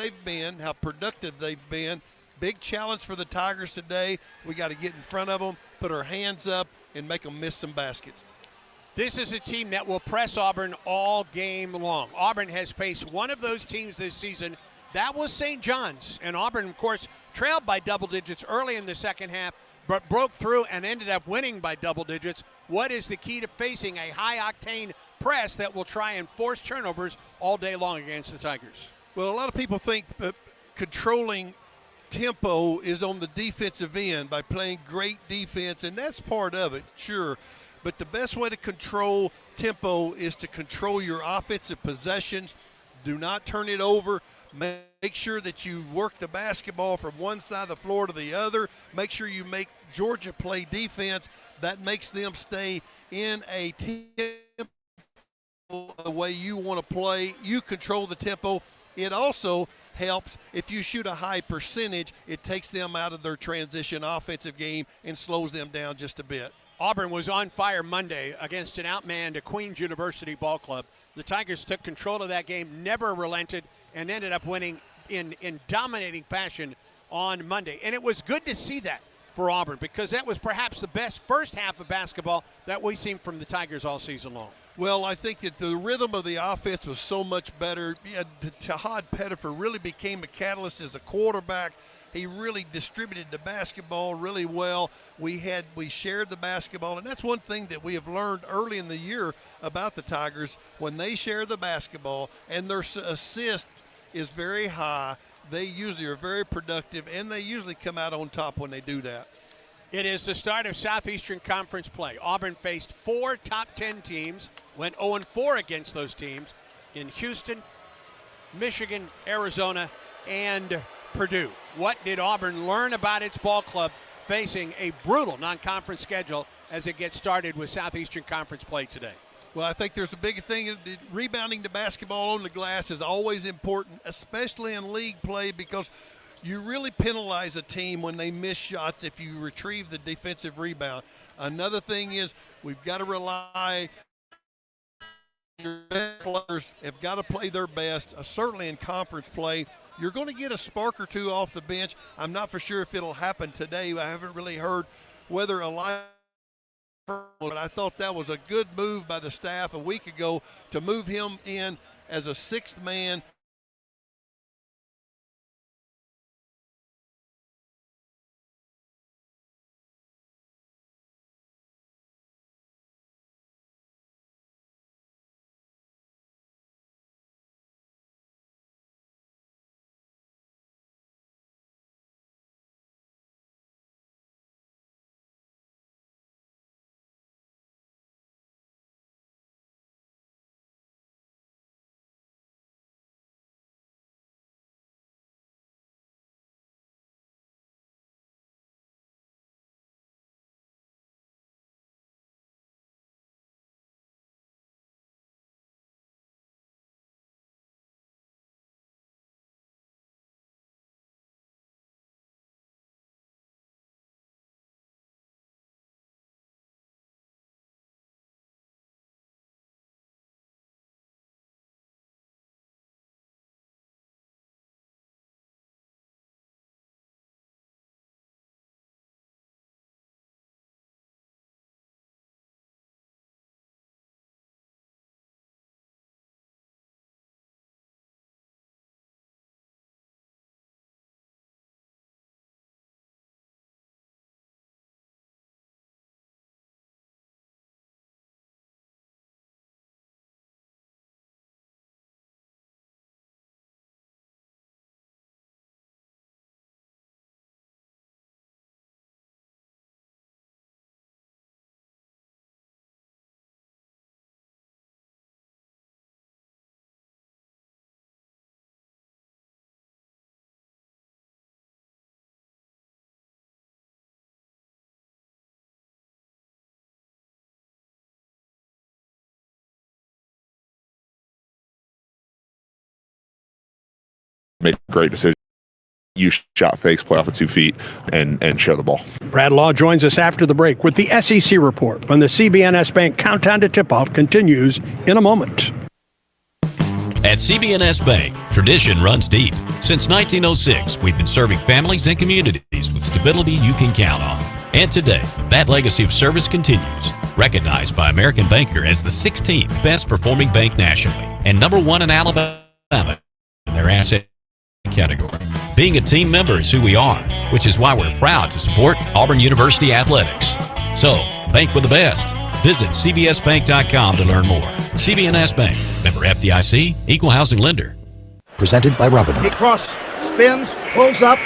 they've been, how productive they've been. Big challenge for the Tigers today. We got to get in front of them, put our hands up, and make them miss some baskets. This is a team that will press Auburn all game long. Auburn has faced one of those teams this season. That was St. John's. And Auburn, of course, trailed by double digits early in the second half, but broke through and ended up winning by double digits. What is the key to facing a high-octane press that will try and force turnovers all day long against the Tigers? Well, a lot of people think controlling tempo is on the defensive end by playing great defense, and that's part of it, sure. But the best way to control tempo is to control your offensive possessions. Do not turn it over. Make sure that you work the basketball from one side of the floor to the other. Make sure you make Georgia play defense. That makes them stay in a tempo the way you want to play. You control the tempo. It also helps if you shoot a high percentage. It takes them out of their transition offensive game and slows them down just a bit. Auburn was on fire Monday against an outmanned Queens University ball club. The Tigers took control of that game, never relented, and ended up winning in dominating fashion on Monday. And it was good to see that for Auburn, because that was perhaps the best first half of basketball that we've seen from the Tigers all season long. Well, I think that the rhythm of the offense was so much better. Tahad Pettifer really became a catalyst as a quarterback. He really distributed the basketball really well. We shared the basketball, and that's one thing that we have learned early in the year about the Tigers. When they share the basketball and their assist is very high, they usually are very productive, and they usually come out on top when they do that. It is the start of Southeastern Conference play. Auburn faced 4 top 10 teams, went 0-4 against those teams in Houston, Michigan, Arizona, and Purdue. What did Auburn learn about its ball club facing a brutal non-conference schedule as it gets started with Southeastern Conference play today? Well, I think there's a big thing. Rebounding the basketball on the glass is always important, especially in league play, because you really penalize a team when they miss shots if you retrieve the defensive rebound. Another thing is we've got to rely on your best players have got to play their best, certainly in conference play. You're going to get a spark or two off the bench. I'm not for sure if it'll happen today. I haven't really heard whether but I thought that was a good move by the staff a week ago to move him in as a sixth man. Make a great decision. Use shot fakes, play off of 2 feet, and show the ball. Brad Law joins us after the break with the SEC report when the CB&S Bank countdown to tip-off continues in a moment. At CB&S Bank, tradition runs deep. Since 1906, we've been serving families and communities with stability you can count on. And today, that legacy of service continues. Recognized by American Banker as the 16th best performing bank nationally and number 1 in Alabama in their asset category. Being a team member is who we are, which is why we're proud to support Auburn University athletics. So, bank with the best. Visit cbsbank.com to learn more. CB&S Bank, member FDIC, equal housing lender. Presented by Robinhood. He cross, spins, pulls up.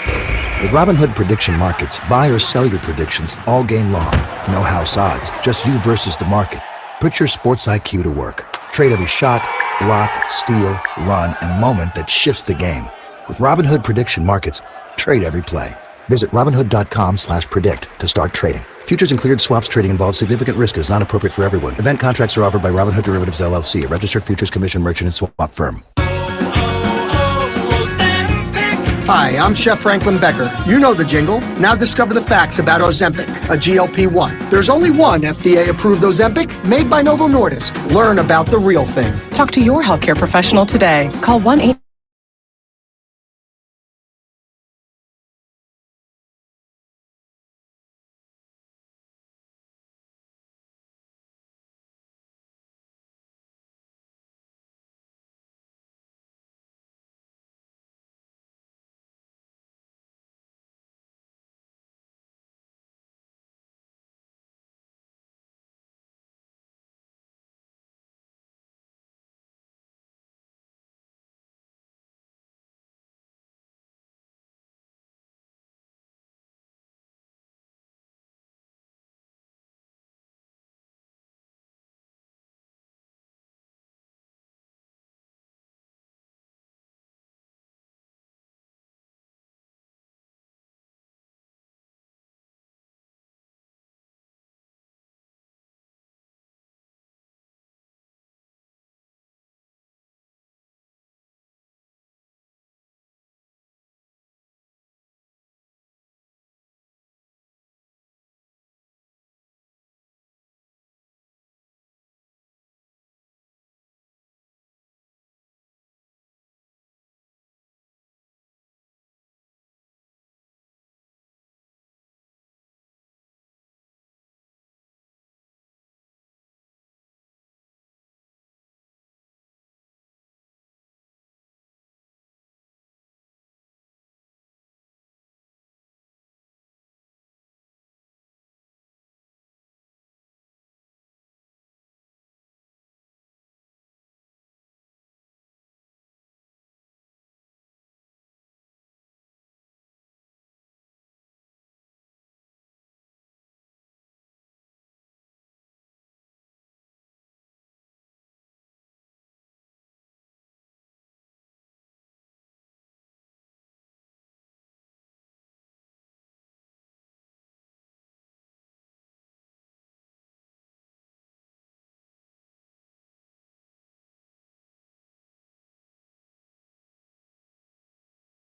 With Robinhood Prediction Markets, buy or sell your predictions all game long. No house odds, just you versus the market. Put your sports IQ to work. Trade every shot, block, steal, run, and moment that shifts the game. With Robinhood Prediction Markets, trade every play. Visit Robinhood.com/predict to start trading. Futures and cleared swaps trading involves significant risk and is not appropriate for everyone. Event contracts are offered by Robinhood Derivatives LLC, a registered futures commission merchant and swap firm. Hi, I'm Chef Franklin Becker. You know the jingle. Now discover the facts about Ozempic, a GLP-1. There's only one FDA-approved Ozempic made by Novo Nordisk. Learn about the real thing. Talk to your healthcare professional today. Call 1-800.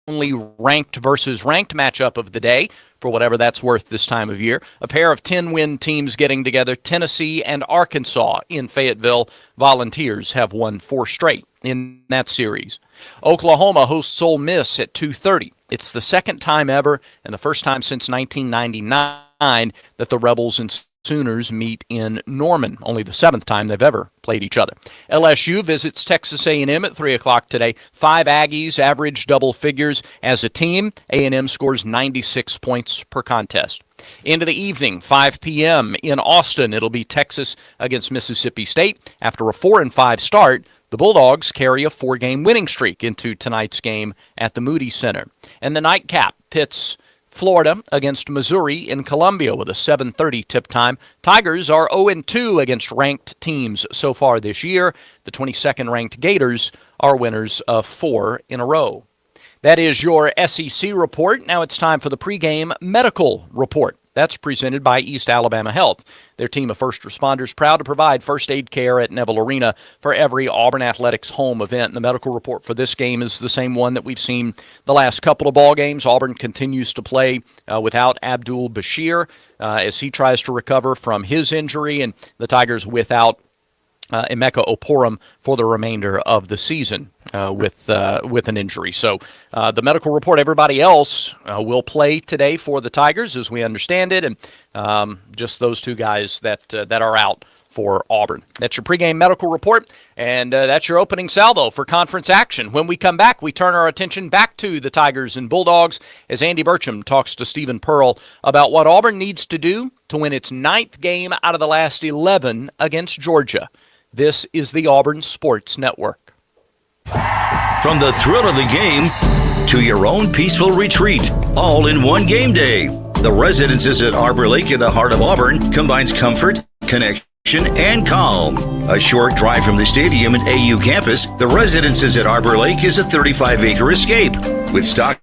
Only ranked versus ranked matchup of the day, for whatever that's worth this time of year. A pair of 10-win teams getting together, Tennessee and Arkansas in Fayetteville. Volunteers have won 4 straight in that series. Oklahoma hosts Ole Miss at 2:30. It's the second time ever and the first time since 1999 that the Rebels and Sooners meet in Norman, only the 7th time they've ever played each other. LSU visits Texas A&M at 3 o'clock today. 5 Aggies average double figures. As a team, A&M scores 96 points per contest. Into the evening, 5 p.m. in Austin, it'll be Texas against Mississippi State. After a 4-5 start, the Bulldogs carry a 4-game winning streak into tonight's game at the Moody Center. And the nightcap pits Florida against Missouri in Columbia with a 7:30 tip time. Tigers are 0-2 against ranked teams so far this year. The 22nd ranked Gators are winners of 4 in a row. That is your SEC report. Now it's time for the pregame medical report. That's presented by East Alabama Health. Their team of first responders proud to provide first aid care at Neville Arena for every Auburn Athletics home event. And the medical report for this game is the same one that we've seen the last couple of ball games. Auburn continues to play without Abdul Bashir as he tries to recover from his injury, and the Tigers without Emeka Oporum for the remainder of the season with an injury. So the medical report, everybody else will play today for the Tigers, as we understand it, and just those two guys that are out for Auburn. That's your pregame medical report, and that's your opening salvo for conference action. When we come back, we turn our attention back to the Tigers and Bulldogs as Andy Burcham talks to Stephen Pearl about what Auburn needs to do to win its 9th game out of the last 11 against Georgia. This is the Auburn Sports Network. From the thrill of the game to your own peaceful retreat, all in one game day. The Residences at Arbor Lake in the heart of Auburn combines comfort, connection, and calm. A short drive from the stadium and AU campus, the Residences at Arbor Lake is a 35-acre escape with stock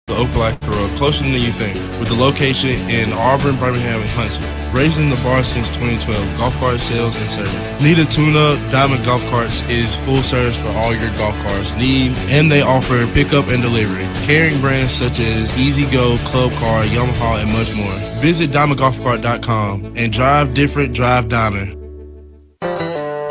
The Opelika Road, closer than you think, with the location in Auburn, Birmingham, and Huntsville. Raising the bar since 2012, golf cart sales and service. Need a tune-up? Diamond Golf Carts is full service for all your golf carts need, and they offer pickup and delivery. Carrying brands such as Easy Go, Club Car, Yamaha, and much more. Visit diamondgolfcart.com and drive different, drive Diamond.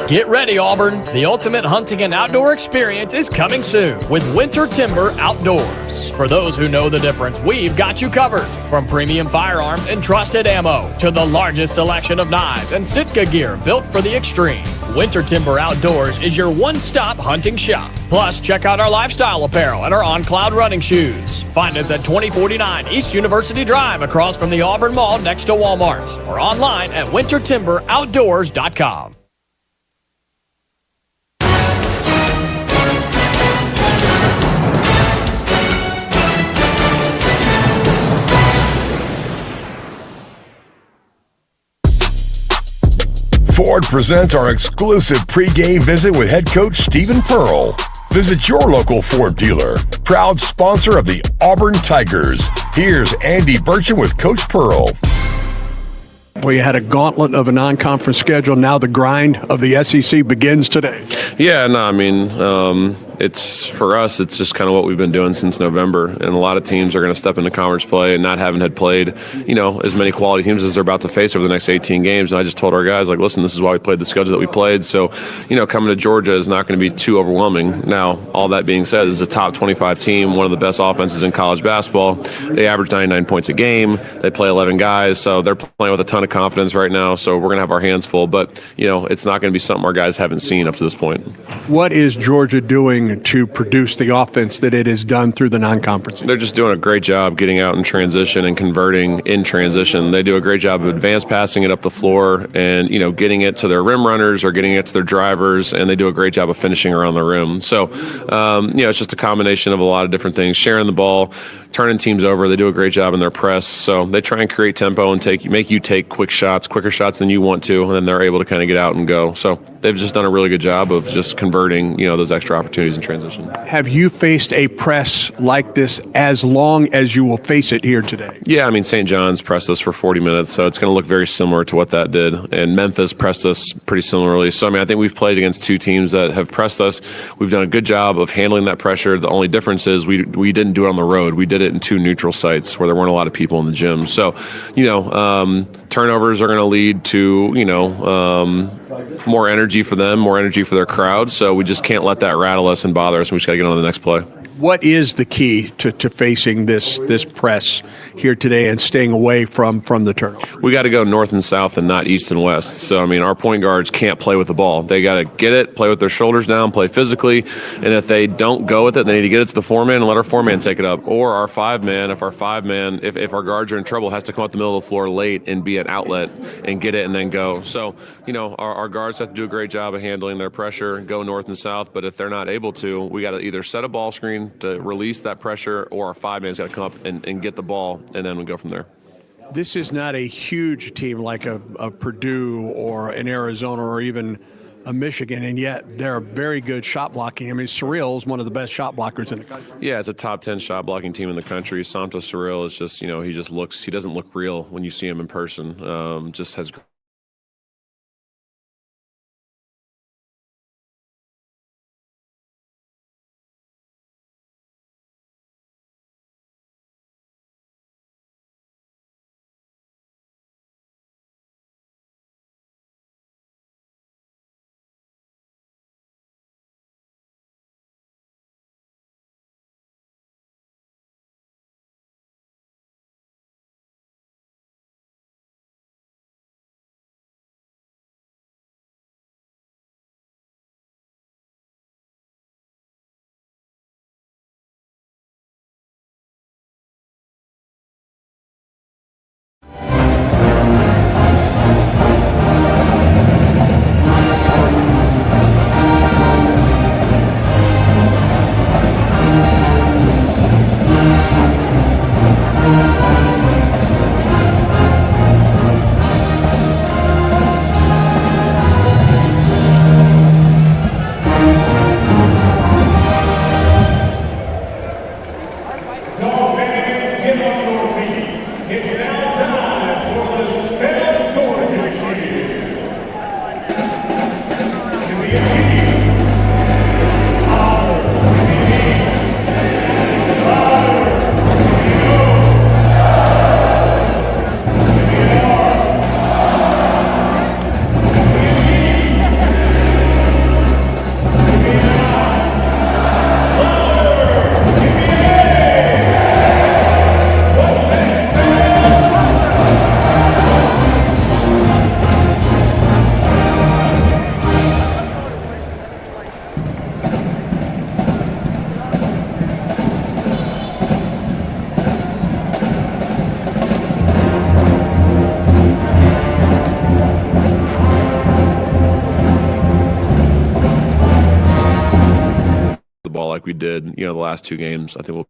Get ready, Auburn. The ultimate hunting and outdoor experience is coming soon with Winter Timber Outdoors. For those who know the difference, we've got you covered. From premium firearms and trusted ammo to the largest selection of knives and Sitka gear built for the extreme. Winter Timber Outdoors is your one-stop hunting shop. Plus, check out our lifestyle apparel and our On Cloud running shoes. Find us at 2049 East University Drive across from the Auburn Mall next to Walmart or online at wintertimberoutdoors.com. Ford presents our exclusive pregame visit with head coach Stephen Pearl. Visit your local Ford dealer, proud sponsor of the Auburn Tigers. Here's Andy Burcham with Coach Pearl. Well, you had a gauntlet of a non-conference schedule. Now the grind of the SEC begins today. Yeah, no, I mean, it's for us, it's just kind of what we've been doing since November. And a lot of teams are going to step into conference play and not having had played, as many quality teams as they're about to face over the next 18 games. And I just told our guys, listen, this is why we played the schedule that we played. So, coming to Georgia is not going to be too overwhelming. Now, all that being said, this is a top 25 team, one of the best offenses in college basketball. They average 99 points a game. They play 11 guys. So they're playing with a ton of confidence right now. So we're going to have our hands full. But, it's not going to be something our guys haven't seen up to this point. What is Georgia doing to produce the offense that it has done through the non-conference? They're just doing a great job getting out in transition and converting in transition. They do a great job of advanced passing it up the floor and, getting it to their rim runners or getting it to their drivers, and they do a great job of finishing around the rim. So, it's just a combination of a lot of different things. Sharing the ball, turning teams over. They do a great job in their press. So they try and create tempo and make you take quicker shots than you want to, and then they're able to kind of get out and go. So they've just done a really good job of just converting, those extra opportunities in transition. Have you faced a press like this as long as you will face it here today? Yeah, I mean, St. John's pressed us for 40 minutes, so it's going to look very similar to what that did. And Memphis pressed us pretty similarly. So, I think we've played against two teams that have pressed us. We've done a good job of handling that pressure. The only difference is we didn't do it on the road. We did it in two neutral sites where there weren't a lot of people in the gym. So, turnovers are going to lead to, more energy for them, more energy for their crowd. So we just can't let that rattle us and bother us, and we just got to get on to the next play. What is the key to facing this press here today and staying away from the turnover? We got to go north and south and not east and west. So, I mean, our point guards can't play with the ball. They got to get it, play with their shoulders down, play physically. And if they don't go with it, they need to get it to the four-man and let our four-man take it up. Or our five-man, if our guards are in trouble, has to come out the middle of the floor late and be an outlet and get it and then go. So, our guards have to do a great job of handling their pressure, go north and south. But if they're not able to, we got to either set a ball screen to release that pressure, or our five-man's got to come up and get the ball, and then we go from there. This is not a huge team like a Purdue or an Arizona or even a Michigan, and yet they're very good shot blocking. I mean, Surreal is one of the best shot blockers in the country. Yeah, it's a top 10 shot blocking team in the country. Santos Surreal is just, he doesn't look real when you see him in person. Just has the ball like we did, the last two games. I think we'll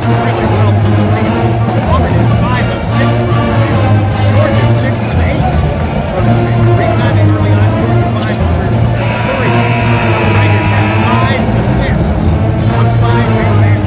really well for the lead. Auburn is 5 of 6 from the field. Georgia 6 of 8 from the field. Rebounding early on, Georgia 5 over 3. Tigers have 5 assists on 5 big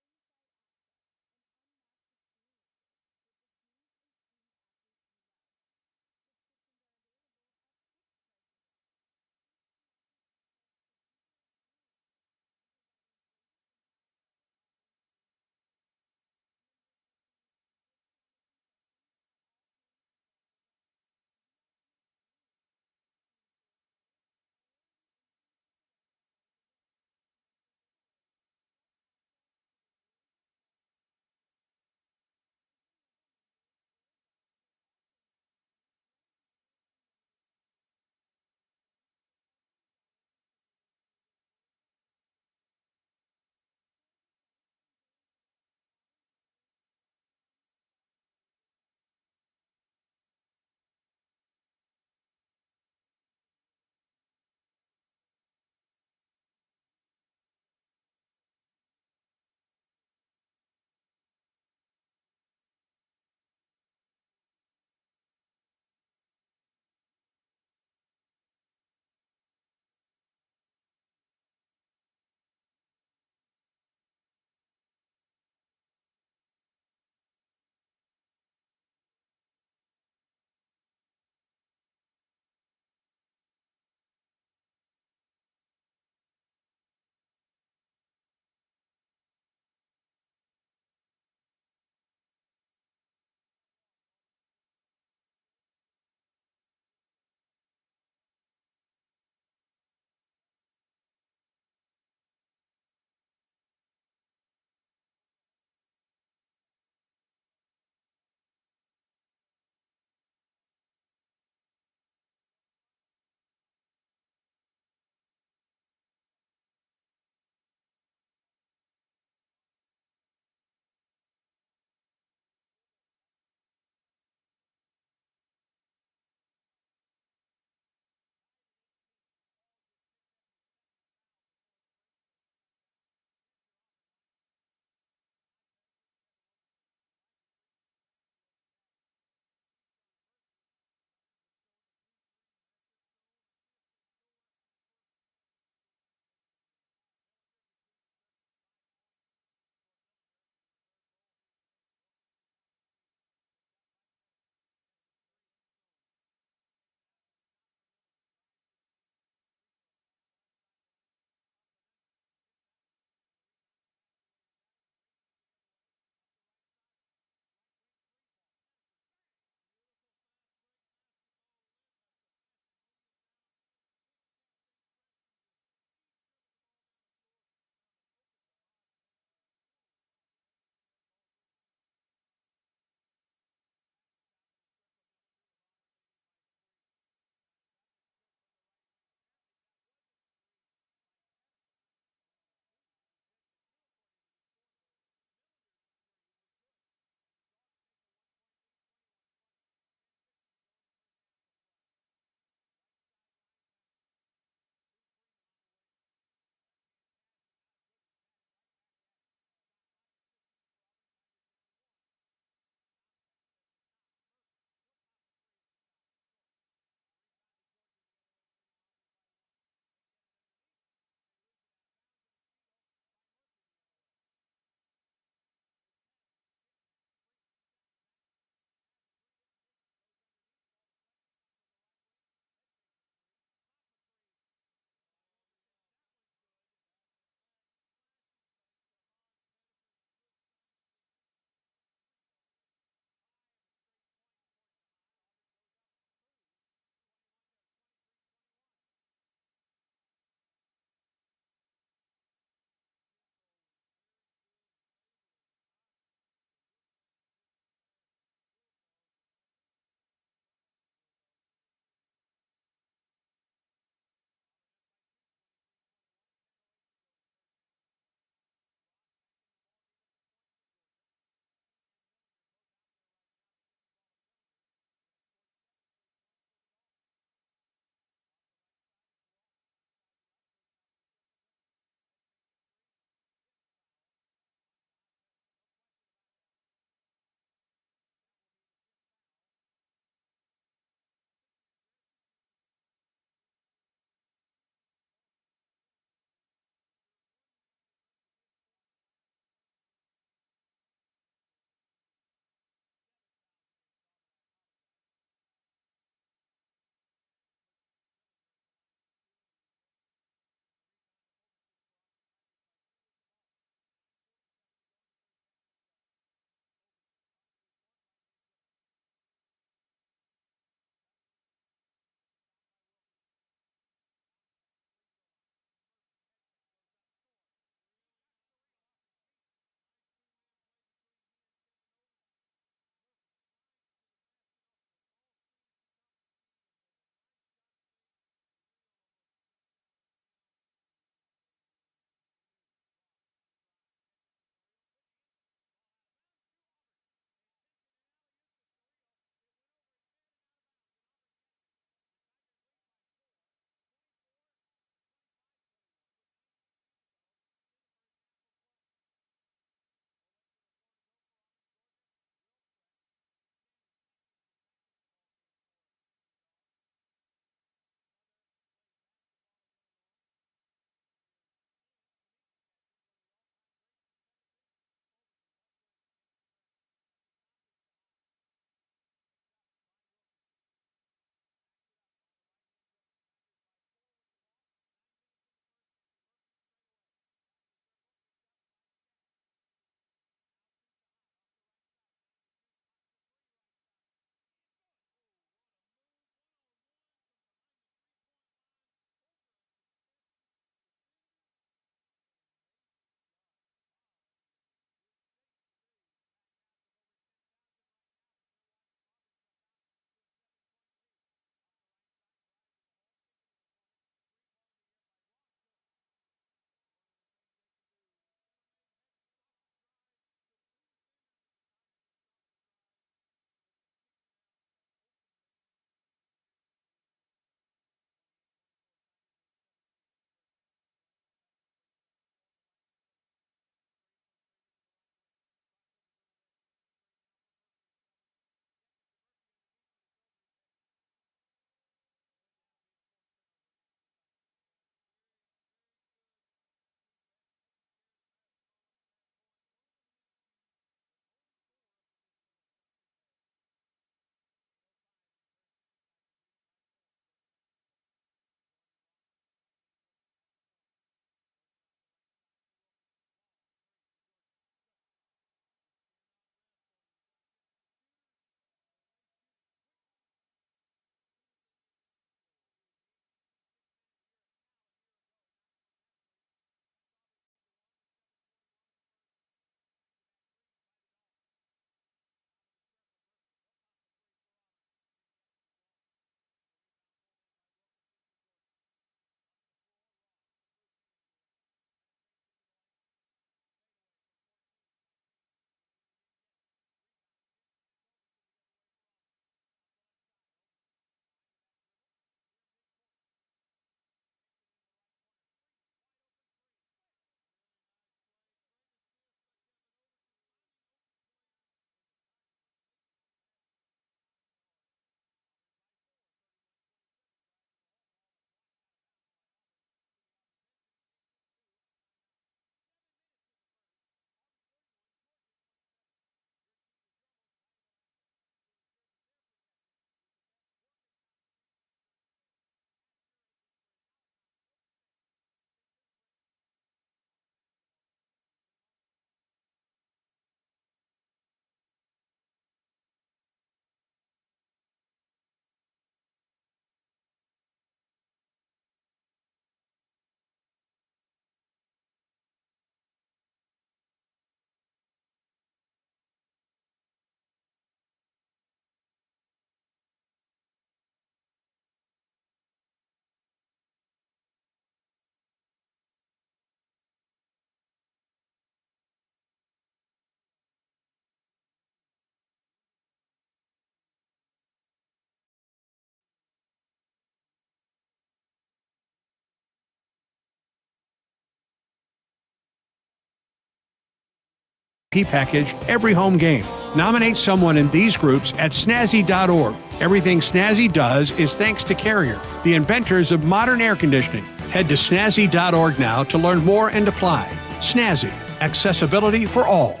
package every home game. Nominate someone in these groups at snazzy.org. Everything Snazzy does is thanks to Carrier, the inventors of modern air conditioning. Head to snazzy.org now to learn more and apply. Snazzy, accessibility for all.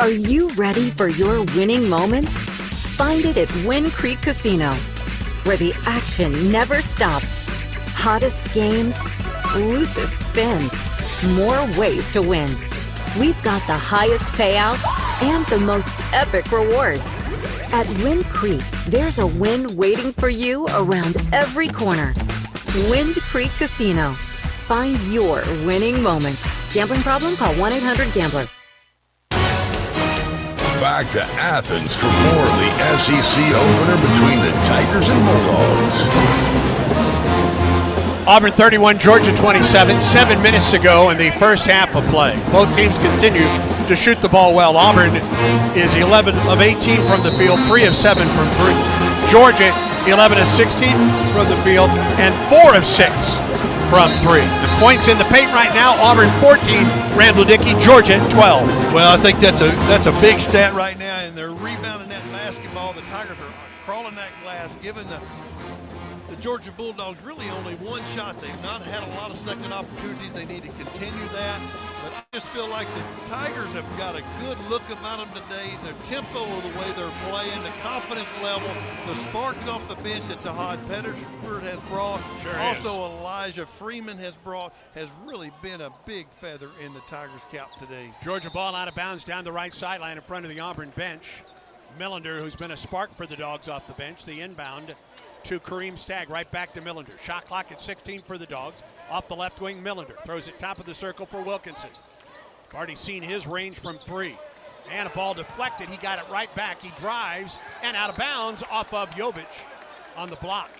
Are you ready for your winning moment? Find it at Wind Creek Casino, where the action never stops. Hottest games, loosest spins, more ways to win. We've got the highest payouts and the most epic rewards. At Wind Creek, there's a win waiting for you around every corner. Wind Creek Casino. Find your winning moment. Gambling problem? Call 1-800-GAMBLER. Back to Athens for more of the SEC opener between the Tigers and Bulldogs. Auburn 31, Georgia 27. 7 minutes to go in the first half of play. Both teams continue to shoot the ball well. Auburn is 11 of 18 from the field, 3 of 7 from 3. Georgia 11 of 16 from the field, and 4 of 6 from 3. The points in the paint right now, Auburn 14, Randall Dickey, Georgia 12. Well, I think that's a big stat right now, and they're rebounding that basketball. The Tigers are crawling that glass, giving the Georgia Bulldogs really only one shot. They've not had a lot of second opportunities. They need to continue that. But I just feel like the Tigers have got a good look about them today. Their tempo of the way they're playing, the confidence level, the sparks off the bench that Tahad Pettiford has brought. Also Elijah Freeman has brought, has really been a big feather in the Tigers' cap today. Georgia ball out of bounds down the right sideline in front of the Auburn bench. Millender, who's been a spark for the Dogs off the bench, the inbound to Kareem Stagg, right back to Millender. Shot clock at 16 for the Dogs. Off the left wing, Millender throws it top of the circle for Wilkinson. Already seen his range from 3. And a ball deflected. He got it right back. He drives and out of bounds off of Jovic on the block.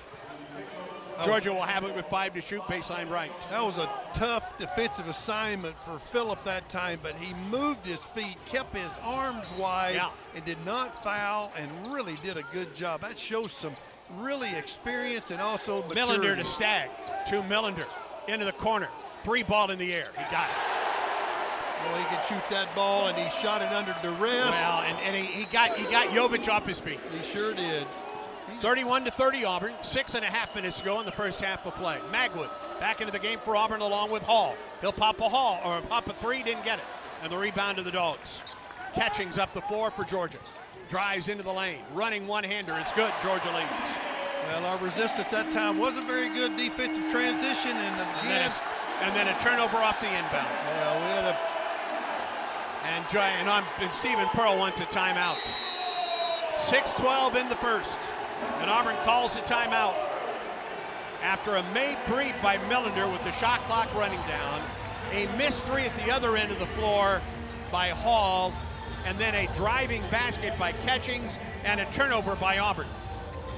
Georgia will have it with 5 to shoot, baseline right. That was a tough defensive assignment for Phillip that time, but he moved his feet, kept his arms wide, and did not foul, and really did a good job. That shows some really experience and also maturity. Millender to Stagg, to Millender, into the corner. 3 ball in the air. He got it. Well, he could shoot that ball, and he shot it under duress. Well, and he got Jovic off his feet. He sure did. 31-30 Auburn, 6.5 minutes to go in the first half of play. Magwood back into the game for Auburn along with Hall. He'll pop a 3, didn't get it. And the rebound to the Dogs. Catching's up the floor for Georgia. Drives into the lane, running one-hander. It's good, Georgia leads. Well, our resistance that time wasn't very good defensive transition, and again. And then a turnover off the inbound. Yeah, we had and Stephen Pearl wants a timeout. 6:12 in the first. And Auburn calls a timeout after a made 3 by Millender with the shot clock running down, a missed 3 at the other end of the floor by Hall, and then a driving basket by Catchings and a turnover by Auburn.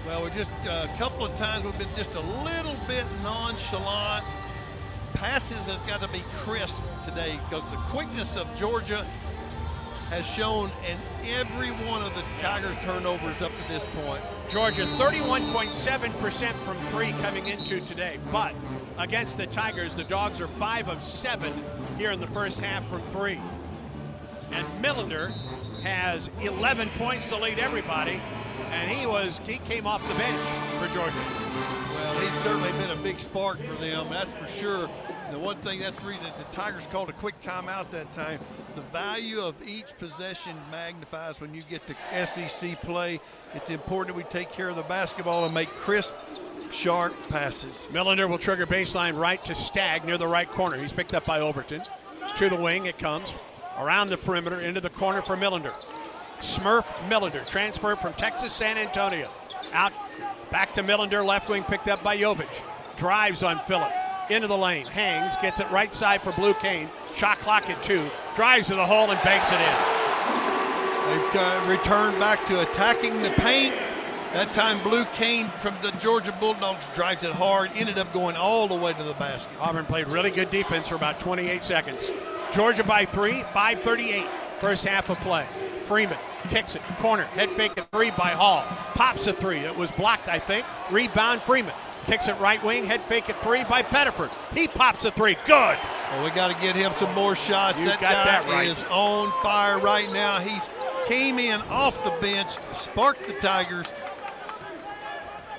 Well, we just a couple of times we've been just a little bit nonchalant. Passes has got to be crisp today because the quickness of Georgia has shown in every one of the Tigers' turnovers up to this point. Georgia 31.7% from 3 coming into today, but against the Tigers, the Dogs are 5 of 7 here in the first half from 3. And Millender has 11 points to lead everybody, and he came off the bench for Georgia. Well, he's certainly been a big spark for them, that's for sure. The one thing, that's the reason the Tigers called a quick timeout that time. The value of each possession magnifies when you get to SEC play. It's important that we take care of the basketball and make crisp, sharp passes. Millender will trigger baseline right to Stagg near the right corner. He's picked up by Overton. To the wing it comes. Around the perimeter into the corner for Millender. Smurf Millender, transferred from Texas San Antonio. Out, back to Millender, left wing picked up by Jovic. Drives on Phillip. Into the lane, hangs, gets it right side for Blue Cane. Shot clock at 2, drives to the hole and banks it in. They've returned back to attacking the paint. That time Blue Cane from the Georgia Bulldogs drives it hard, ended up going all the way to the basket. Auburn played really good defense for about 28 seconds. Georgia by 3, 5:38, first half of play. Freeman kicks it, corner, head fake at 3 by Hall. Pops a 3, it was blocked I think. Rebound Freeman. Kicks it right wing, head fake at 3 by Pettiford. He pops a 3, good. Well, we got to get him some more shots. You that got guy that right. is on fire right now. He's came in off the bench, sparked the Tigers.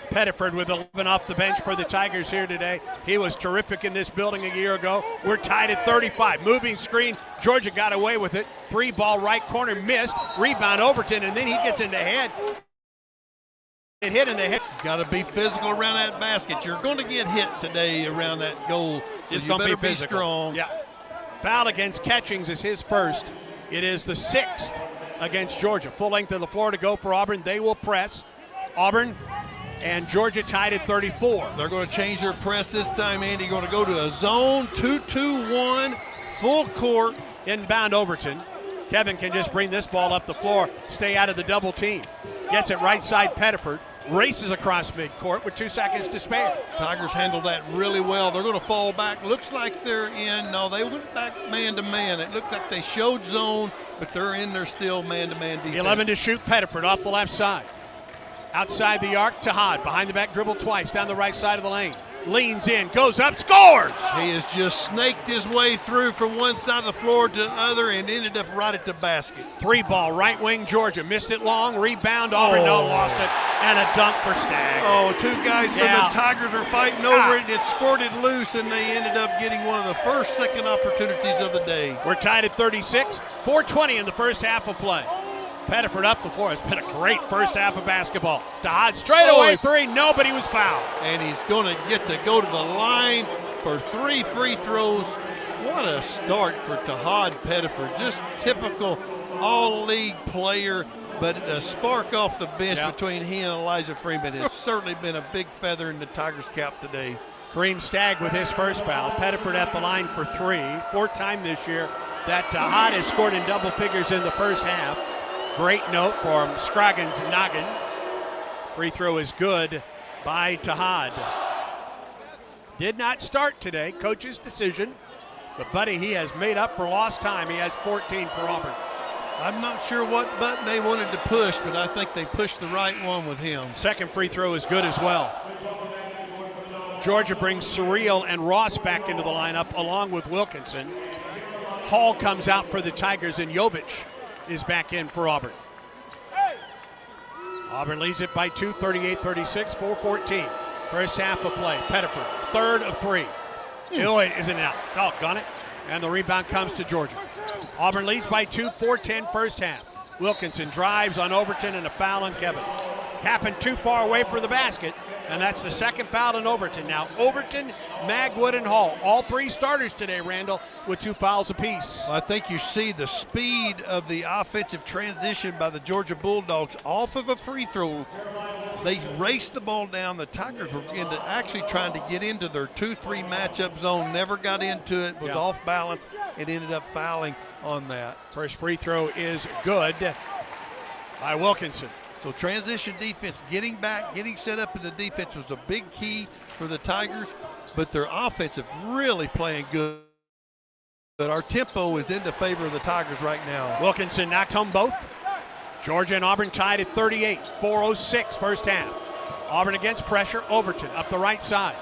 Pettiford with 11 off the bench for the Tigers here today. He was terrific in this building a year ago. We're tied at 35. Moving screen. Georgia got away with it. 3-ball right corner missed. Rebound Overton, and then he gets in the head. It hit in the head. Got to be physical around that basket. You're going to get hit today around that goal. So It's you going to better be physical. strong. Yeah. Foul against Catchings is his first. It is the 6th against Georgia. Full length of the floor to go for Auburn. They will press. Auburn and Georgia tied at 34. They're going to change their press this time, Andy. Going to go to a zone 2-2-1, full court. Inbound Overton. Kevin can just bring this ball up the floor, stay out of the double team. Gets it right side Pettiford. Races across midcourt with 2 seconds to spare. Tigers handled that really well. They're going to fall back. Looks like they're in. No, they went back man-to-man. It looked like they showed zone, but they're in there still man-to-man defense. 11 to shoot. Pettiford off the left side. Outside the arc, Tahad. Behind the back dribble twice. Down the right side of the lane. Leans in, goes up, scores! He has just snaked his way through from one side of the floor to the other and ended up right at the basket. 3-ball, right wing Georgia. Missed it long, rebound, Auburn, no, lost it, and a dunk for Stagg. Oh, 2 guys from the Tigers are fighting over it, and it squirted loose, and they ended up getting one of the first second opportunities of the day. We're tied at 36, 4:20 in the first half of play. Pettiford up the floor. It's been a great first half of basketball. Tahad straight away 3, nobody was fouled. And he's going to get to go to the line for 3 free throws. What a start for Tahad Pettiford. Just typical all-league player, but the spark off the bench between he and Elijah Freeman has certainly been a big feather in the Tigers' cap today. Kareem Stagg with his first foul. Pettiford at the line for 3. 4th time this year that Tahad has scored in double figures in the first half. Great note from Scroggins Noggin. Free throw is good by Tahad. Did not start today, coach's decision. But, buddy, he has made up for lost time. He has 14 for Auburn. I'm not sure what button they wanted to push, but I think they pushed the right one with him. Second free throw is good as well. Georgia brings Surreal and Ross back into the lineup along with Wilkinson. Hall comes out for the Tigers, and Jovic is back in for Auburn. Auburn leads it by 2, 38-36, 4:14. First half of play. Pettiford, 3rd of 3. Illinois isn't out. Doggone it. And the rebound comes to Georgia. Auburn leads by 2, 4:10 first half. Wilkinson drives on Overton and a foul on Kevin. Kappen too far away for the basket, and that's the second foul on Overton. Now Overton, Magwood, and Hall, all 3 starters today, Randall, with 2 fouls apiece. I think you see the speed of the offensive transition by the Georgia Bulldogs off of a free throw. They raced the ball down. The Tigers were actually trying to get into their 2-3 matchup zone, never got into it, was off balance, and ended up fouling on that. First free throw is good by Wilkinson. So transition defense, getting back, getting set up in the defense was a big key for the Tigers, but their offense is really playing good. But our tempo is in the favor of the Tigers right now. Wilkinson knocked home both. Georgia and Auburn tied at 38, 4:06 first half. Auburn against pressure, Overton up the right side.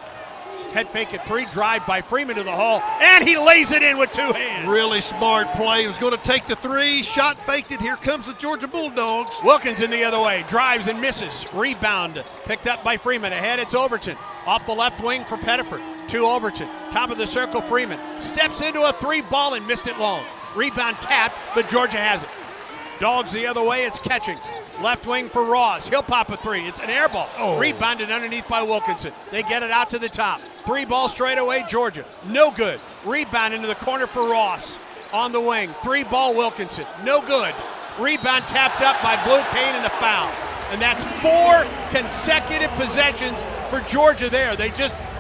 Head fake at 3, drive by Freeman to the hole, and he lays it in with 2 hands. Really smart play. He was going to take the 3, shot faked it. Here comes the Georgia Bulldogs. Wilkinson the other way, drives and misses. Rebound picked up by Freeman. Ahead it's Overton. Off the left wing for Pettiford. To Overton. Top of the circle, Freeman. Steps into a 3-ball and missed it long. Rebound tapped, but Georgia has it. Dogs the other way, it's Catchings. Left wing for Ross. He'll pop a 3. It's an air ball. Rebounded underneath by Wilkinson. They get it out to the top. 3-ball straight away, Georgia. No good. Rebound into the corner for Ross. On the wing. 3-ball Wilkinson. No good. Rebound tapped up by Blue Cane and a foul. And that's 4 consecutive possessions for Georgia there.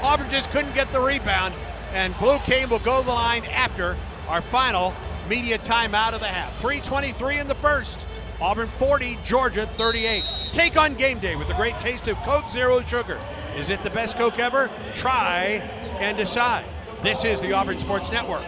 Auburn just couldn't get the rebound. And Blue Cane will go to the line after our final media timeout of the half. 3:23 in the first. Auburn 40, Georgia 38. Take on game day with the great taste of Coke Zero Sugar. Is it the best Coke ever? Try and decide. This is the Auburn Sports Network.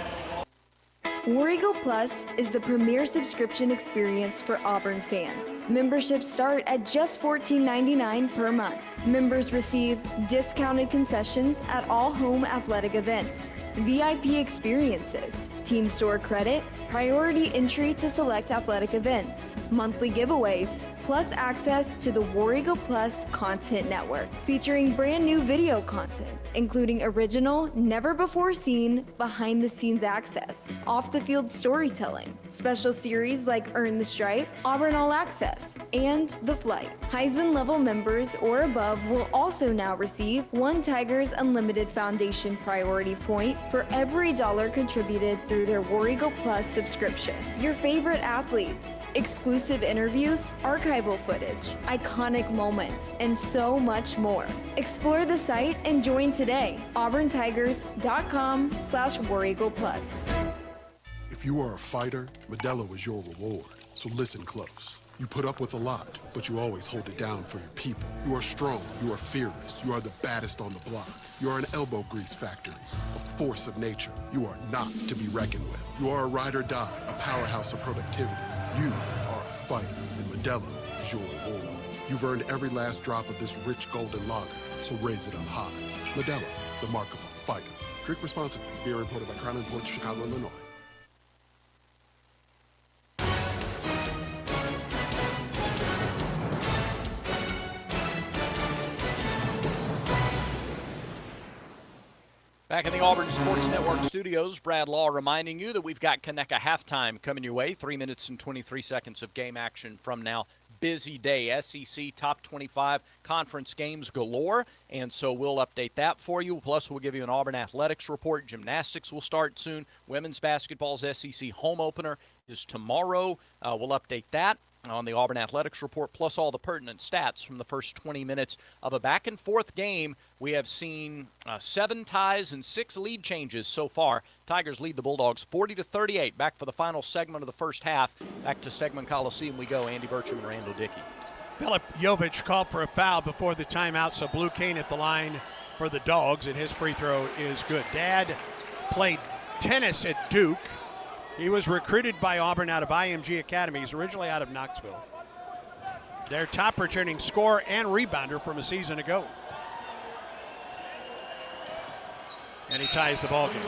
War Eagle Plus is the premier subscription experience for Auburn fans. Memberships start at just $14.99 per month. Members receive discounted concessions at all home athletic events, VIP experiences, team store credit, priority entry to select athletic events, monthly giveaways, plus access to the War Eagle Plus content network, featuring brand new video content, including original, never-before-seen, behind-the-scenes access, off-the-field storytelling, special series like Earn the Stripe, Auburn All Access, and The Flight. Heisman-level members or above will also now receive one Tigers Unlimited Foundation priority point for every dollar contributed through their War Eagle Plus subscription. Your favorite athletes, exclusive interviews, archival footage, iconic moments, and so much more. Explore the site and join today. auburntigers.com/War Eagle Plus. If you are a fighter, Modelo is your reward. So listen close. You put up with a lot, but you always hold it down for your people. You are strong, you are fearless, you are the baddest on the block. You are an elbow grease factory, a force of nature. You are not to be reckoned with. You are a ride or die, a powerhouse of productivity. You are a fighter, and Modelo is your reward. You've earned every last drop of this rich golden lager, so raise it up high. Modelo, the mark of a fighter. Drink responsibly. Beer imported by Crown Imports, Chicago, Illinois. Back in the Auburn Sports Network studios, Brad Law reminding you that we've got Conecuh halftime coming your way. 3 minutes and 23 seconds of game action from now. Busy day, SEC top 25 conference games galore, and so we'll update that for you. Plus, we'll give you an Auburn athletics report. Gymnastics will start soon. Women's basketball's SEC home opener is tomorrow. We'll update that on the Auburn Athletics Report, plus all the pertinent stats from the first 20 minutes of a back-and-forth game. We have seen 7 ties and 6 lead changes so far. Tigers lead the Bulldogs 40-38. Back for the final segment of the first half. Back to Stegman Coliseum we go. Andy Burcham and Randall Dickey. Philip Jovic called for a foul before the timeout, so Blue Cane at the line for the Dogs, and his free throw is good. Dad played tennis at Duke. He was recruited by Auburn out of IMG Academy. He's originally out of Knoxville. Their top returning scorer and rebounder from a season ago. And he ties the ball game.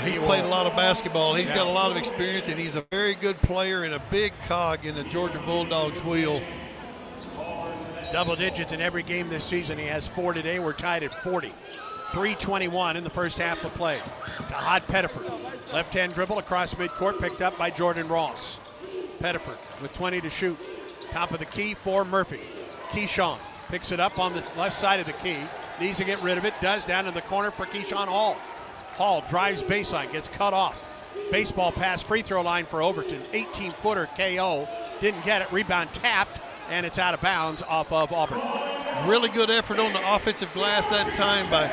He's played a lot of basketball. He's got a lot of experience, and he's a very good player and a big cog in the Georgia Bulldogs wheel. Double digits in every game this season. He has 4 today. We're tied at 40. 3:21 in the first half of play. To Hod Pettiford. Left-hand dribble across midcourt, picked up by Jordan Ross. Pettiford with 20 to shoot. Top of the key for Murphy. Keyshawn picks it up on the left side of the key. Needs to get rid of it. Does down in the corner for Keyshawn Hall. Hall drives baseline, gets cut off. Baseball pass free throw line for Overton. 18-footer KO. Didn't get it. Rebound tapped, and it's out of bounds off of Auburn. Really good effort on the offensive glass that time by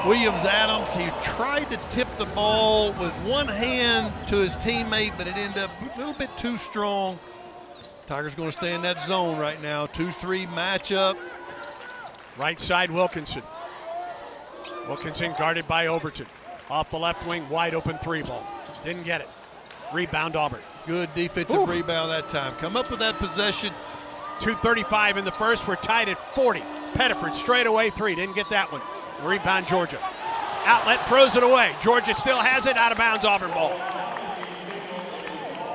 Williams-Adams. He tried to tip the ball with one hand to his teammate, but it ended up a little bit too strong. Tigers going to stay in that zone right now. 2-3 matchup. Right side, Wilkinson. Wilkinson guarded by Overton. Off the left wing, wide open 3-ball. Didn't get it. Rebound Auburn. Good defensive rebound that time. Come up with that possession. 2:35 in the first. We're tied at 40. Pettiford straight away 3. Didn't get that one. Rebound Georgia. Outlet throws it away. Georgia still has it. Out of bounds Auburn ball.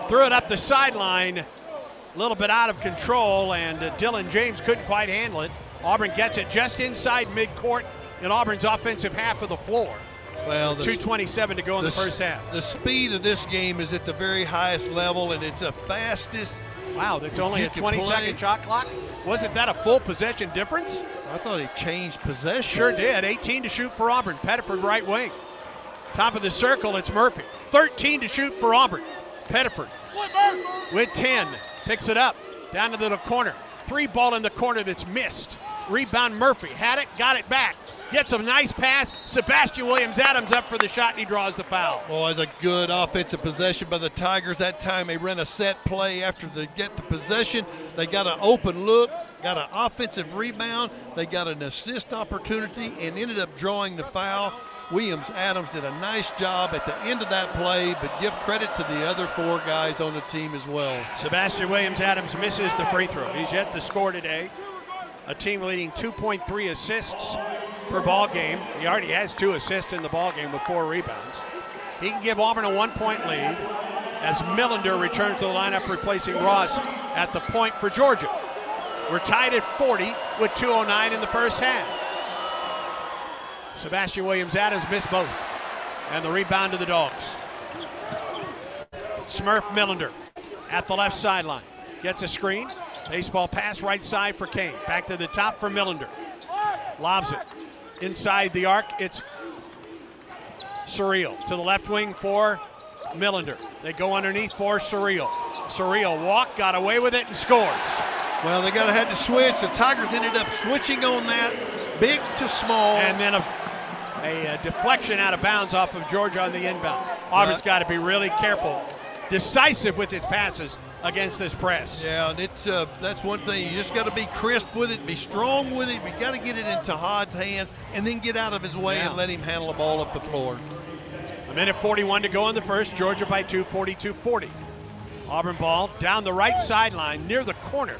Threw it up the sideline. A little bit out of control, and Dylan James couldn't quite handle it. Auburn gets it just inside midcourt in Auburn's offensive half of the floor. Well, 2:27 to go in the first half. The speed of this game is at the very highest level, and it's the fastest. Wow, that's only a 20-second shot clock. Wasn't that a full possession difference? I thought he changed possession. Sure did. 18 to shoot for Auburn. Pettiford right wing. Top of the circle, it's Murphy. 13 to shoot for Auburn. Pettiford with 10. Picks it up. Down to the corner. 3-ball in the corner that's missed. Rebound Murphy. Had it, got it back. Gets a nice pass. Sebastian Williams-Adams up for the shot, and he draws the foul. Well, it's a good offensive possession by the Tigers. That time they run a set play after they get the possession. They got an open look, got an offensive rebound. They got an assist opportunity and ended up drawing the foul. Williams-Adams did a nice job at the end of that play, but give credit to the other 4 guys on the team as well. Sebastian Williams-Adams misses the free throw. He's yet to score today. A team leading 2.3 assists per ball game. He already has 2 assists in the ball game with 4 rebounds. He can give Auburn a 1-point lead as Millender returns to the lineup, replacing Ross at the point for Georgia. We're tied at 40 with 2:09 in the first half. Sebastian Williams-Adams missed both. And the rebound to the Dogs. Smurf Millender at the left sideline. Gets a screen. Baseball pass right side for Kane. Back to the top for Millender. Lobs it. Inside the arc, it's Surreal. To the left wing for Millender. They go underneath for Surreal. Surreal walked, got away with it, and scores. Well, they had to switch. The Tigers ended up switching on that, big to small. And then a deflection out of bounds off of Georgia on the inbound. Auburn's got to be really careful, decisive with its passes against this press. Yeah, and that's one thing. You just got to be crisp with it, be strong with it. You got to get it into Hod's hands and then get out of his way and let him handle the ball up the floor. A minute 41 to go in the first. Georgia by 2, 42-40. Auburn ball down the right sideline near the corner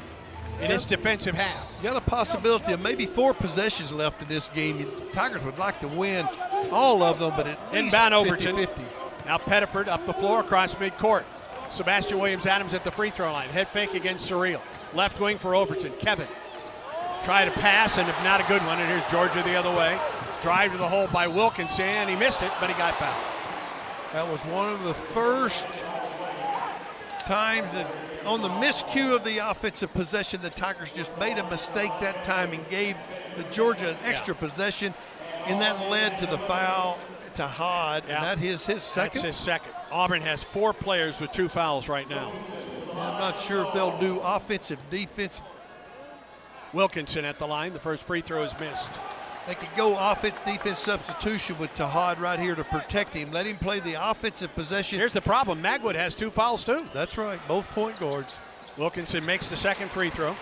in its defensive half. You got a possibility of maybe 4 possessions left in this game. Tigers would like to win all of them, but at least inbound Overton. 50-50. Now Pettiford up the floor across midcourt. Sebastian Williams-Adams at the free throw line. Head fake against Surreal. Left wing for Overton. Kevin. Try to pass, and if not a good one, and here's Georgia the other way. Drive to the hole by Wilkinson. He missed it, but he got fouled. That was one of the first times that on the miscue of the offensive possession, the Tigers just made a mistake that time and gave the Georgia an extra possession, and that led to the foul to Hod, and that is his second. That's his second. Auburn has 4 players with 2 fouls right now. I'm not sure if they'll do offensive, defense. Wilkinson at the line. The first free throw is missed. They could go offense, defense substitution with Tahad right here to protect him. Let him play the offensive possession. Here's the problem. Magwood has 2 fouls too. That's right. Both point guards. Wilkinson makes the second free throw.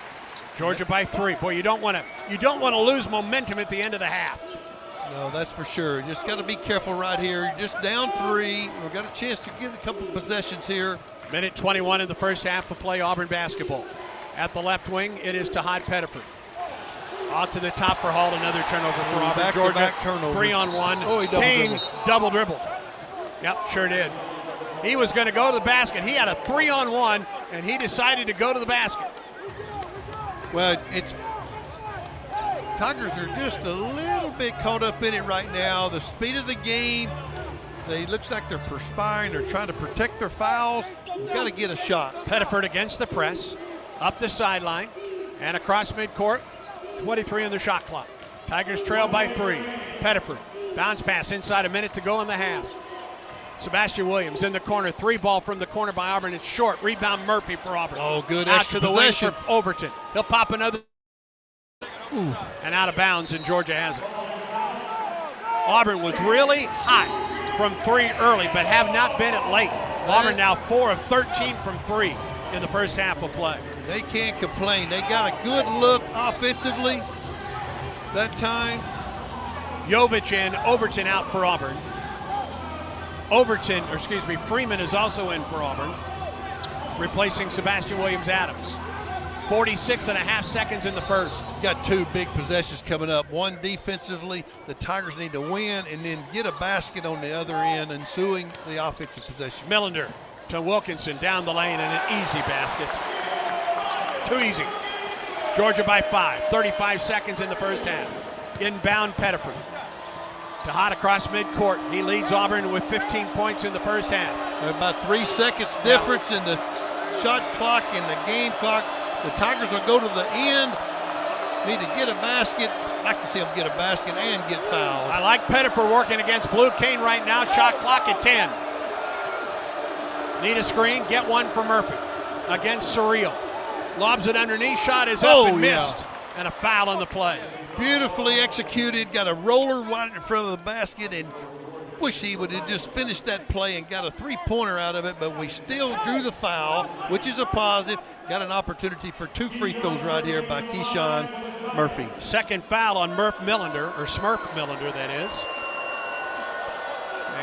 Georgia by 3. Boy, you don't want to lose momentum at the end of the half. No, that's for sure. You just got to be careful right here. You're just down 3. We've got a chance to get a couple of possessions here. Minute 21 in the first half of play, Auburn basketball. At the left wing, it is Tahad Pettiford. Out to the top for Hall, another turnover for Auburn. Back-to-back turnovers. 3-on-1. Oh, he King double dribbled. Yep, sure did. He was going to go to the basket. He had a 3-on-1, and he decided to go to the basket. Well, Tigers are just a little bit caught up in it right now. The speed of the game, looks like they're perspiring. They're trying to protect their fouls. We've got to get a shot. Pettiford against the press, up the sideline, and across midcourt. 23 on the shot clock. Tigers trail by 3. Pettiford, bounce pass inside a minute to go in the half. Sebastian Williams in the corner. 3 ball from the corner by Auburn. It's short. Rebound Murphy for Auburn. Oh, good out extra to the possession. wing for Overton. He'll pop another. Ooh. And out of bounds, and Georgia has it. Auburn was really hot from 3 early, but have not been it late. Auburn now 4 of 13 from 3 in the first half of play. They can't complain. They got a good look offensively that time. Jovic and Overton out for Auburn. Freeman is also in for Auburn, replacing Sebastian Williams-Adams. 46.5 seconds in the first. Got 2 big possessions coming up. One defensively, the Tigers need to win, and then get a basket on the other end, ensuing the offensive possession. Millender to Wilkinson down the lane, and an easy basket. Too easy. Georgia by 5. 35 seconds in the first half. Inbound Pettiford. Tahad across midcourt. He leads Auburn with 15 points in the first half. About 3 seconds difference in the shot clock and the game clock. The Tigers will go to the end. Need to get a basket. I'd like to see them get a basket and get fouled. I like Pettiford working against Blue Kane right now. Shot clock at 10. Need a screen. Get one for Murphy against Surreal. Lobs it underneath. Shot is up and missed. And a foul on the play. Beautifully executed. Got a roller right in front of the basket, and wish he would have just finished that play and got a 3-pointer out of it, but we still drew the foul, which is a positive. Got an opportunity for 2 free throws right here by Keyshawn Murphy. Second foul on Smurf Millender, that is.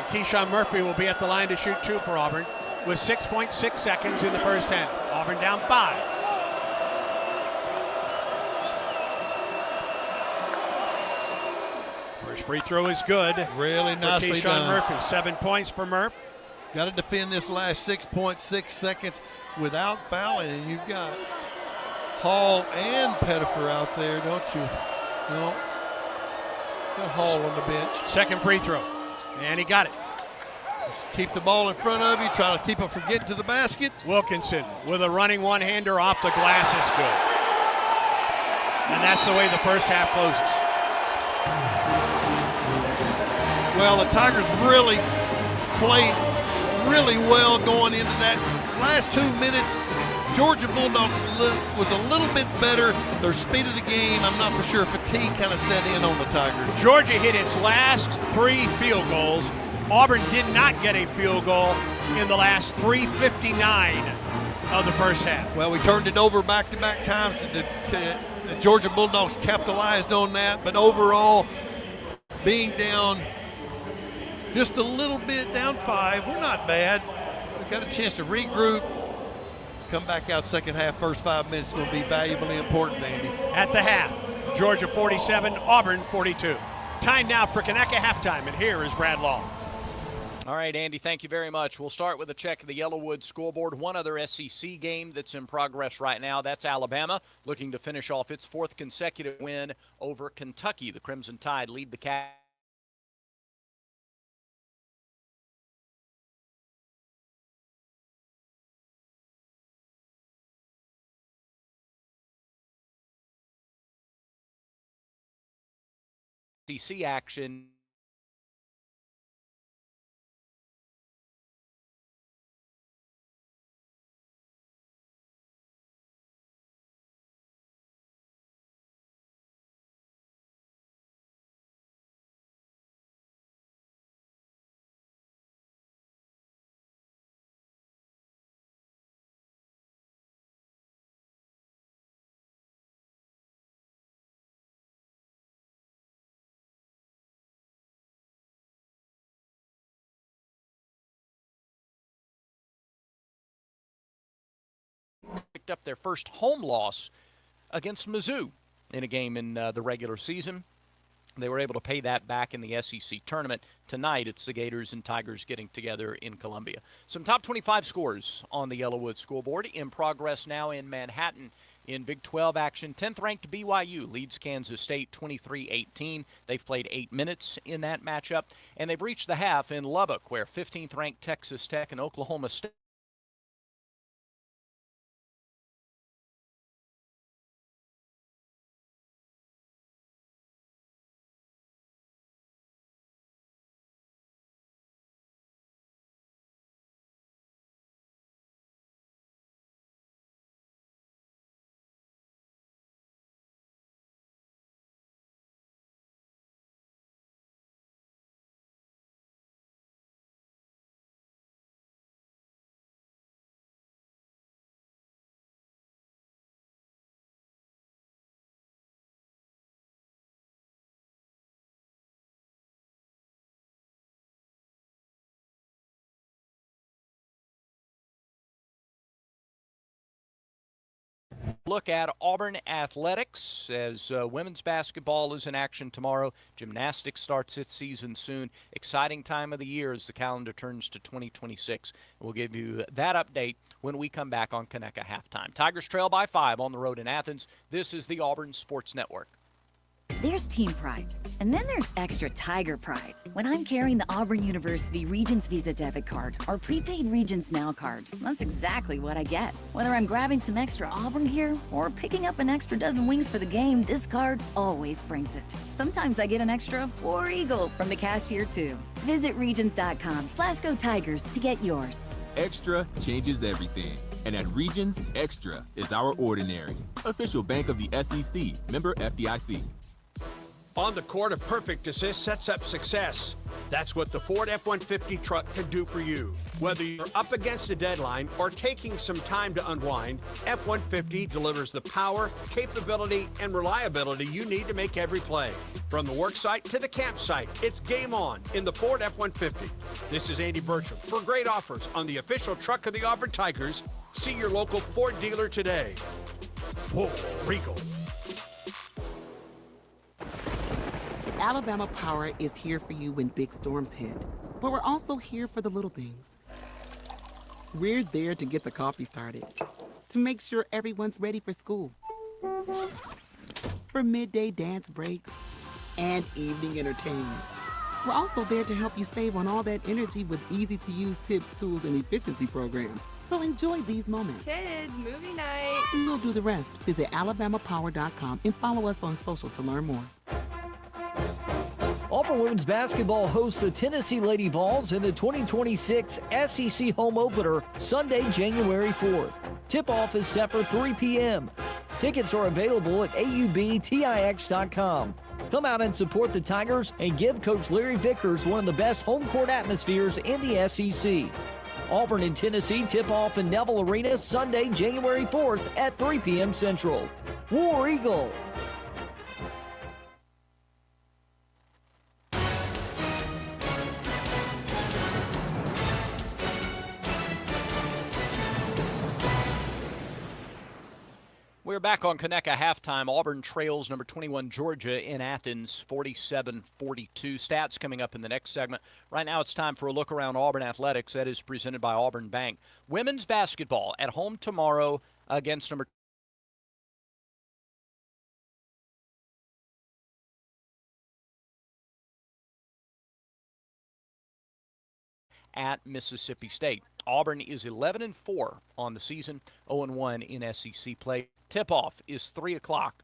And Keyshawn Murphy will be at the line to shoot 2 for Auburn with 6.6 seconds in the first half. Auburn down 5. First free throw is good. Really nicely for Keyshawn done. Murphy. 7 points for Murph. Got to defend this last 6.6 seconds without fouling, and you've got Hall and Pettifer out there, don't you? No. Got Hall on the bench. Second free throw, and he got it. Just keep the ball in front of you, try to keep him from getting to the basket. Wilkinson with a running one-hander off the glass is good. And that's the way the first half closes. Well, the Tigers really played really well going into that last 2 minutes. Georgia Bulldogs was a little bit better. Their speed of the game, I'm not for sure. Fatigue kind of set in on the Tigers. Georgia hit its last 3 field goals. Auburn did not get a field goal in the last 3:59 of the first half. Well, we turned it over back-to-back times. The Georgia Bulldogs capitalized on that, but overall, being down just a little bit, down 5, we're not bad. We've got a chance to regroup, come back out second half. First 5 minutes is going to be valuably important, Andy. At the half, Georgia 47, Auburn 42. Time now for Conecuh halftime, and here is Brad Law. All right, Andy, thank you very much. We'll start with a check of the Yellowwood scoreboard. One other SEC game that's in progress right now. That's Alabama looking to finish off its 4th consecutive win over Kentucky. The Crimson Tide lead the SEC action. Picked up their first home loss against Mizzou in a game in the regular season. They were able to pay that back in the SEC tournament. Tonight, it's the Gators and Tigers getting together in Columbia. Some top 25 scores on the Yellowwood scoreboard in progress now in Manhattan. In Big 12 action, 10th-ranked BYU leads Kansas State 23-18. They've played 8 minutes in that matchup, and they've reached the half in Lubbock, where 15th-ranked Texas Tech and Oklahoma State look at Auburn athletics as women's basketball is in action tomorrow. Gymnastics starts its season soon. Exciting time of the year as the calendar turns to 2026. We'll give you that update when we come back on Conecuh halftime. Tigers trail by 5 on the road in Athens. This is the Auburn Sports Network. There's team pride, and then there's extra Tiger pride. When I'm carrying the Auburn University Regents Visa debit card or prepaid Regents Now card, that's exactly what I get. Whether I'm grabbing some extra Auburn gear or picking up an extra dozen wings for the game, this card always brings it. Sometimes I get an extra War Eagle from the cashier too. Visit Regions.com/Go Tigers to get yours. Extra changes everything. And at Regions, Extra is our ordinary. Official bank of the SEC, member FDIC. On the court, a perfect assist sets up success. That's what the Ford F-150 truck can do for you. Whether you're up against a deadline or taking some time to unwind, F-150 delivers the power, capability, and reliability you need to make every play. From the worksite to the campsite, it's game on in the Ford F-150. This is Andy Burcham. For great offers on the official truck of the Auburn Tigers, see your local Ford dealer today. Whoa, Regal. Alabama Power is here for you when big storms hit, but we're also here for the little things. We're there to get the coffee started, to make sure everyone's ready for school, for midday dance breaks, and evening entertainment. We're also there to help you save on all that energy with easy-to-use tips, tools, and efficiency programs. So enjoy these moments. Kids, movie night. We'll do the rest. Visit alabamapower.com and follow us on social to learn more. Auburn women's basketball hosts the Tennessee Lady Vols in the 2026 SEC home opener Sunday, January 4th. Tip-off is set for 3 p.m. Tickets are available at aubtix.com. Come out and support the Tigers and give Coach Larry Vickers one of the best home court atmospheres in the SEC. Auburn and Tennessee tip-off in Neville Arena Sunday, January 4th at 3 p.m. Central. War Eagle! We're back on Conecuh halftime. Auburn trails number 21 Georgia in Athens 47-42. Stats coming up in the next segment. Right now it's time for a look around Auburn athletics. That is presented by Auburn Bank. Women's basketball at home tomorrow against number at Mississippi State. Auburn is 11-4 on the season, 0-1 in SEC play. Tip-off is 3 o'clock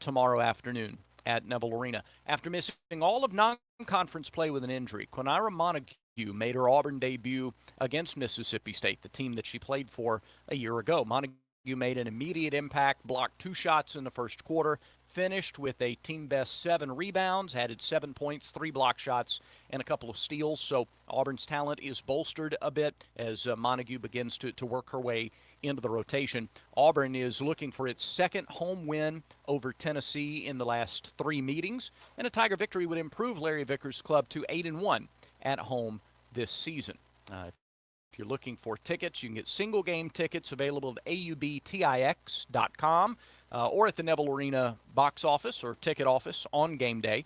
tomorrow afternoon at Neville Arena. After missing all of non-conference play with an injury, Quinira Montague made her Auburn debut against Mississippi State, the team that she played for a year ago. Montague made an immediate impact, blocked 2 shots in the first quarter, finished with a team-best 7 rebounds, added 7 points, 3 block shots, and a couple of steals. So Auburn's talent is bolstered a bit as Montague begins to work her way into the rotation. Auburn is looking for its second home win over Tennessee in the last 3 meetings, and a Tiger victory would improve Larry Vickers' club to 8-1 at home this season. If you're looking for tickets, you can get single-game tickets available at aubtix.com or at the Neville Arena box office or ticket office on game day.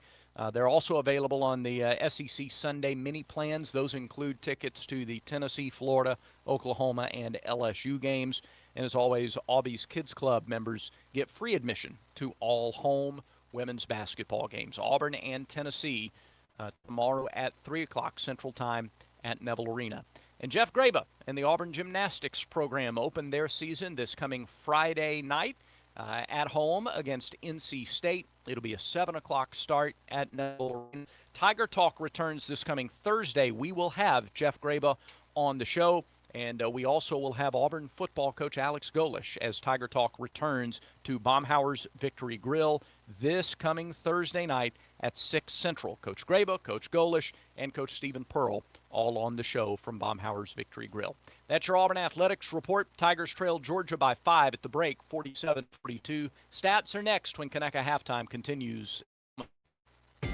They're also available on the SEC Sunday mini plans. Those include tickets to the Tennessee, Florida, Oklahoma, and LSU games. And as always, Aubie's Kids Club members get free admission to all home women's basketball games. Auburn and Tennessee tomorrow at 3 o'clock Central Time at Neville Arena. And Jeff Graba and the Auburn Gymnastics program open their season this coming Friday night at home against NC State. It'll be a 7 o'clock start at Neville Arena. Tiger Talk returns this coming Thursday. We will have Jeff Graba on the show, and we also will have Auburn football coach Alex Golish as Tiger Talk returns to Baumhauer's Victory Grill this coming Thursday night at 6 Central. Coach Graba, Coach Golish, and Coach Stephen Pearl all on the show from Baumhauer's Victory Grill. That's your Auburn Athletics report. Tigers trail Georgia by 5 at the break, 47-42. Stats are next when Conecuh halftime continues.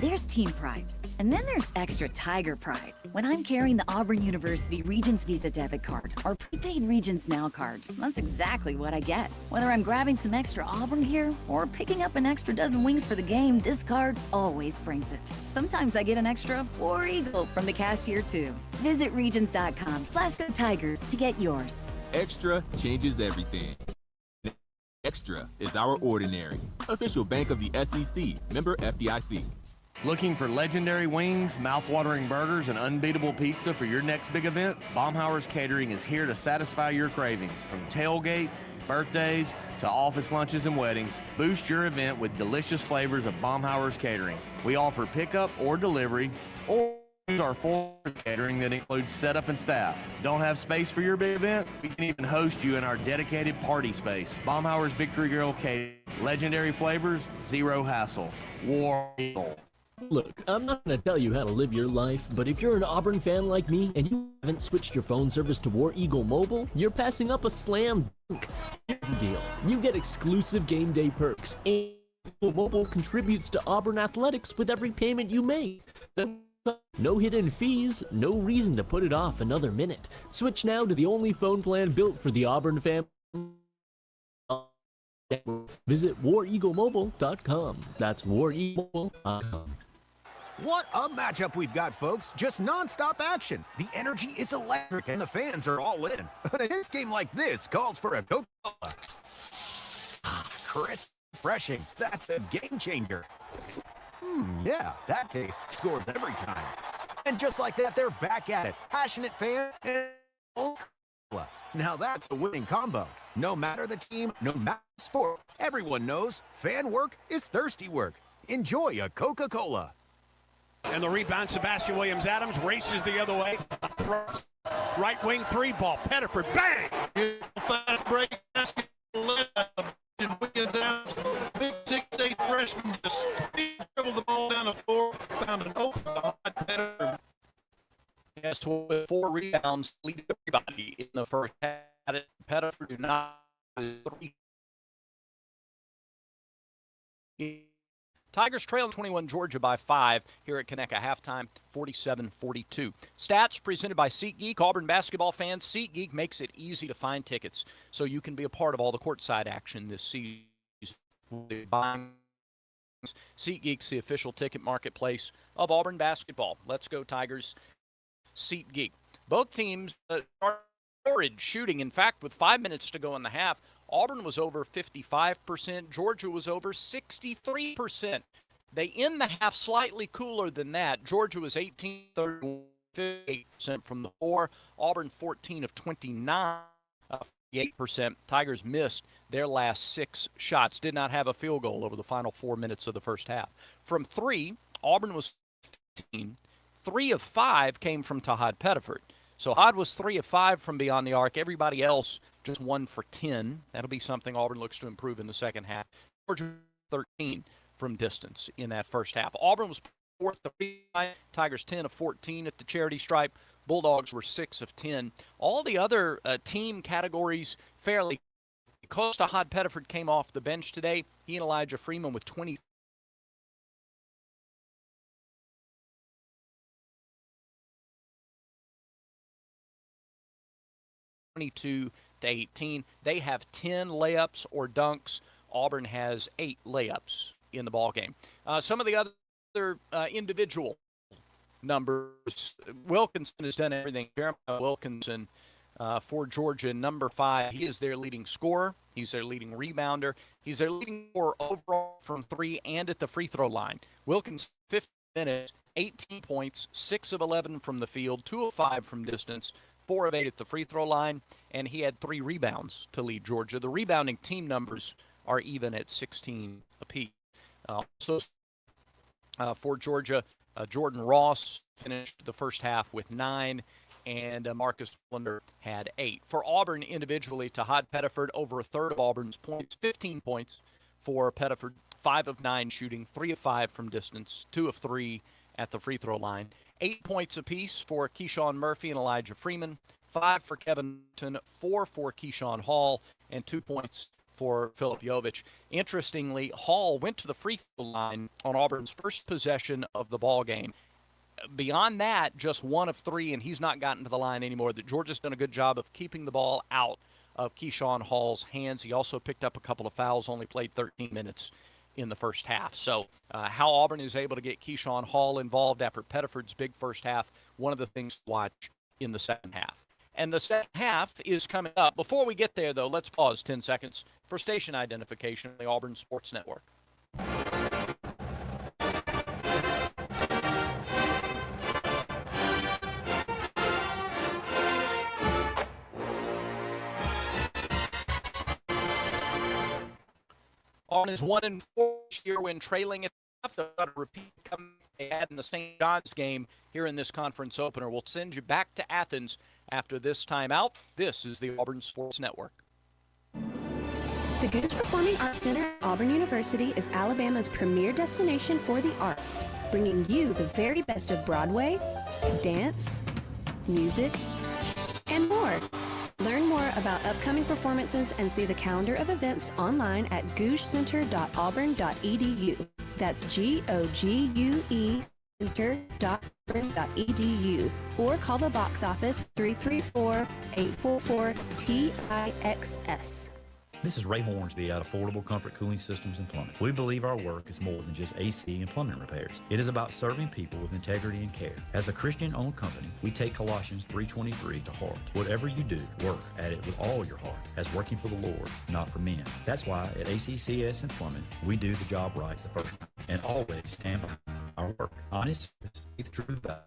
There's team pride, and then there's extra Tiger pride. When I'm carrying the Auburn University Regents Visa debit card or prepaid Regents Now card, that's exactly what I get. Whether I'm grabbing some extra Auburn gear or picking up an extra dozen wings for the game, this card always brings it. Sometimes I get an extra War Eagle from the cashier too. Visit Regents.com/GoTigers to get yours. Extra changes everything. Extra is our ordinary. Official bank of the SEC. Member FDIC. Looking for legendary wings, mouth-watering burgers, and unbeatable pizza for your next big event? Baumhauer's Catering is here to satisfy your cravings. From tailgates, birthdays, to office lunches and weddings, boost your event with delicious flavors of Baumhauer's Catering. We offer pickup or delivery, or our full catering that includes setup and staff. Don't have space for your big event? We can even host you in our dedicated party space. Baumhauer's Victory Grill Catering Legendary flavors, zero hassle. War Eagle. Look, I'm not going to tell you how to live your life, but if you're an Auburn fan like me and you haven't switched your phone service to War Eagle Mobile, you're passing up a slam dunk. Here's the deal. You get exclusive game day perks, and Eagle Mobile contributes to Auburn athletics with every payment you make. No hidden fees, no reason to put it off another minute. Switch now to the only phone plan built for the Auburn family. Visit wareaglemobile.com. That's wareaglemobile.com. What a matchup we've got, folks. Just non-stop action. The energy is electric and the fans are all in. But a tense game like this calls for a Coca-Cola. Crisp, refreshing. That's a game changer. Yeah, that taste scores every time. And just like that, they're back at it. Passionate fan and Coca-Cola. Now that's a winning combo. No matter the team, no matter the sport, everyone knows fan work is thirsty work. Enjoy a Coca-Cola. And the rebound, Sebastian Williams-Adams races the other way. Right wing three ball. Pettiford, bang! Fast break. Williams-Adams, big 6'8" freshman, just dribbled the ball down the floor, found an open Pettiford. Yes, with 4 rebounds, leading everybody in the first half. Pettiford do not. Tigers trail 21 Georgia by 5 here at Conecuh halftime, 47-42. Stats presented by SeatGeek. Auburn basketball fans, SeatGeek makes it easy to find tickets so you can be a part of all the courtside action this season. SeatGeek's the official ticket marketplace of Auburn basketball. Let's go Tigers. SeatGeek. Both teams are shooting. In fact, with 5 minutes to go in the half, Auburn was over 55%. Georgia was over 63%. They end the half slightly cooler than that. Georgia was 18-38% from the floor. Auburn 14 of 29, 58%. Tigers missed their last 6 shots. Did not have a field goal over the final 4 minutes of the first half. From 3, Auburn was 15. 3 of 5 came from Tahad Pettiford. So Hod was 3 of 5 from beyond the arc. Everybody else just 1 for 10. That'll be something Auburn looks to improve in the second half. Georgia 13 from distance in that first half. Auburn was 4th of 3. Tigers 10 of 14 at the charity stripe. Bulldogs were 6 of 10. All the other team categories fairly close. Tahad Pettiford came off the bench today. He and Elijah Freeman with 20. To 18. They have 10 layups or dunks. Auburn has 8 layups in the ball game. Some of the other individual numbers. Wilkinson has done everything. Jeremiah Wilkinson for Georgia, number 5. He is their leading scorer. He's their leading rebounder. He's their leading scorer overall from 3 and at the free throw line. Wilkinson, 15 minutes, 18 points, 6 of 11 from the field, 2 of 5 from distance, 4 of 8 at the free throw line, and he had 3 rebounds to lead Georgia. The rebounding team numbers are even at 16 apiece. For Georgia, Jordan Ross finished the first half with 9, and Marcus Fuller had 8. For Auburn individually, Tahad Pettiford, over a third of Auburn's points, 15 points for Pettiford, 5 of 9 shooting, 3 of 5 from distance, 2 of 3 at the free throw line. 8 points apiece for Keyshawn Murphy and Elijah Freeman, 5 for Kevin Newton, 4 for Keyshawn Hall, and 2 points for Philip Jovich. Interestingly, Hall went to the free throw line on Auburn's first possession of the ball game. Beyond that, just 1 of 3, and he's not gotten to the line anymore. Georgia's done a good job of keeping the ball out of Keyshawn Hall's hands. He also picked up a couple of fouls, only played 13 minutes in the first half. So how Auburn is able to get Keyshawn Hall involved after Pettiford's big first half, one of the things to watch in the second half. And the second half is coming up. Before we get there, though, let's pause 10 seconds for station identification on the Auburn Sports Network. Auburn is 1-4 this year when trailing at half. They'll got to repeat coming they had in the St. John's game here in this conference opener. We'll send you back to Athens after this timeout. This is the Auburn Sports Network. The Gooch Performing Arts Center at Auburn University is Alabama's premier destination for the arts, bringing you the very best of Broadway, dance, music, and more. Learn more about upcoming performances and see the calendar of events online at goochcenter.auburn.edu. That's GOGUE center.auburn.edu, or call the box office 334-844-TIXS. This is Ray Hornsby at Affordable Comfort Cooling Systems and Plumbing. We believe our work is more than just AC and plumbing repairs. It is about serving people with integrity and care. As a Christian-owned company, we take Colossians 3:23 to heart. Whatever you do, work at it with all your heart, as working for the Lord, not for men. That's why at ACCS and Plumbing, we do the job right the first time and always stand behind our work. Honest service, the true value.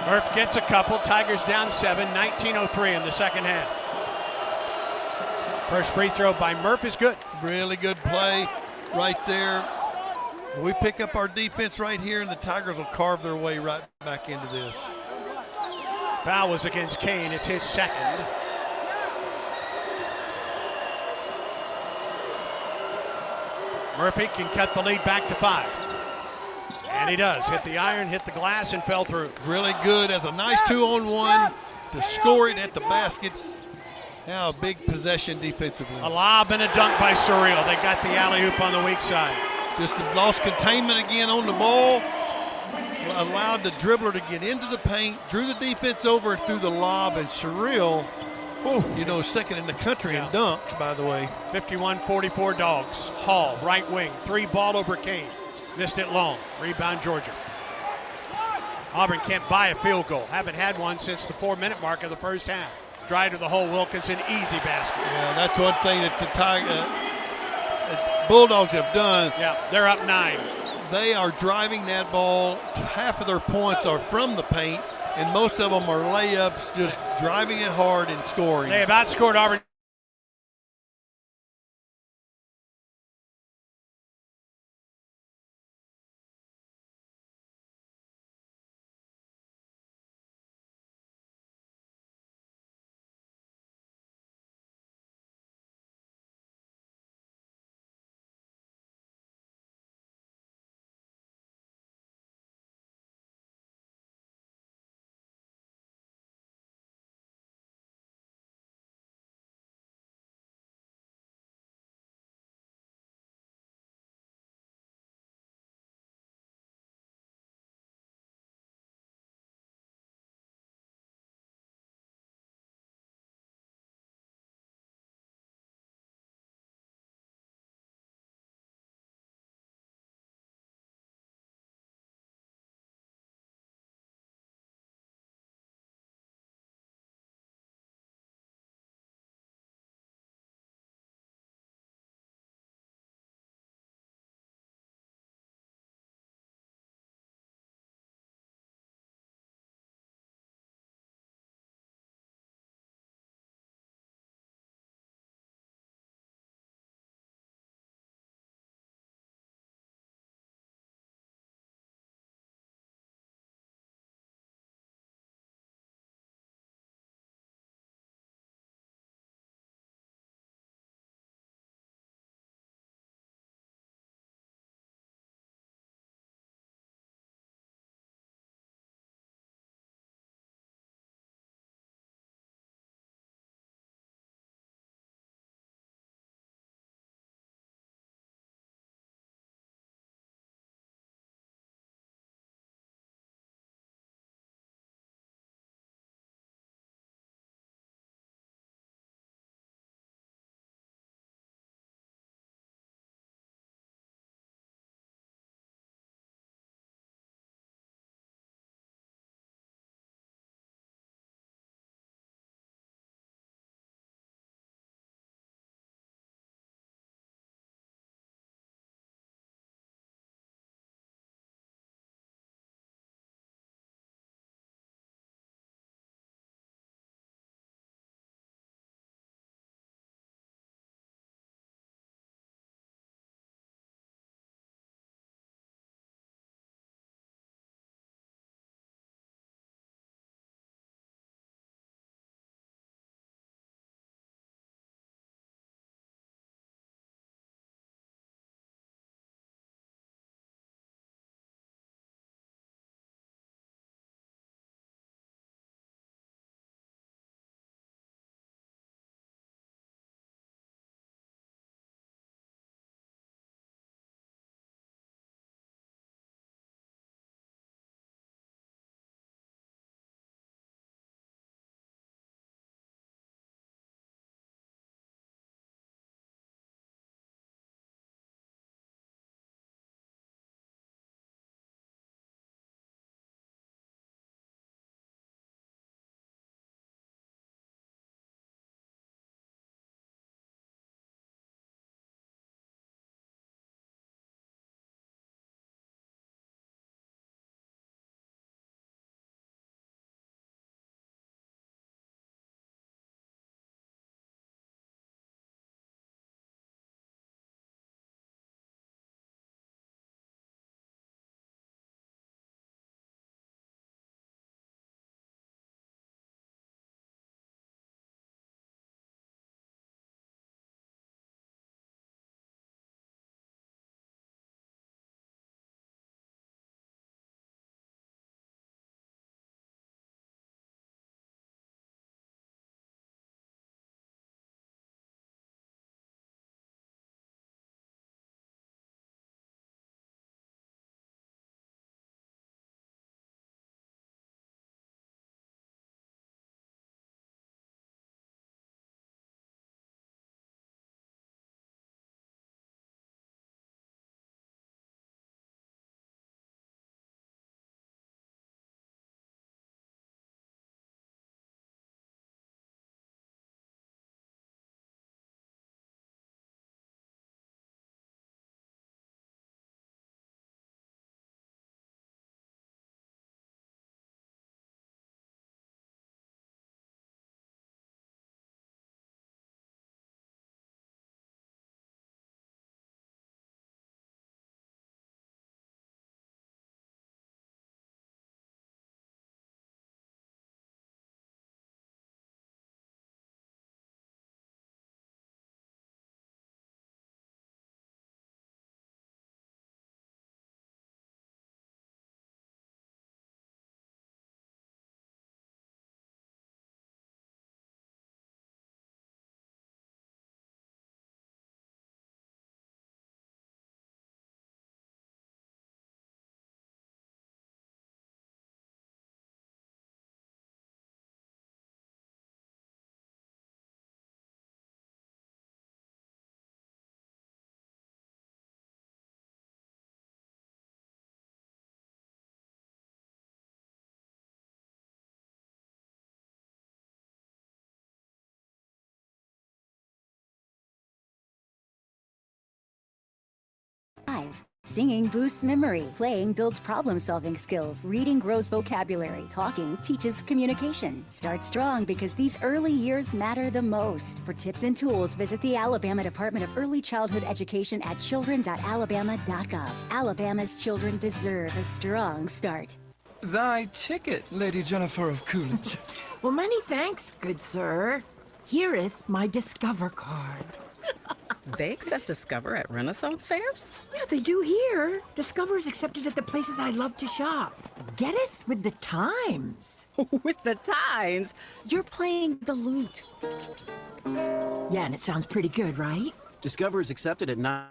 Murph gets a couple. Tigers down 7, 19:03 in the second half. First free throw by Murph is good. Really good play right there. We pick up our defense right here, and the Tigers will carve their way right back into this. Foul was against Kane. It's his second. Murphy can cut the lead back to 5. And he does. Hit the iron, hit the glass, and fell through. Really good as a nice 2-on-1 to score it at the basket. Now a big possession defensively. A lob and a dunk by Surreal. They got the alley-oop on the weak side. Just lost containment again on the ball. Allowed the dribbler to get into the paint, drew the defense over and threw the lob, and Surreal, second in the country in dunks, by the way. 51-44 Dogs. Hall, right wing, 3 ball over Kane. Missed it long. Rebound Georgia. Auburn can't buy a field goal. Haven't had one since the 4-minute mark of the first half. Drive to the hole, Wilkinson, easy basket. Yeah, that's one thing that the Bulldogs have done. Yeah, they're up 9. They are driving that ball. Half of their points are from the paint, and most of them are layups, just driving it hard and scoring. They have outscored Auburn Singing boosts memory. Playing builds problem-solving skills. Reading grows vocabulary. Talking teaches communication. Start strong because these early years matter the most. For tips and tools, visit the Alabama Department of Early Childhood Education at children.alabama.gov. Alabama's children deserve a strong start. Thy ticket, Lady Jennifer of Coolidge. Well, many thanks, good sir. Here'th my Discover card. They accept Discover at Renaissance fairs? Yeah, they do here. Discover is accepted at the places I love to shop. Getteth with the times. With the times? You're playing the lute. Yeah, and it sounds pretty good, right? Discover is accepted at 9.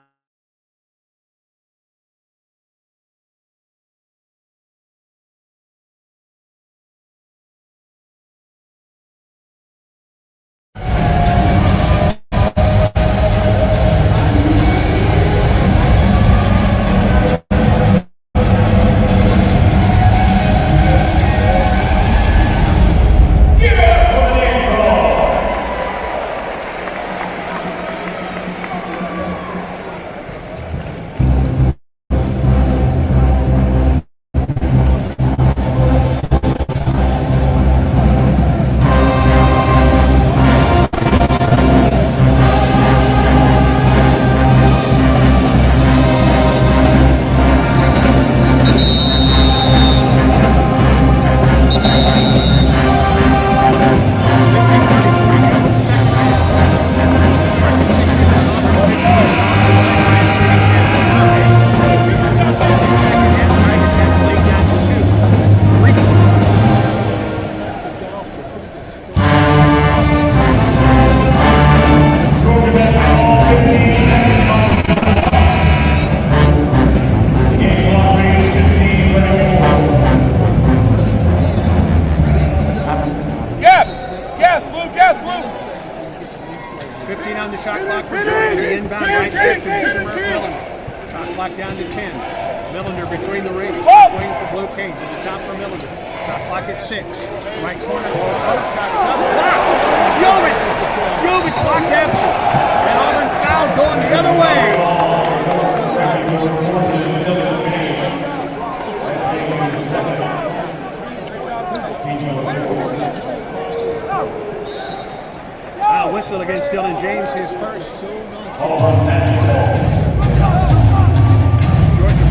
Whistle against Dylan James, his first. Georgia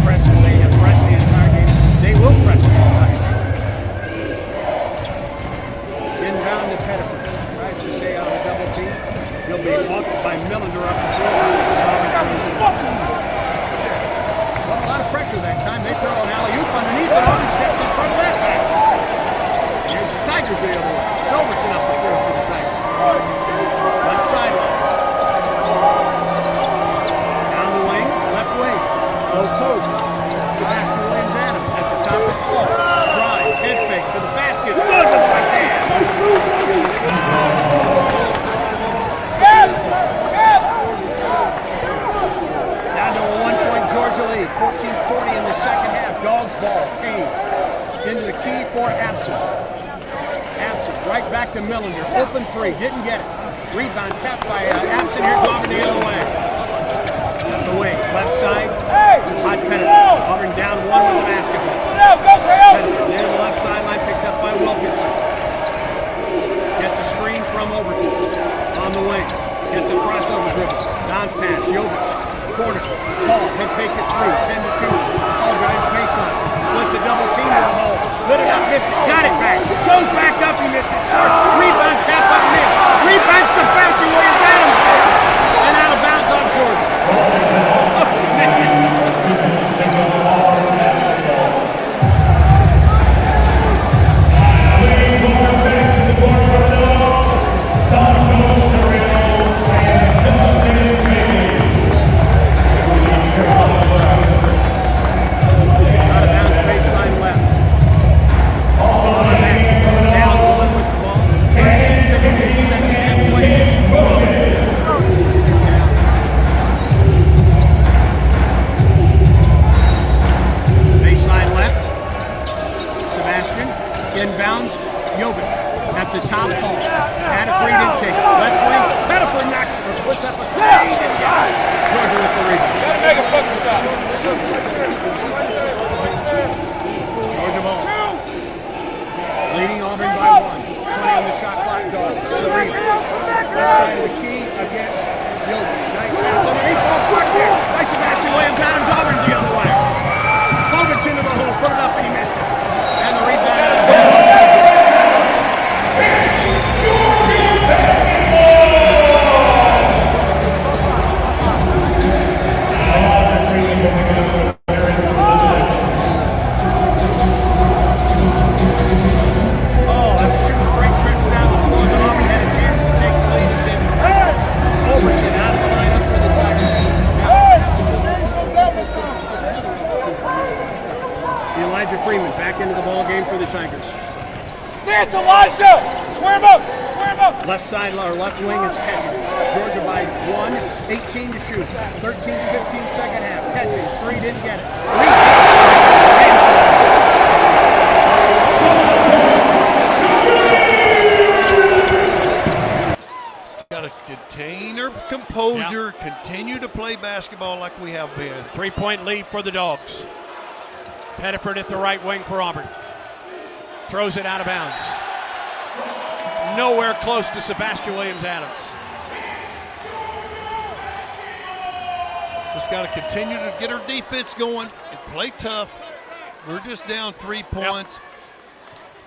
pressing, they have pressed the entire game. They will press the entire game. Inbound to Pettiford. Tries to stay on a double team. He'll be hooked by Millender up the floor. Well, a lot of pressure that time. They throw an alley-oop underneath, but Auburn steps in front of that back. Here's the Tigers the other way. It's Overton up the floor for the Tigers. Left sideline. Down the wing, left wing. Low post. Sebastian Williams-Adams at the top of the floor. Drives, head fake to the basket. Good with right hand. Down to a 1-point Georgia lead. 14-40 in the second half. Dogs ball. Key. Into the key for Absent. Right back to Millender. Open three. Didn't get it. Rebound tapped by Absent. Here's Auburn the other way. Up the wing. Left side. Hot Pettiford. Auburn down one with the basketball. Pettiford near the left sideline. Picked up by Wilkinson. Gets a screen from Overton. On the wing. Gets a crossover dribble. Don's pass. Jovic. Corner. Paul. Head fake at three. 10-2. Paul drives baseline. Splits a double team to the hole. Lit it up. Missed it. Got it back. Goes back up. He missed it. Short. Rebound. Tap up. Missed. Rebound. Sebastian Williams-Adams. And out of bounds on Georgia. Inbounds, Jovic at the top hole. Had a three, didn't take it. Left wing, Pettiford knocks it. Puts up a three. Georgia with the rebound. Gotta make a fucking shot. Georgia ball. Leading Auburn by 1. 20 on the shot clock. Serena. Left side of the key against Gilbert. Nice pass underneath. Ball blocked there by Sebastian Williams. Adams Auburn the other way. Kovic into the hole. Put it up and he missed it. And the rebound. Freeman back into the ball game for the Tigers. Stance, Elijah! Square him up! Square him up! Left side or left wing is catching. Georgia by 1, 18 to shoot. 13-15 second half. Catches, 3 didn't get it. Got to contain her composure, continue to play basketball like we have been. 3-point lead for the Dogs. Pettiford at the right wing for Auburn. Throws it out of bounds. Nowhere close to Sebastian Williams-Adams. Just got to continue to get our defense going and play tough. We're just down 3 points.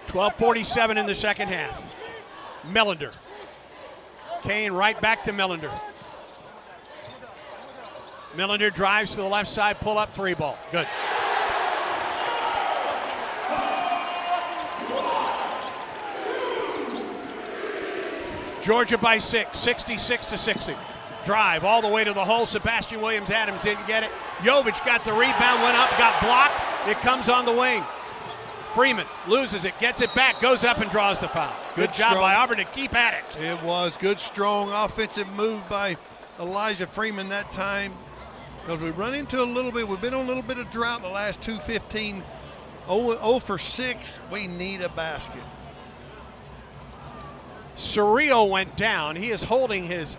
12:47 in the second half. Melander. Kane right back to Melander. Melander drives to the left side, pull up, 3 ball. Good. Georgia by 6, 66-60. Drive all the way to the hole. Sebastian Williams-Adams didn't get it. Jovic got the rebound, went up, got blocked. It comes on the wing. Freeman loses it, gets it back, goes up and draws the foul. Good job by Auburn to keep at it. It was good, strong offensive move by Elijah Freeman that time. Because we run into a little bit, we've been on a little bit of drought in the last 2-15. 0 for 6, we need a basket. Surreal went down. He was holding his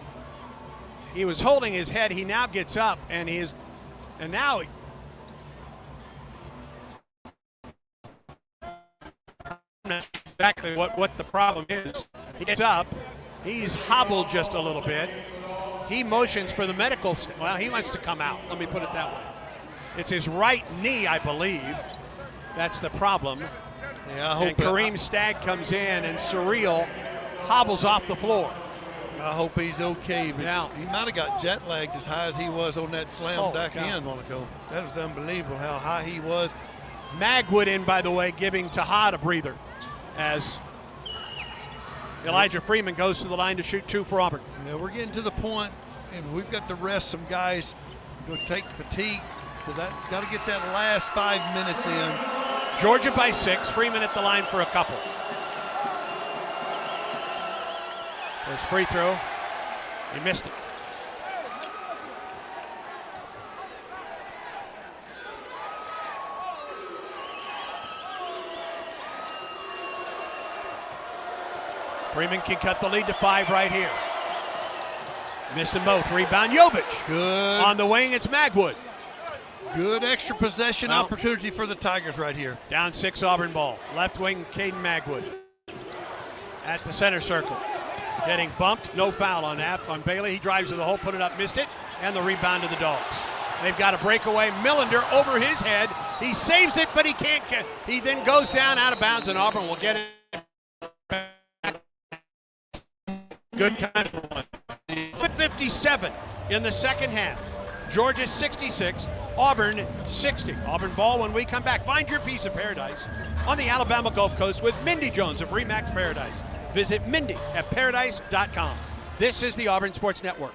head. He now gets up and now exactly what the problem is. He gets up. He's hobbled just a little bit. He motions for the medical. Well, he wants to come out. Let me put it that way. It's his right knee, I believe. That's the problem. Yeah, I hope. And Kareem Stagg comes in, and Surreal hobbles off the floor. I hope he's okay. But yeah. He might have got jet lagged as high as he was on that slam dunk in a while ago. That was unbelievable how high he was. Magwood in, by the way, giving Tahad a breather as Elijah Freeman goes to the line to shoot 2 for Auburn. Yeah, we're getting to the point, and we've got to rest some guys. Go take fatigue. So that got to get that last 5 minutes in. Georgia by 6. Freeman at the line for a couple. There's free throw. He missed it. Freeman can cut the lead to 5 right here. Missed them both. Rebound Jovic. Good. On the wing, it's Magwood. Good extra possession opportunity for the Tigers right here. Down 6 Auburn ball. Left wing, Caden Magwood. At the center circle. Getting bumped. No foul on that. On Bailey, he drives to the hole, put it up, missed it. And the rebound to the Dogs. They've got a breakaway. Melander over his head. He saves it, but he can't get. He then goes down out of bounds, and Auburn will get it back. Good time for one. 57 in the second half. Georgia 66, Auburn 60. Auburn ball when we come back. Find your piece of paradise on the Alabama Gulf Coast with Mindy Jones of Remax Paradise. Visit Mindy at paradise.com. This is the Auburn Sports Network.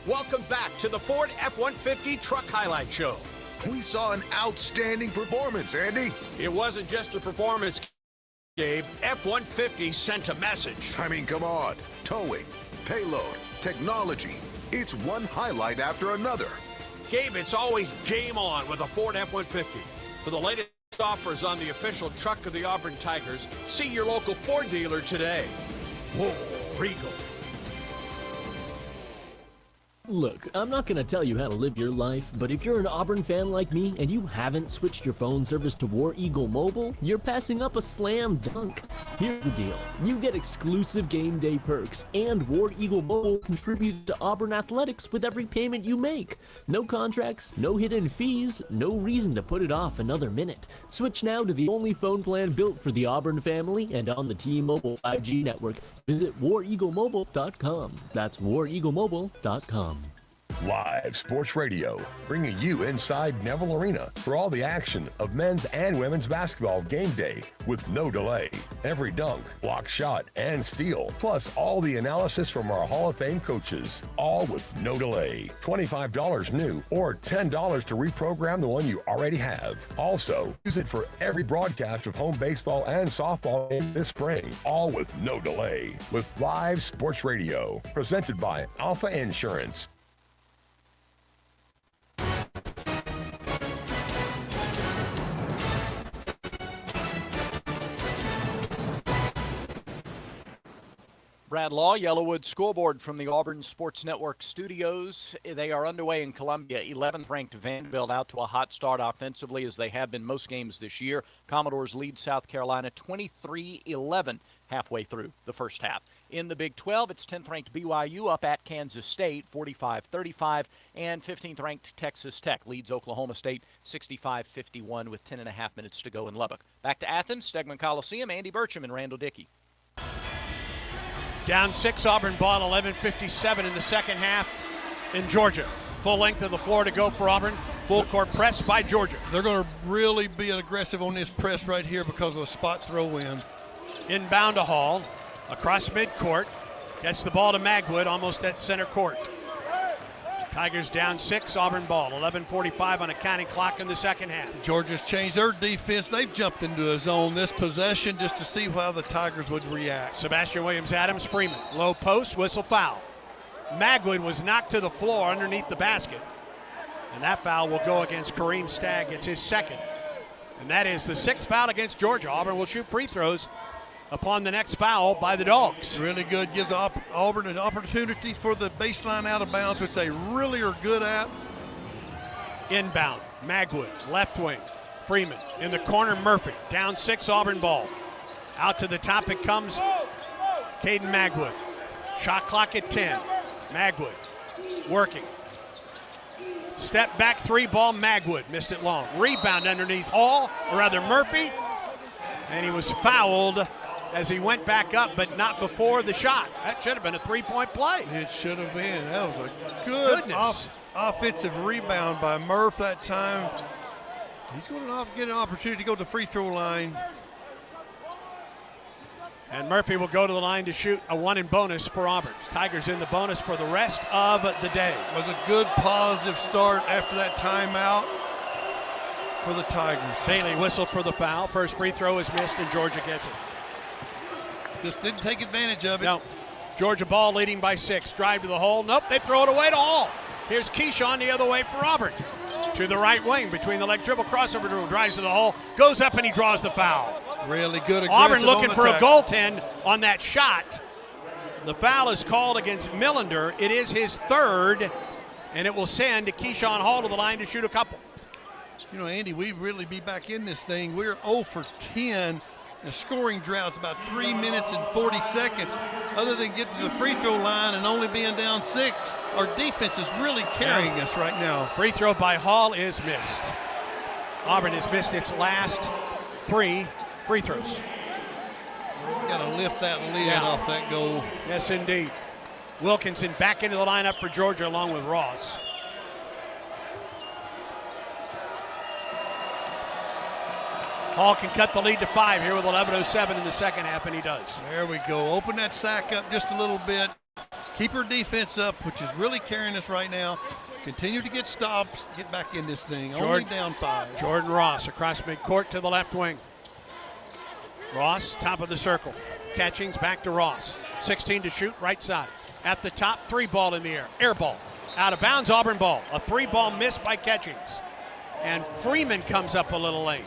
Welcome back to the Ford F-150 Truck Highlight Show. We saw an outstanding performance, Andy. It wasn't just a performance, Gabe. F-150 sent a message. I mean, come on. Towing, payload, technology. It's one highlight after another. Gabe, it's always game on with a Ford F-150. For the latest offers on the official truck of the Auburn Tigers, see your local Ford dealer today. Whoa, Regal. Look, I'm not going to tell you how to live your life, but if you're an Auburn fan like me and you haven't switched your phone service to War Eagle Mobile, you're passing up a slam dunk. Here's the deal. You get exclusive game day perks, and War Eagle Mobile contributes to Auburn athletics with every payment you make. No contracts, no hidden fees, no reason to put it off another minute. Switch now to the only phone plan built for the Auburn family and on the T-Mobile 5G network. Visit wareaglemobile.com. That's wareaglemobile.com. Live Sports Radio, bringing you inside Neville Arena for all the action of men's and women's basketball game day with no delay. Every dunk, block shot, and steal, plus all the analysis from our Hall of Fame coaches, all with no delay. $25 new or $10 to reprogram the one you already have. Also, use it for every broadcast of home baseball and softball game this spring, all with no delay. With Live Sports Radio, presented by Alpha Insurance. Brad Law, Yellowwood Scoreboard from the Auburn Sports Network studios. They are underway in Columbia. 11th ranked Vanderbilt out to a hot start offensively, as they have been most games this year. Commodores lead South Carolina 23-11 halfway through the first half. In the Big 12, it's 10th ranked BYU up at Kansas State 45-35, and 15th ranked Texas Tech leads Oklahoma State 65-51 with 10.5 minutes to go in Lubbock. Back to Athens, Stegman Coliseum, Andy Burcham and Randall Dickey. Down 6, Auburn ball, 11:57 in the second half in Georgia. Full length of the floor to go for Auburn. Full court press by Georgia. They're going to really be aggressive on this press right here because of the spot throw in. Inbound to Hall, across midcourt. Gets the ball to Magwood, almost at center court. Tigers down 6, Auburn ball, 11:45 on a counting clock in the second half. Georgia's changed their defense. They've jumped into a zone this possession just to see how the Tigers would react. Sebastian Williams-Adams, Freeman, low post, whistle foul. Magwood was knocked to the floor underneath the basket. And that foul will go against Kareem Stagg. It's his second. And that is the 6th foul against Georgia. Auburn will shoot free throws upon the next foul by the Dogs. Really good. Gives Auburn an opportunity for the baseline out of bounds, which they really are good at. Inbound, Magwood, left wing. Freeman in the corner, Murphy. Down 6, Auburn ball. Out to the top it comes Caden Magwood. Shot clock at 10. Magwood working. Step back 3 ball, Magwood. Missed it long. Rebound underneath Hall, or rather Murphy. And he was fouled as he went back up, but not before the shot. That should have been a 3-point play. It should have been. That was a good offensive rebound by Murph that time. He's going to get an opportunity to go to the free throw line. And Murphy will go to the line to shoot a 1 in bonus for Auburn. Tigers in the bonus for the rest of the day. It was a good positive start after that timeout for the Tigers. Bailey whistled for the foul. First free throw is missed and Georgia gets it. Just didn't take advantage of it. No. Georgia ball leading by 6. Drive to the hole. Nope, they throw it away to Hall. Here's Keyshawn the other way for Auburn. To the right wing, between the leg dribble, crossover dribble, drives to the hole, goes up and he draws the foul. Really good. Auburn looking for a goaltend on that shot. The foul is called against Millender. It is his 3rd, and it will send Keyshawn Hall to the line to shoot a couple. You know, Andy, we really be back in this thing. We're 0 for 10. The scoring drought's about 3 minutes and 40 seconds. Other than getting to the free throw line and only being down 6, our defense is really carrying us right now. Free throw by Hall is missed. Auburn has missed its last 3 free throws. Got to lift that lid off that goal. Yes, indeed. Wilkinson back into the lineup for Georgia along with Ross. Hall can cut the lead to 5 here with 11:07 in the second half, and he does. There we go. Open that sack up just a little bit. Keep our defense up, which is really carrying us right now. Continue to get stops. Get back in this thing. Only down 5. Jordan Ross across midcourt to the left wing. Ross, top of the circle. Catchings back to Ross. 16 to shoot, right side. At the top, 3 ball in the air. Air ball. Out of bounds, Auburn ball. A 3-ball miss by Catchings. And Freeman comes up a little late.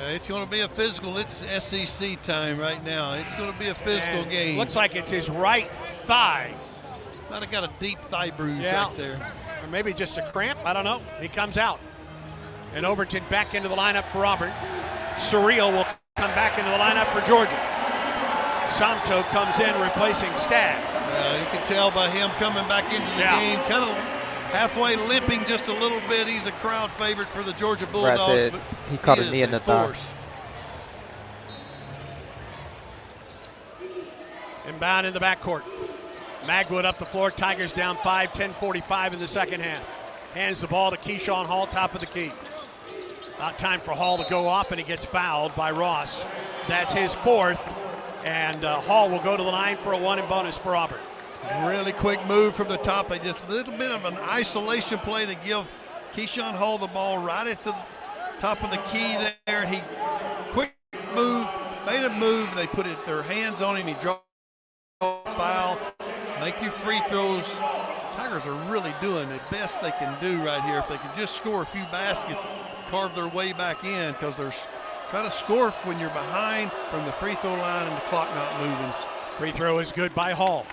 It's going to be a physical. It's SEC time right now. It's going to be a physical game. Looks like it's his right thigh Might have got a deep thigh bruise right there. Or maybe just a cramp. I don't know. He comes out. And Overton back into the lineup for Auburn. Surreal will come back into the lineup for Georgia. Samto comes in replacing Stagg. You can tell by him coming back into the game, kind of halfway limping just a little bit. He's a crowd favorite for the Georgia Bulldogs. But he caught a knee in the thigh. Inbound in the backcourt. Magwood up the floor. Tigers down 5, 10:45 in the second half. Hands the ball to Keyshawn Hall, top of the key. Not time for Hall to go off, and he gets fouled by Ross. That's his fourth, and Hall will go to the line for a 1 and bonus for Auburn. Really quick move from the top. They just a little bit of an isolation play to give Keyshawn Hall the ball right at the top of the key there. He quick move, made a move. They put their hands on him. He dropped a foul. Make you free throws. Tigers are really doing the best they can do right here. If they can just score a few baskets, carve their way back in, because they're trying to score when you're behind from the free throw line and the clock not moving. Free throw is good by Hall.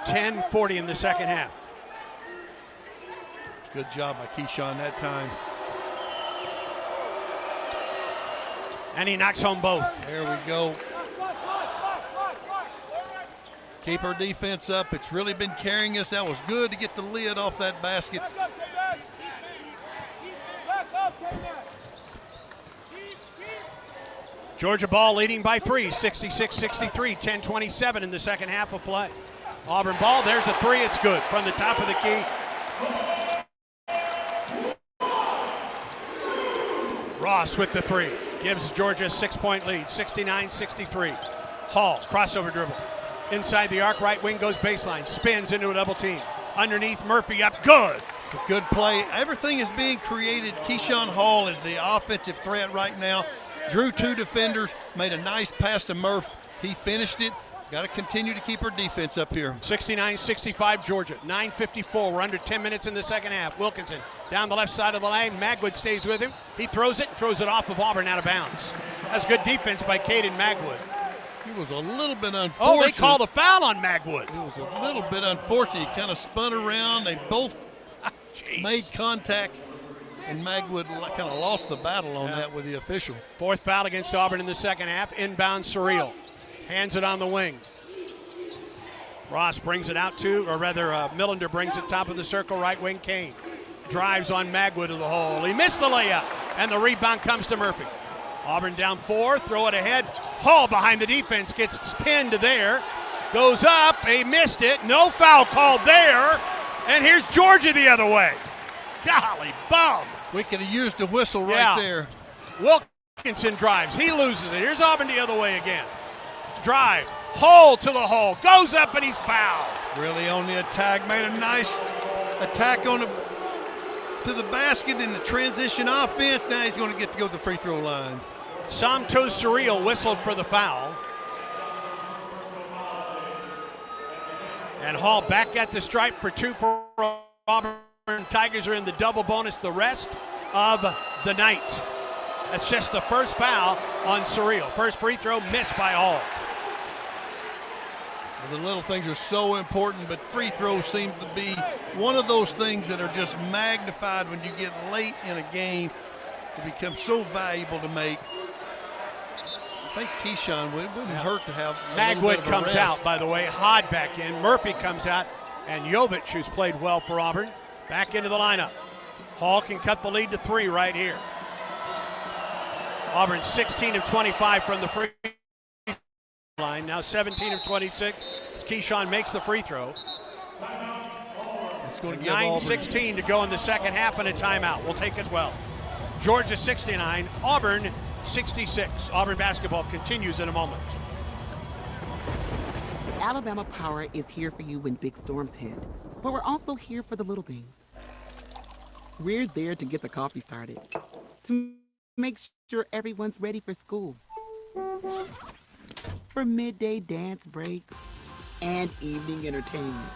10:40 in the second half. Good job by Keyshawn that time. And he knocks home both. There we go. Keep our defense up. It's really been carrying us. That was good to get the lid off that basket. Georgia ball leading by 3, 66-63, 10:27 in the second half of play. Auburn ball, there's a 3, it's good from the top of the key. Ross with the 3, gives Georgia a 6-point lead, 69-63. Hall, crossover dribble. Inside the arc, right wing goes baseline, spins into a double team. Underneath, Murphy up, good. A good play. Everything is being created. Keyshawn Hall is the offensive threat right now. Drew 2 defenders, made a nice pass to Murph. He finished it. Got to continue to keep our defense up here. 69-65 Georgia, 9:54. We're under 10 minutes in the second half. Wilkinson down the left side of the lane. Magwood stays with him. He throws it off of Auburn out of bounds. That's good defense by Caden Magwood. He was a little bit unfortunate. Oh, they called a foul on Magwood. It was a little bit unfortunate. He kind of spun around. They both made contact, and Magwood kind of lost the battle on that with the official. Fourth foul against Auburn in the second half. Inbound Surreal. Hands it on the wing. Ross brings it out Millender brings it top of the circle, right wing. Kane drives on Magwood to the hole. He missed the layup, and the rebound comes to Murphy. Auburn down 4, throw it ahead. Hall behind the defense, gets pinned there. Goes up, he missed it. No foul called there. And here's Georgia the other way. Golly bum. We could have used a whistle right there. Wilkinson drives, he loses it. Here's Auburn the other way again. Drive, Hall to the hole, goes up and he's fouled. Really on the attack, made a nice attack to the basket in the transition offense. Now he's going to get to go to the free throw line. Samto Surreal whistled for the foul. And Hall back at the stripe for 2 for Auburn. Tigers are in the double bonus the rest of the night. That's just the first foul on Surreal. First free throw missed by Hall. The little things are so important, but free throws seem to be one of those things that are just magnified when you get late in a game. It becomes so valuable to make. I think Keyshawn wouldn't hurt to have Magwood comes out, by the way. Hod back in. Murphy comes out. And Jovic, who's played well for Auburn, back into the lineup. Hall can cut the lead to 3 right here. Auburn 16 of 25 from the free line. Now 17 of 26 as Keyshawn makes the free throw. It's going to give 9:16 to go in the second half and a timeout. We'll take it well. Georgia 69, Auburn 66. Auburn basketball continues in a moment. Alabama Power is here for you when big storms hit, but we're also here for the little things. We're there to get the coffee started, to make sure everyone's ready for school, for midday dance breaks and evening entertainment,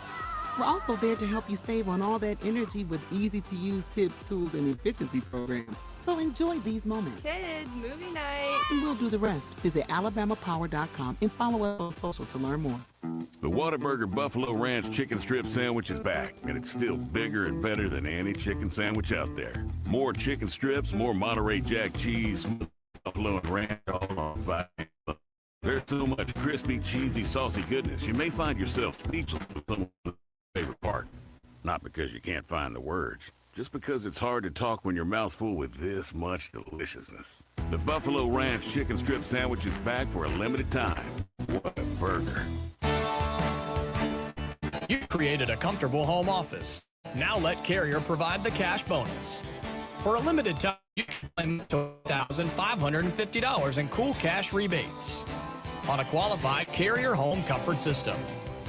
We're also there to help you save on all that energy with easy-to-use tips, tools, and efficiency programs. So enjoy these moments. Kids, movie night. And we'll do the rest. Visit alabamapower.com and follow us on social to learn more. The Whataburger Buffalo Ranch Chicken Strip Sandwich is back, and it's still bigger and better than any chicken sandwich out there. More chicken strips, more Monterey Jack cheese, buffalo and ranch, all on fire. There's so much crispy, cheesy, saucy goodness, you may find yourself speechless with some of the favorite part. Not because you can't find the words, just because it's hard to talk when your mouth's full with this much deliciousness. The Buffalo Ranch Chicken Strip Sandwich is back for a limited time. What a burger. You've created a comfortable home office. Now let Carrier provide the cash bonus. For a limited time, you can claim $1,550 in cool cash rebates on a qualified Carrier home comfort system.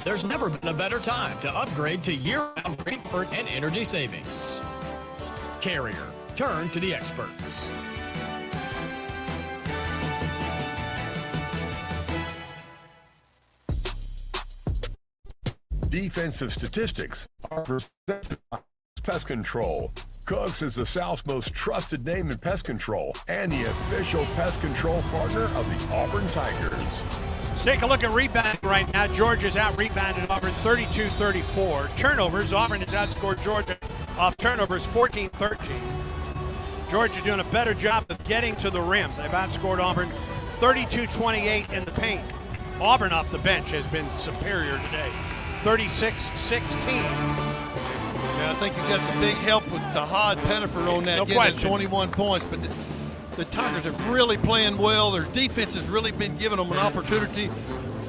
There's never been a better time to upgrade to year-round comfort and energy savings. Carrier, turn to the experts. Defensive statistics are presented by Pest Control. Cooks is the South's most trusted name in pest control and the official pest control partner of the Auburn Tigers. Let's take a look at rebounding right now. Georgia's out-rebounded Auburn 32-34. Turnovers, Auburn has outscored Georgia off turnovers 14-13. Georgia doing a better job of getting to the rim. They've outscored Auburn 32-28 in the paint. Auburn off the bench has been superior today, 36-16. Yeah, I think you got some big help with Tahad Pettiford on that, getting us 21 points. But the Tigers are really playing well. Their defense has really been giving them an opportunity.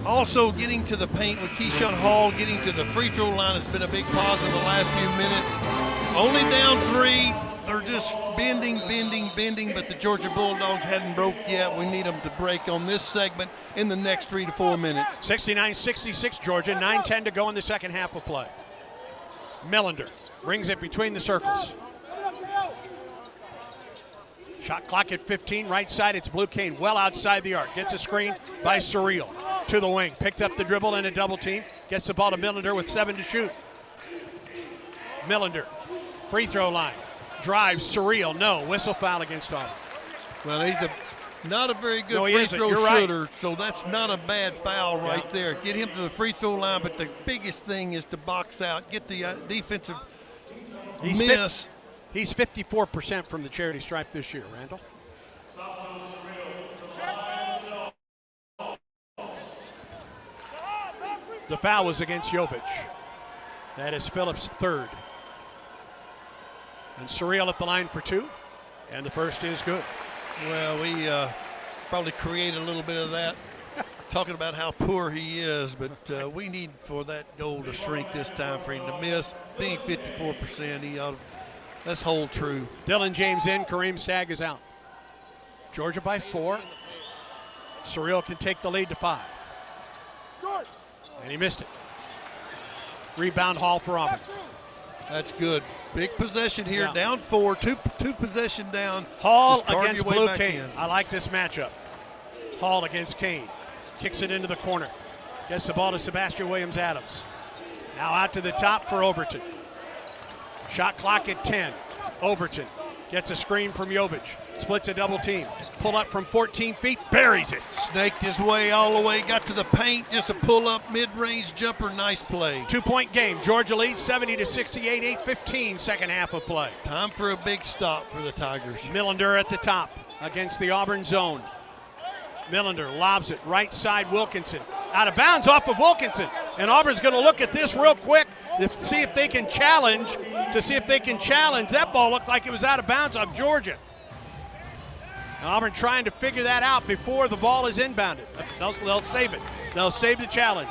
Also getting to the paint with Keyshawn Hall, getting to the free throw line has been a big positive the last few minutes. Only down 3. They're just bending, but the Georgia Bulldogs hadn't broke yet. We need them to break on this segment in the next 3 to 4 minutes. 69-66 Georgia, 9:10 to go in the second half of play. Millender brings it between the circles. Shot clock at 15, right side, it's Blue Cane well outside the arc. Gets a screen by Surreal to the wing. Picked up the dribble in a double team. Gets the ball to Millender with 7 to shoot. Millender, free throw line. Drives, Surreal, no. Whistle foul against Auburn. Well, he's not a very good free throw shooter, so that's not a bad foul right there. Get him to the free throw line, but the biggest thing is to box out, get the defensive miss. He's 54% from the charity stripe this year, Randall. The foul was against Jovic. That is Phillips' third. And Surreal at the line for 2, and the first is good. Well, we probably created a little bit of that, talking about how poor he is, but we need for that goal to shrink this time for him to miss. Being 54%, he ought to, let's hold true. Dylan James in, Kareem Stagg is out. Georgia by 4. Surreal can take the lead to 5. And he missed it. Rebound Hall for Auburn. That's good. Big possession here, down 4, two possession down. Hall against Blue Cane. I like this matchup. Hall against Cane. Kicks it into the corner. Gets the ball to Sebastian Williams-Adams. Now out to the top for Overton. Shot clock at 10. Overton gets a screen from Jovic. Splits a double team. Pull up from 14 feet, buries it. Snaked his way all the way, got to the paint, just a pull-up mid-range jumper, nice play. 2-point game, Georgia leads 70-68, 8:15 second half of play. Time for a big stop for the Tigers. Millender at the top against the Auburn zone. Millender lobs it, right side Wilkinson. Out of bounds off of Wilkinson. And Auburn's gonna look at this real quick to see if they can challenge, That ball looked like it was out of bounds on Georgia. Auburn trying to figure that out before the ball is inbounded. They'll save it. They'll save the challenge.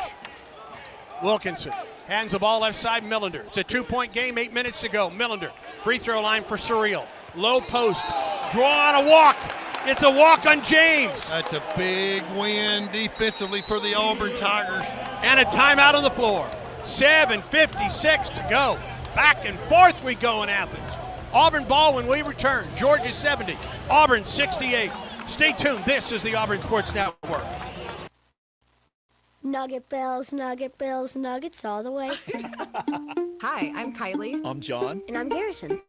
Wilkinson hands the ball left side, Millender. It's a 2-point game, 8 minutes to go. Millender, free throw line for Surreal. Low post, draw on a walk. It's a walk on James. That's a big win defensively for the Auburn Tigers. And a timeout on the floor. 7:56 to go. Back and forth we go in Athens. Auburn ball when we return. Georgia 70, Auburn 68. Stay tuned. This is the Auburn Sports Network. Nugget Bells, nuggets all the way. Hi, I'm Kylie. I'm John. And I'm Garrison.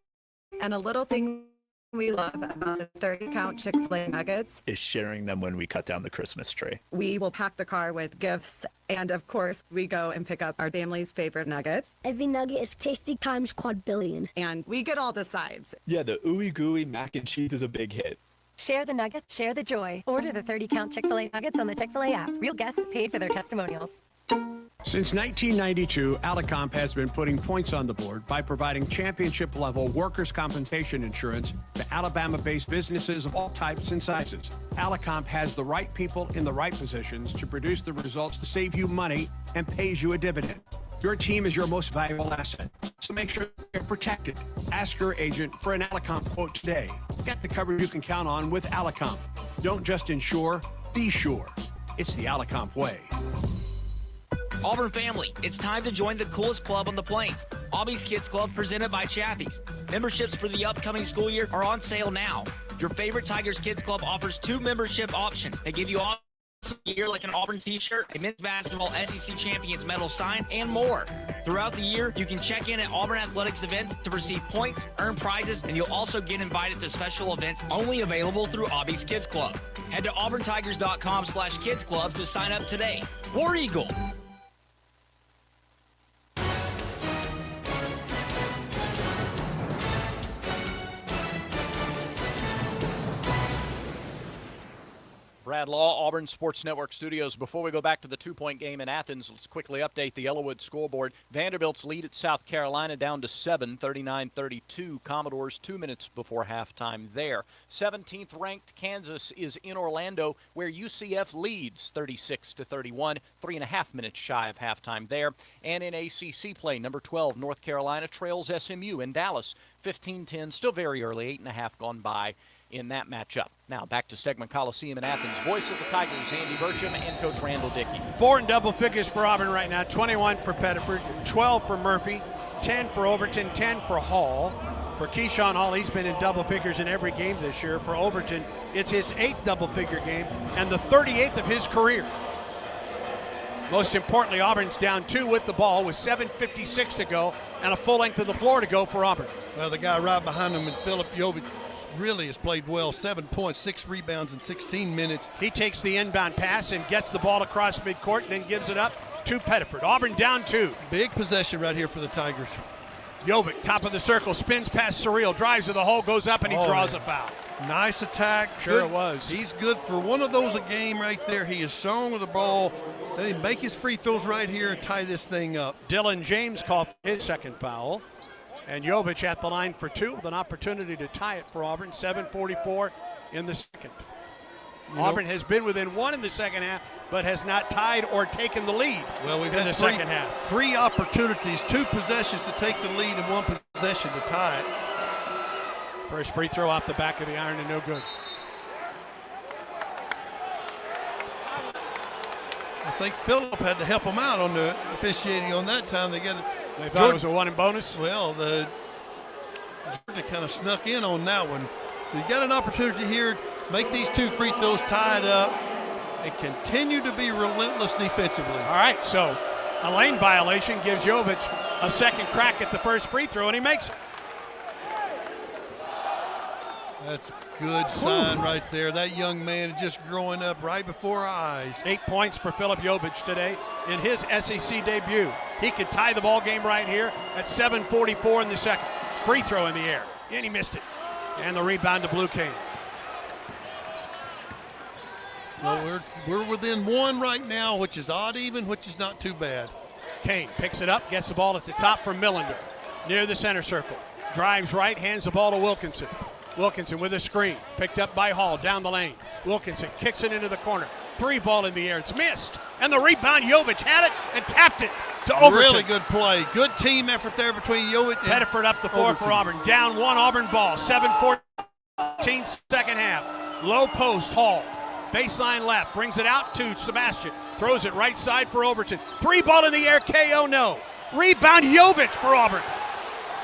And a little thing we love about the 30-count Chick-fil-A nuggets Is sharing them when we cut down the Christmas tree. we will pack the car with gifts, and of course, we go and pick up our family's favorite nuggets. Every nugget is tasty times quadrillion. And we get all the sides. Yeah, the ooey gooey mac and cheese is a big hit. Share the nuggets, share the joy. Order the 30-count Chick-fil-A nuggets on the Chick-fil-A app. Real guests paid for their testimonials. Since 1992, Alicomp has been putting points on the board by providing championship-level workers' compensation insurance to Alabama-based businesses of all types and sizes. Alicomp has the right people in the right positions to produce the results to save you money and pays you a dividend. Your team is your most valuable asset, so make sure you're protected. Ask your agent for an Alicomp quote today. Get the coverage you can count on with Alicomp. Don't just insure, be sure. It's the Alicomp way. Auburn family, it's time to join the coolest club on the plains, Aubie's Kids Club, presented by Chaffee's. Memberships for the upcoming school year are on sale now. Your favorite Tigers Kids Club offers 2 membership options that give you all year, like an Auburn t-shirt, a men's basketball SEC champions medal sign, and more. Throughout the year, you can check in at Auburn Athletics events to receive points, earn prizes, and you'll also get invited to special events only available through Aubie's Kids Club. Head to auburntigers.com/kids club to sign up today. War Eagle! Brad Law, Auburn Sports Network Studios. Before we go back to the two-point game in Athens, let's quickly update the Yellowwood scoreboard. Vanderbilt's lead at South Carolina down to 7, 39-32. Commodores 2 minutes before halftime there. 17th-ranked Kansas is in Orlando, where UCF leads 36-31, 3.5 minutes shy of halftime there. And in ACC play, number 12, North Carolina trails SMU in Dallas, 15-10, still very early, 8.5 gone by in that matchup. Now back to Stegman Coliseum in Athens. Voice of the Tigers, Andy Burcham and Coach Randall Dickey. 4 in double figures for Auburn right now. 21 for Pettiford, 12 for Murphy, 10 for Overton, 10 for Hall. For Keyshawn Hall, he's been in double figures in every game this year. For Overton, it's his 8th double-figure game and the 38th of his career. Most importantly, Auburn's down 2 with the ball with 7:56 to go and a full length of the floor to go for Auburn. Well, the guy right behind him, Philip Jovich, really has played well. 7 points, 6 rebounds in 16 minutes. He takes the inbound pass and gets the ball across midcourt, then gives it up to Pettiford. Auburn down 2. Big possession right here for the Tigers. Jovic, top of the circle, spins past Surreal, drives to the hole, goes up, and he draws a foul. Nice attack. Sure good. It was. He's good for one of those a game right there. He is strong with the ball. They make his free throws right here and tie this thing up. Dylan James called his second foul. And Jovic at the line for 2 with an opportunity to tie it for Auburn. 7:44 in the second. Auburn has been within 1 in the second half, but has not tied or taken the lead we've in had the second half. 3 opportunities, 2 possessions to take the lead and 1 possession to tie it. First free throw off the back of the iron and no good. I think Phillip had to help him out on the officiating on that time. They thought it was a 1 in bonus? Well, the Georgia kind of snuck in on that one. So you got an opportunity here, make these 2 free throws, tie it up, and continue to be relentless defensively. All right, so a lane violation gives Jovic a second crack at the first free throw, and he makes it. That's a good sign right there. That young man is just growing up right before our eyes. 8 points for Philip Jovic today in his SEC debut. He could tie the ball game right here at 7:44 in the second. Free throw in the air, and he missed it. And the rebound to Blue Cane. Well, we're within 1 right now, which is odd even, which is not too bad. Kane picks it up, gets the ball at the top from Millender, near the center circle. Drives right, hands the ball to Wilkinson. Wilkinson with a screen, picked up by Hall down the lane. Wilkinson kicks it into the corner. 3 ball in the air, it's missed. And the rebound, Jovic had it and tapped it to Overton. Really good play. Good team effort there between Jovic and Pettiford up the floor Overton. for Auburn. Down 1 Auburn ball, 7:14 second half. Low post, Hall. Baseline left, brings it out to Sebastian. Throws it right side for Overton. 3 ball in the air, KO no. Rebound, Jovic for Auburn.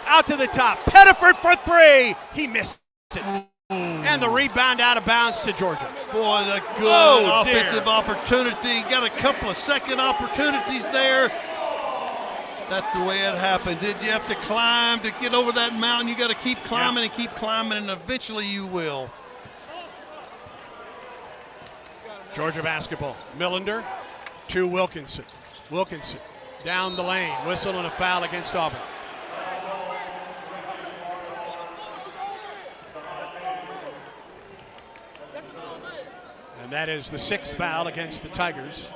Out to the top, Pettiford for 3. He missed it. And the rebound out of bounds to Georgia. Boy, a good offensive opportunity. Got a couple of second opportunities there. That's the way it happens. You have to climb to get over that mountain. You got to keep climbing and keep climbing, and eventually you will. Georgia basketball. Millender to Wilkinson. Wilkinson down the lane. Whistle and a foul against Auburn. And that is the 6th foul against the Tigers.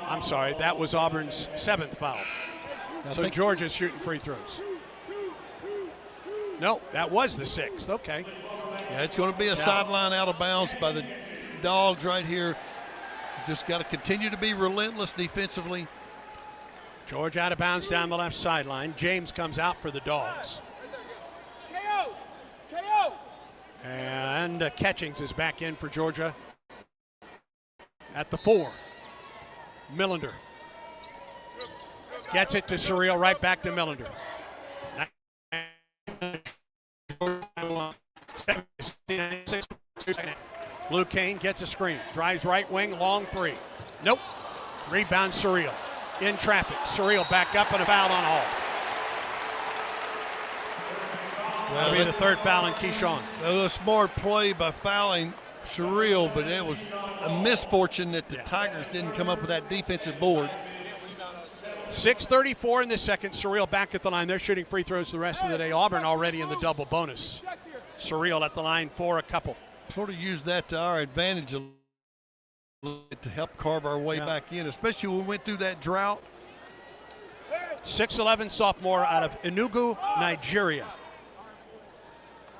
I'm sorry, that was Auburn's 7th foul. So Georgia's shooting free throws. No, that was the 6th. Okay. Yeah, it's going to be a sideline out of bounds by the Dogs right here. Just got to continue to be relentless defensively. Georgia out of bounds down the left sideline. James comes out for the Dogs. And Catchings is back in for Georgia at the 4. Millender gets it to Surreal, right back to Millender. Blue Kane gets a screen, drives right wing, long 3. Nope. Rebound Surreal. In traffic. Surreal back up and a foul on Hall. That'll be the 3rd foul on Keyshawn. That was a smart play by fouling Surreal, but it was a misfortune that the Tigers didn't come up with that defensive board. 6:34 in the second. Surreal back at the line. They're shooting free throws the rest of the day. Auburn already in the double bonus. Surreal at the line for a couple. Sort of used that to our advantage a little bit to help carve our way back in, especially when we went through that drought. 6'11" sophomore out of Enugu, Nigeria.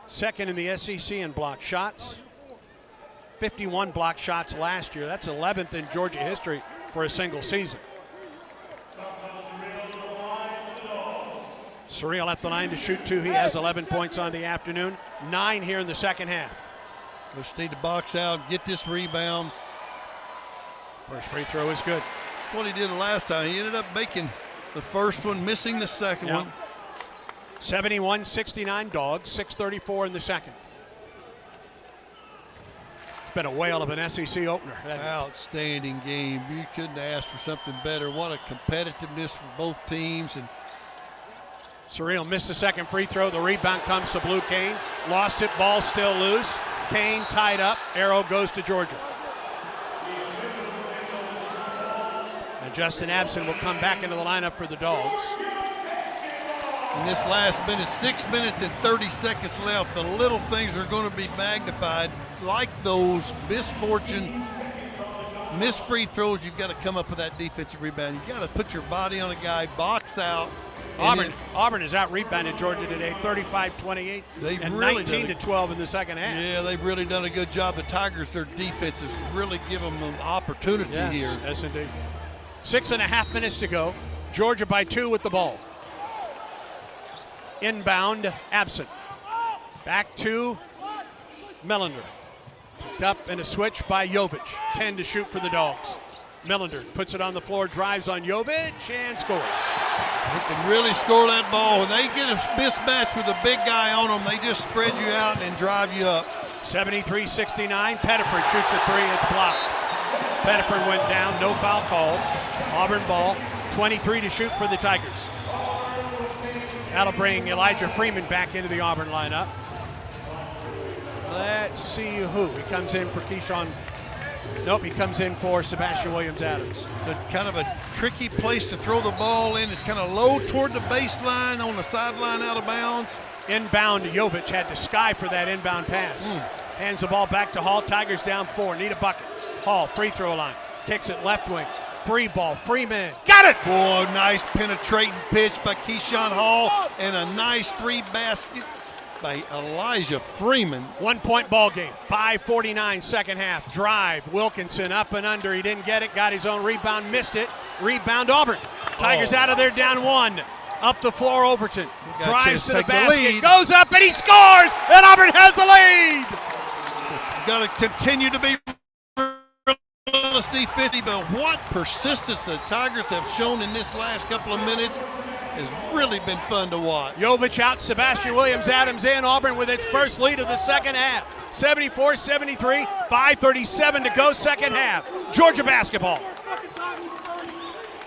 2nd in the SEC in block shots. 51 block shots last year. That's 11th in Georgia history for a single season. Surreal at the line to shoot 2. He has 11 points on the afternoon. 9 here in the second half. Just need to box out, get this rebound. First free throw is good. That's what he did the last time. He ended up making the first one, missing the second one. 71-69 Dogs, 6:34 in the second. It's been a whale of an SEC opener. Outstanding game. You couldn't ask for something better. What a competitiveness for both teams. And Surreal missed the second free throw. The rebound comes to Blue Kane. Lost it, ball still loose. Kane tied up. Arrow goes to Georgia. And Justin Abson will come back into the lineup for the Dogs. In this last minute, 6 minutes and 30 seconds left, the little things are going to be magnified, like those missed free throws. You've got to come up with that defensive rebound. You've got to put your body on a guy, box out. Auburn has out-rebounded Georgia today, 35-28, and really 19-12 in the second half. Yeah, they've really done a good job. The Tigers, their defense has really given them an opportunity here. Yes, indeed. 6.5 minutes to go. Georgia by 2 with the ball. Inbound, Absent. Back to Millender. Picked up and a switch by Jovic. 10 to shoot for the Dogs. Millender puts it on the floor, drives on Jovic, and scores. They can really score that ball. When they get a mismatch with a big guy on them, they just spread you out and drive you up. 73-69. Pettiford shoots a 3. It's blocked. Pettiford went down. No foul called. Auburn ball. 23 to shoot for the Tigers. That'll bring Elijah Freeman back into the Auburn lineup. Let's see who. He comes in for Keyshawn. Nope, he comes in for Sebastian Williams-Adams. So kind of a tricky place to throw the ball in. It's kind of low toward the baseline on the sideline out of bounds. Inbound, Jovic had to sky for that inbound pass. Hands the ball back to Hall. Tigers down 4. Need a bucket. Hall, free throw line. Kicks it left wing. Free ball. Freeman. Got it! Boy, nice penetrating pitch by Keyshawn Hall. And a nice 3 basket by Elijah Freeman. 1-point ball game. 5:49 second half. Drive. Wilkinson up and under. He didn't get it. Got his own rebound. Missed it. Rebound Auburn. Tigers out of there down 1. Up the floor, Overton. Drives to the basket. Goes up and he scores! And Auburn has the lead! Got to continue to be defensive, but what persistence the Tigers have shown in this last couple of minutes has really been fun to watch. Jovic out, Sebastian Williams-Adams in. Auburn with its first lead of the second half. 74-73, 5:37 to go, second half. Georgia basketball.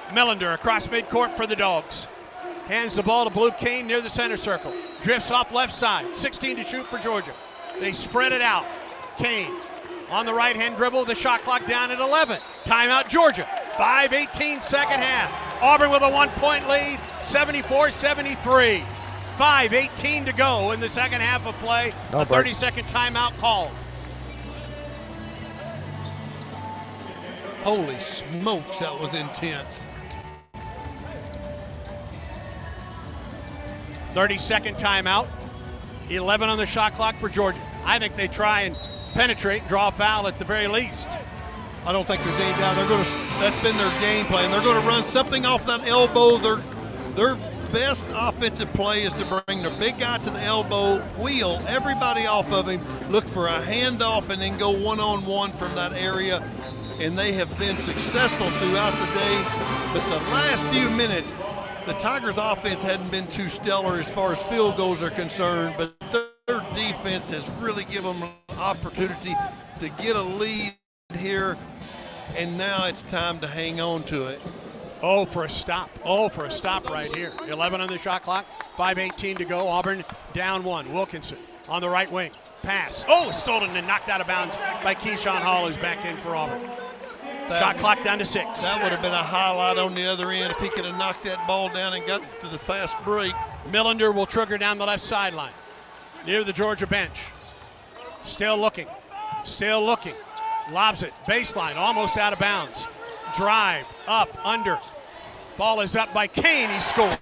Millender across midcourt for the Dogs. Hands the ball to Blue Kane near the center circle. Drifts off left side. 16 to shoot for Georgia. They spread it out. Kane on the right-hand dribble. The shot clock down at 11. Timeout Georgia. 5:18 second half. Auburn with a 1-point lead. 74-73. 5:18 to go in the second half of play. A 30-second timeout called. Holy smokes, that was intense. 30-second timeout. 11 on the shot clock for Georgia. I think they try and penetrate, draw a foul at the very least. I don't think there's any doubt. That's been their game plan. They're going to run something off that elbow. Their best offensive play is to bring their big guy to the elbow, wheel everybody off of him, look for a handoff, and then go one-on-one from that area. And they have been successful throughout the day. But the last few minutes, the Tigers' offense hadn't been too stellar as far as field goals are concerned, but their defense has really given them an opportunity to get a lead here, and now it's time to hang on to it. Oh, for a stop. Oh, for a stop right here. 11 on the shot clock, 5:18 to go. Auburn down one. Wilkinson on the right wing. Pass. Oh, stolen and knocked out of bounds by Keyshawn Hall, who's back in for Auburn. Shot clock down to 6. That would have been a highlight on the other end if he could have knocked that ball down and got to the fast break. Millender will trigger down the left sideline near the Georgia bench. Still looking. Still looking. Lobs it. Baseline. Almost out of bounds. Drive. Up. Under. Ball is up by Kane. He scored.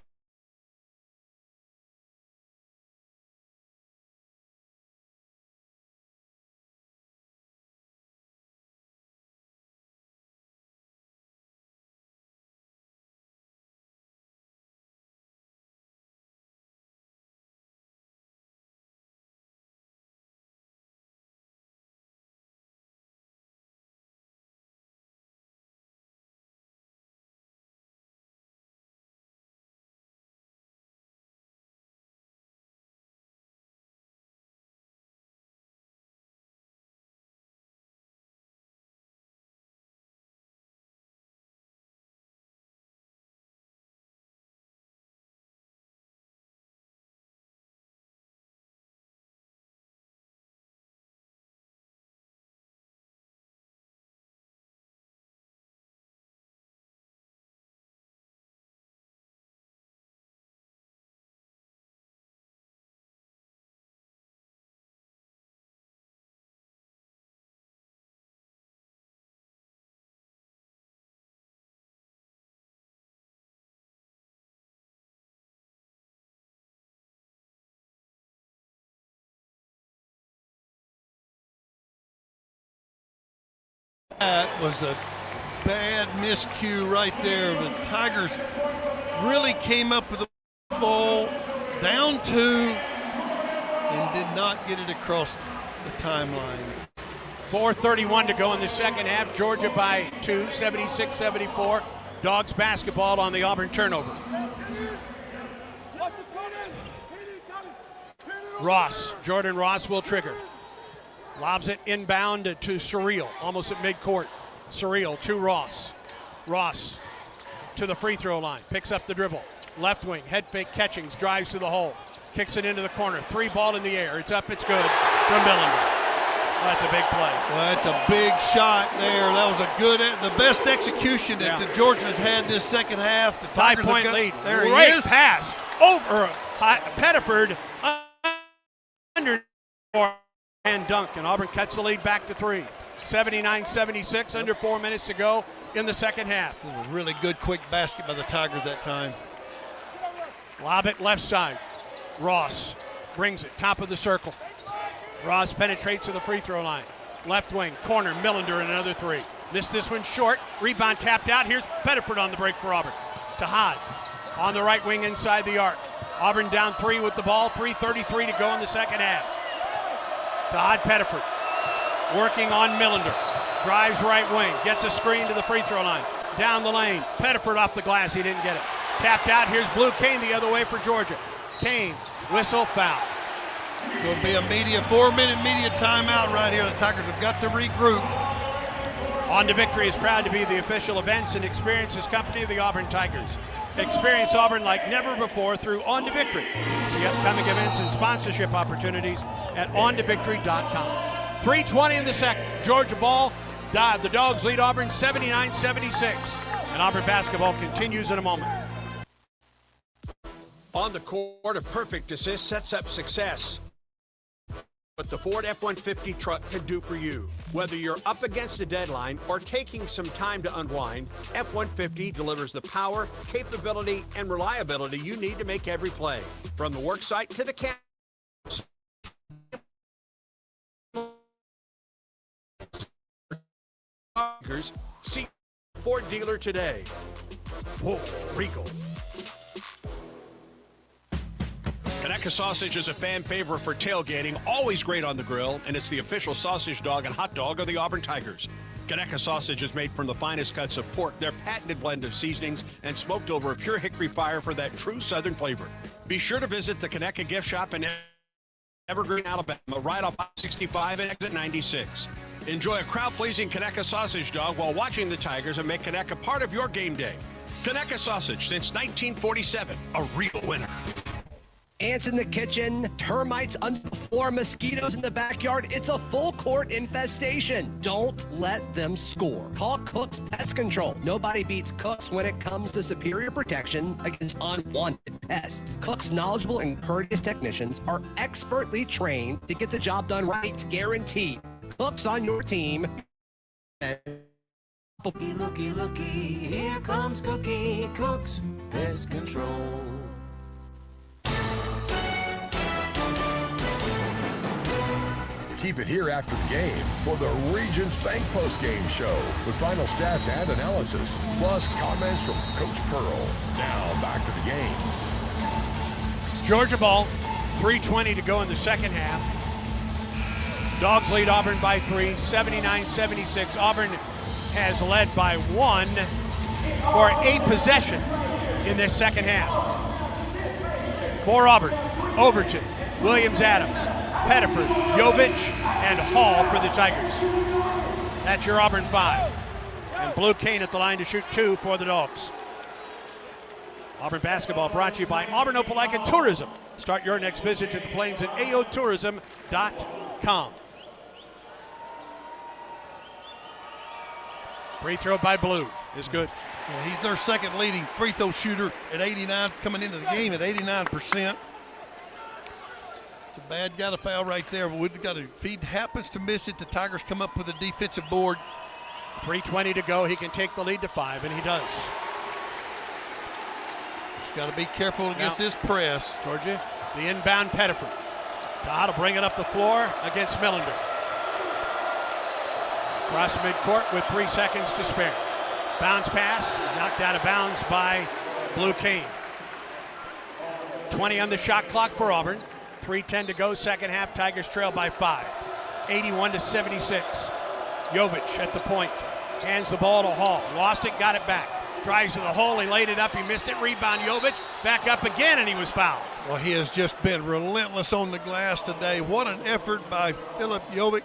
That was a bad miscue right there. The Tigers really came up with the ball down 2 and did not get it across the timeline. 4:31 to go in the second half. Georgia by 2, 76-74. Dogs basketball on the Auburn turnover. Ross, Jordan Ross will trigger. Lobs it inbound to Surreal, almost at midcourt. Surreal to Ross. Ross to the free throw line, picks up the dribble. Left wing, head fake catchings, drives to the hole. Kicks it into the corner, 3 ball in the air. It's up, it's good from Millender. That's a big play. Well, that's a big shot there. That was a good, the best execution that the Georgians had this second half. The Tigers 5-point lead. There Great he is. pass over Pettiford under and dunk, and Auburn cuts the lead back to 3. 79-76, under 4 minutes to go in the second half. It was a really good quick basket by the Tigers that time. Lob it left side. Ross brings it, top of the circle. Ross penetrates to the free throw line. Left wing, corner, Millender and another 3. Missed this one short. Rebound tapped out. Here's Pettiford on the break for Auburn. To Hod on the right wing inside the arc. Auburn down 3 with the ball. 3:33 to go in the second half. To Hod Pettiford. Working on Millender. Drives right wing. Gets a screen to the free throw line. Down the lane. Pettiford off the glass. He didn't get it. Tapped out. Here's Blue Kane the other way for Georgia. Kane, whistle, foul. Will be a 4-minute media timeout right here. The Tigers have got to regroup. On to Victory is proud to be the official events and experiences company of the Auburn Tigers. Experience Auburn like never before through On to Victory. See upcoming events and sponsorship opportunities at ontovictory.com. 3:20 in the second. Georgia ball. The Dogs lead Auburn 79-76. And Auburn basketball continues in a moment. On the court, a perfect assist sets up success. What the Ford F-150 truck can do for you. Whether you're up against a deadline or taking some time to unwind, F-150 delivers the power, capability, and reliability you need to make every play. From the work site to the camp. See Ford dealer today. Whoa, Regal. Conecuh sausage is a fan favorite for tailgating, always great on the grill, and it's the official sausage dog and hot dog of the Auburn Tigers. Conecuh sausage is made from the finest cuts of pork, their patented blend of seasonings, and smoked over a pure hickory fire for that true southern flavor. Be sure to visit the Conecuh gift shop in Evergreen, Alabama, right off 65 and exit 96. Enjoy a crowd-pleasing Conecuh sausage dog while watching the Tigers and make Conecuh part of your game day. Conecuh sausage since 1947, a real winner. Ants in the kitchen, termites under the floor, mosquitoes in the backyard. It's a full court infestation. Don't let them score. Call Cook's Pest Control. Nobody beats Cook's when it comes to superior protection against unwanted pests. Cook's knowledgeable and courteous technicians are expertly trained to get the job done right. Guaranteed. Cook's on your team. Looky, here comes Cookie. Cook's Pest Control. Keep it here after the game for the Regions Bank postgame show with final stats and analysis, plus comments from Coach Pearl. Now back to the game. Georgia ball, 3:20 to go in the second half. Dogs lead Auburn by 3, 79-76. Auburn has led by 1 for a possession in this second half. For Auburn, Overton, Williams-Adams, Pettiford, Jovic, and Hall for the Tigers. That's your Auburn 5. And Blue Cane at the line to shoot 2 for the Dogs. Auburn basketball brought to you by Auburn Opelika Tourism. Start your next visit to the Plains at aotourism.com. Free throw by Blue is good. Yeah, he's their second leading free throw shooter at 89, coming into the game at 89%. It's a bad guy to foul right there. But we've got to, if he happens to miss it, the Tigers come up with a defensive board. 3:20 to go. He can take the lead to 5, and he does. Just got to be careful against this press. Georgia, the inbound Pettiford. Todd will bring it up the floor against Millender. Across midcourt with 3 seconds to spare. Bounce pass, knocked out of bounds by Blue Cane. 20 on the shot clock for Auburn. 3:10 to go, second half. Tigers trail by 5. 81-76. Jovic at the point. Hands the ball to Hall. Lost it, got it back. Drives to the hole, he laid it up, he missed it. Rebound Jovic, back up again, and he was fouled. Well, he has just been relentless on the glass today. What an effort by Philip Jovic.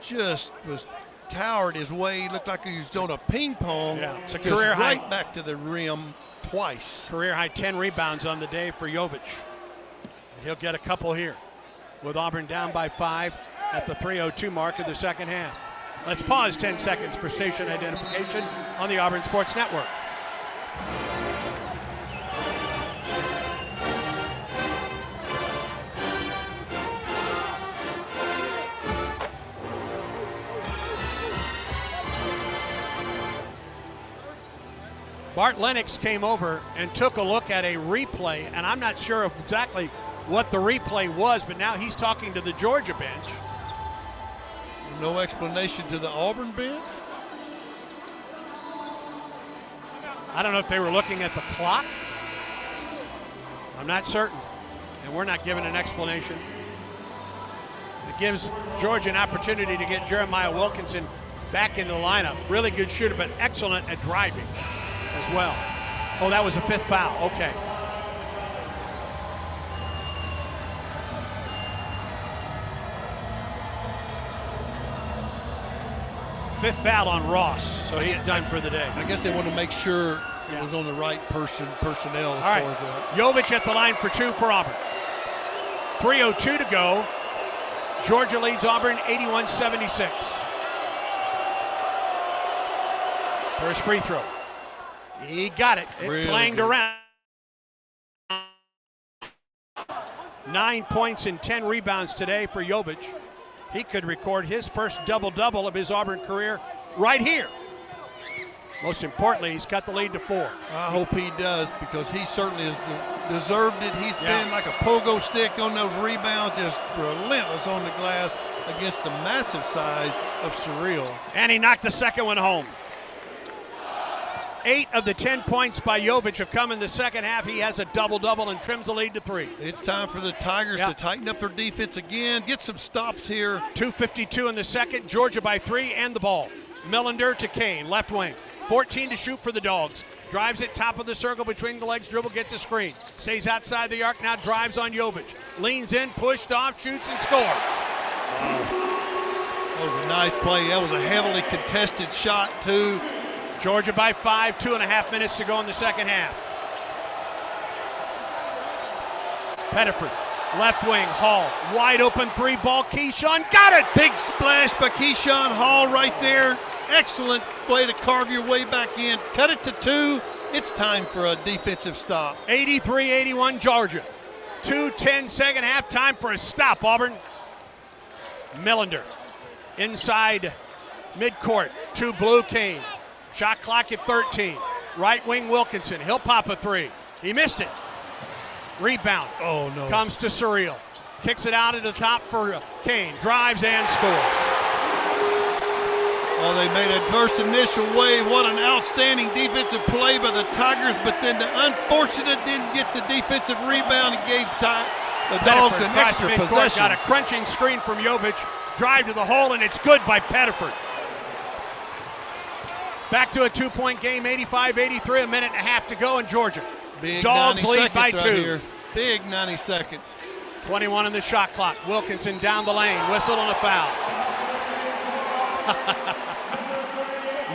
Just was towered his way. He looked like he was doing a ping pong. Yeah, it's a just career high. Right back to the rim twice. Career high 10 rebounds on the day for Jovic. He'll get a couple here with Auburn down by 5 at the 3:02 mark of the second half. Let's pause 10 seconds for station identification on the Auburn Sports Network. Bart Lennox came over and took a look at a replay, and I'm not sure of exactly what the replay was, but now he's talking to the Georgia bench. No explanation to the Auburn bench? I don't know if they were looking at the clock. I'm not certain, and we're not given an explanation. It gives Georgia an opportunity to get Jeremiah Wilkinson back into the lineup. Really good shooter, but excellent at driving as well. Oh, that was a 5th foul. Okay. Fifth foul on Ross, so he's done for the day. I guess they want to make sure it was on the right personnel as far as that. Jovic at the line for 2 for Auburn. 3:02 to go. Georgia leads Auburn 81-76. First free throw. He got it. It Really clanged good. around. 9 points and 10 rebounds today for Jovic. He could record his first double-double of his Auburn career right here. Most importantly, he's cut the lead to 4. I hope he does, because he certainly has deserved it. He's been like a pogo stick on those rebounds, just relentless on the glass against the massive size of Surreal. And he knocked the second one home. 8 of the 10 points by Jovic have come in the second half. He has a double-double and trims the lead to 3. It's time for the Tigers to tighten up their defense again, get some stops here. 2:52 in the second. Georgia by 3 and the ball. Millender to Kane, left wing. 14 to shoot for the Dogs. Drives it top of the circle between the legs, dribble, gets a screen. Stays outside the arc, now drives on Jovic. Leans in, pushed off, shoots and scores. That was a nice play. That was a heavily contested shot, too. Georgia by 5, 2.5 minutes to go in the second half. Pettiford, left wing, Hall, wide open 3 ball, Keyshawn got it! Big splash by Keyshawn Hall right there. Excellent way to carve your way back in. Cut it to 2. It's time for a defensive stop. 83-81 Georgia. 2:10 second half, time for a stop, Auburn. Millender, inside midcourt, to Blue Kane. Shot clock at 13. Right wing Wilkinson. He'll pop a 3. He missed it. Rebound. Oh, no. Comes to Surreal. Kicks it out at the top for Kane. Drives and scores. Oh, they made a first initial wave. What an outstanding defensive play by the Tigers, but then the unfortunate didn't get the defensive rebound and gave the Dogs an extra possession. Got a crunching screen from Jovic. Drive to the hole, and it's good by Pettiford. Back to a 2-point game, 85-83, a minute and a half to go in Georgia. Big Dogs 90 lead by 2. right here. Big 90 seconds. 21 in the shot clock. Wilkinson down the lane, whistle and a foul.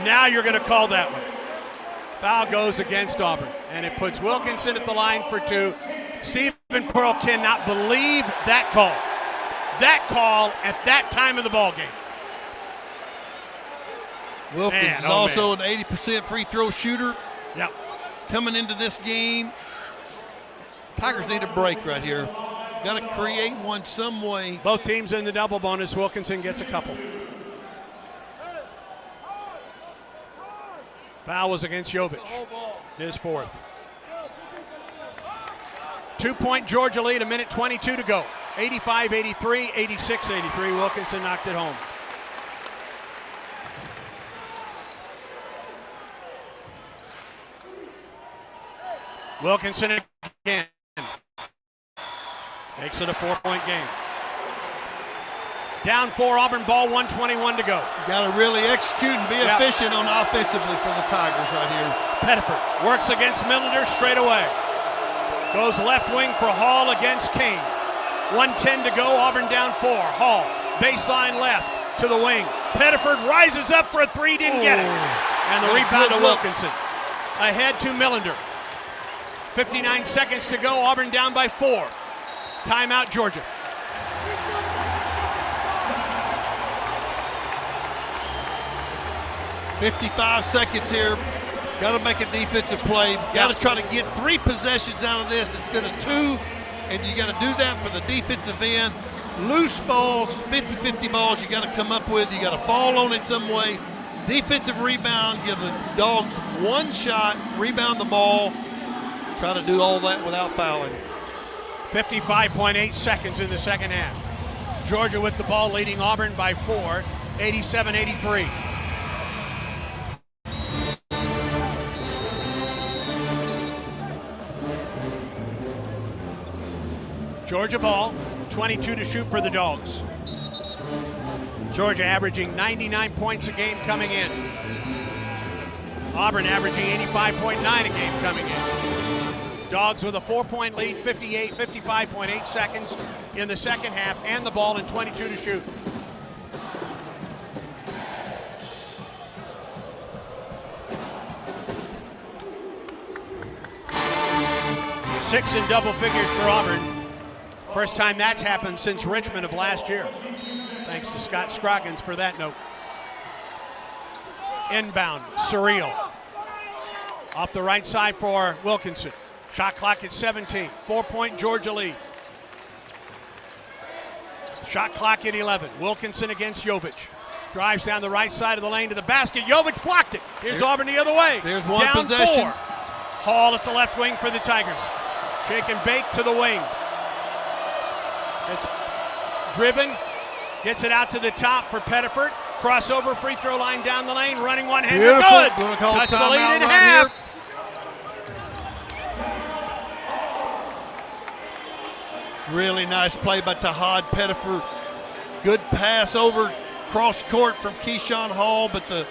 Now you're going to call that one. Foul goes against Auburn, and it puts Wilkinson at the line for 2. Stephen Pearl cannot believe that call. That call at that time of the ball game. Wilkins is also an 80% free throw shooter. Yep. Coming into this game, Tigers need a break right here. Got to create one some way. Both teams in the double bonus. Wilkinson gets a couple. Foul was against Jovic. His 4th. 2-point Georgia lead, a minute 22 to go. 85-83, 86-83. Wilkinson knocked it home. Wilkinson again. Makes it a 4-point game. Down 4, Auburn ball, 1:21 to go. Got to really execute and be efficient on offensively for the Tigers right here. Pettiford works against Millender straight away. Goes left wing for Hall against Kane. 1:10 to go, Auburn down 4. Hall, baseline left to the wing. Pettiford rises up for a 3, didn't get it. And the rebound to Wilkinson. Ahead to Millender. 59 seconds to go, Auburn down by 4. Timeout, Georgia. $55 seconds here. Got to make a defensive play. Got to try to get 3 possessions out of this instead of 2. And you got to do that for the defensive end. Loose balls, 50-50 balls you got to come up with. You got to fall on it some way. Defensive rebound, give the Dogs 1 shot, rebound the ball. Try to do all that without fouling. 55.8 seconds in the second half. Georgia with the ball, leading Auburn by 4, 87-83. Georgia ball, 22 to shoot for the Dogs. Georgia averaging 99 points a game coming in. Auburn averaging 85.9 a game coming in. Dogs with a 4-point lead, 55.8 seconds in the second half, and the ball in 22 to shoot. 6 in double figures for Auburn. First time that's happened since Richmond of last year. Thanks to Scott Scroggins for that note. Inbound, Surreal. Off the right side for Wilkinson. Shot clock at 17. 4-point Georgia lead. Shot clock at 11. Wilkinson against Jovic. Drives down the right side of the lane to the basket. Jovic blocked it. Here's Auburn the other way. There's one down possession. 4. Hall at the left wing for the Tigers. Shake and bake to the wing. It's driven. Gets it out to the top for Pettiford. Crossover, free throw line down the lane. Running one-hander. Good. Cuts the lead in half. Really nice play by Tahad Pettiford. Good pass over cross court from Keyshawn Hall, but the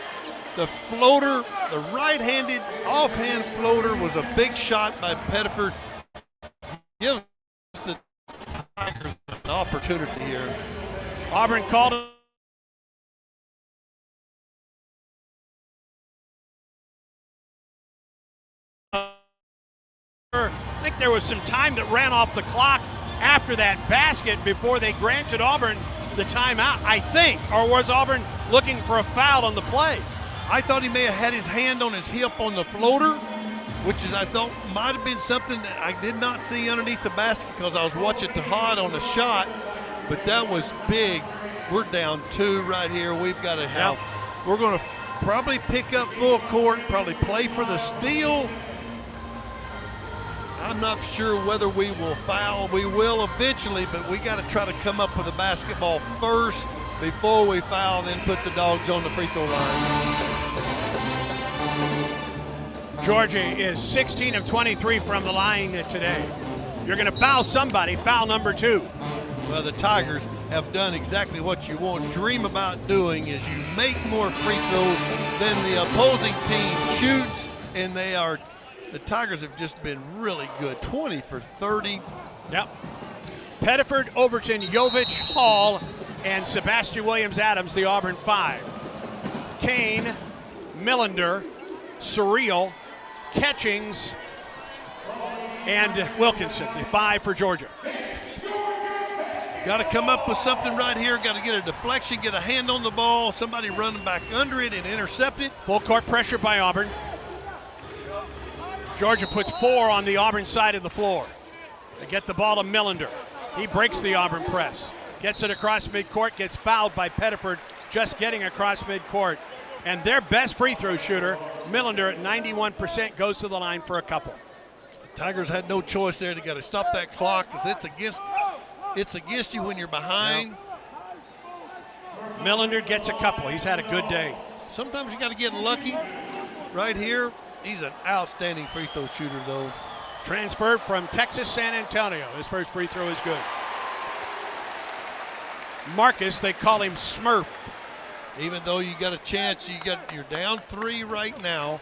floater, the right-handed offhand floater was a big shot by Pettiford. Gives the Tigers an opportunity here. Auburn called it. I think there was some time that ran off the clock after that basket before they granted Auburn the timeout, I think. Or was Auburn looking for a foul on the play? I thought he may have had his hand on his hip on the floater, which is, I thought, might have been something that I did not see underneath the basket because I was watching Tahad on the shot, but that was big. We're down 2 right here. We've got to have, we're going to probably pick up full court, probably play for the steal. I'm not sure whether we will foul. We will eventually, but we got to try to come up with the basketball first before we foul, then put the dogs on the free throw line. Georgia is 16 of 23 from the line today. You're going to foul somebody, foul number 2. Well, the Tigers have done exactly what you want, dream about doing, is you make more free throws than the opposing team shoots, and the Tigers have just been really good, 20 for 30. Yep. Pettiford, Overton, Jovic, Hall, and Sebastian Williams-Adams, the Auburn 5. Kane, Millender, Surreal, Catchings, and Wilkinson, the 5 for Georgia. Got to come up with something right here. Got to get a deflection, get a hand on the ball, somebody running back under it and intercept it. Full court pressure by Auburn. Georgia puts 4 on the Auburn side of the floor. They get the ball to Millender. He breaks the Auburn press. Gets it across midcourt, gets fouled by Pettiford, just getting across midcourt. And their best free throw shooter, Millender, at 91%, goes to the line for a couple. Tigers had no choice there. They got to stop that clock because it's against you when you're behind. Yep. Millender gets a couple. He's had a good day. Sometimes you got to get lucky. Right here, he's an outstanding free throw shooter, though. Transferred from Texas San Antonio. His first free throw is good. Marcus, they call him Smurf. Even though you got a chance, you're down 3 right now.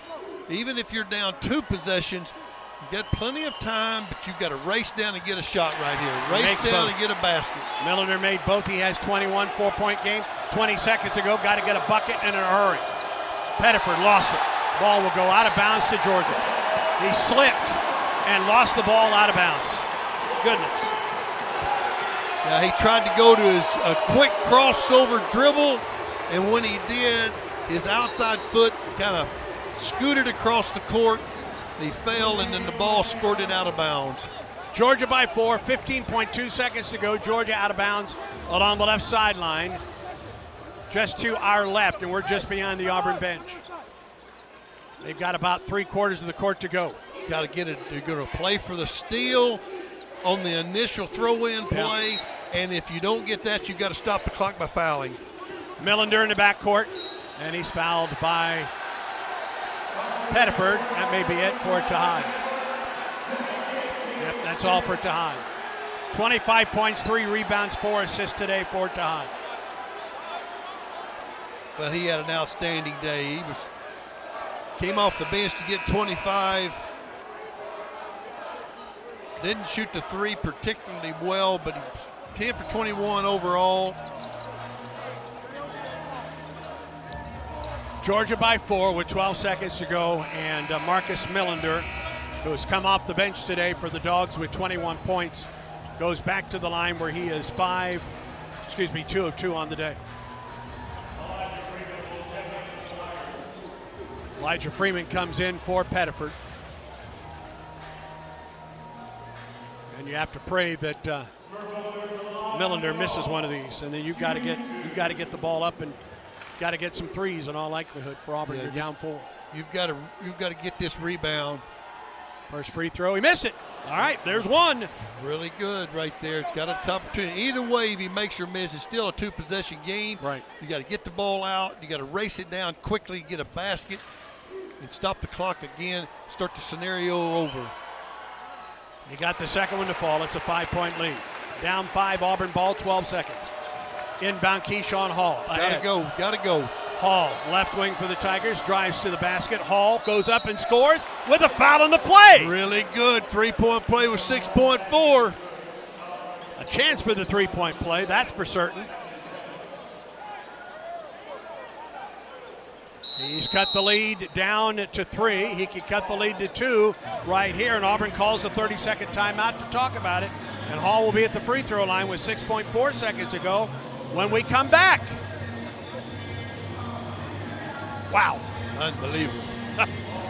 Even if you're down 2 possessions, you got plenty of time, but you've got to race down and get a shot right here. Race down and get a basket. Millender made both. He has 21, 4-point game. 20 seconds ago, got to get a bucket in a hurry. Pettiford lost it. Ball will go out of bounds to Georgia. He slipped and lost the ball out of bounds. Goodness. Yeah, he tried to go to a quick crossover dribble, and when he did, his outside foot kind of scooted across the court. He fell, and then the ball squirted out of bounds. Georgia by 4, 15.2 seconds to go. Georgia out of bounds along the left sideline. Just to our left, and we're just behind the Auburn bench. They've got about 3/4 of the court to go. Got to get it. You're going to play for the steal on the initial throw-in play, and if you don't get that, you've got to stop the clock by fouling. Millender in the backcourt, and he's fouled by Pettiford. That may be it for Tahad. Yep, that's all for Tahad. 25 points, 3 rebounds, 4 assists today for Tahad. Well, he had an outstanding day. He came off the bench to get 25. Didn't shoot the 3 particularly well, but he was 10 for 21 overall. Georgia by 4 with 12 seconds to go, and Marcus Millender, who has come off the bench today for the Dogs with 21 points, goes back to the line where he is 2 of 2 on the day. Elijah Freeman comes in for Pettiford. And you have to pray that Millender misses one of these, and then you've got to get the ball up and got to get some threes in all likelihood for Auburn. You're down 4. You've got to get this rebound. First free throw, he missed it. All right, there's one. Really good right there. It's got a tough opportunity. Either way, if he makes or misses, it's still a 2-possession game. Right. You got to get the ball out. You got to race it down quickly, get a basket, and stop the clock again. Start the scenario over. He got the second one to fall. It's a 5-point lead. Down 5, Auburn ball, 12 seconds. Inbound, Keyshawn Hall. Gotta go. Hall, left wing for the Tigers, drives to the basket. Hall goes up and scores with a foul on the play. Really good. 3-point play with 6.4. A chance for the 3-point play, that's for certain. He's cut the lead down to 3. He could cut the lead to 2 right here, and Auburn calls a 30-second timeout to talk about it. And Hall will be at the free throw line with 6.4 seconds to go when we come back. Wow. Unbelievable.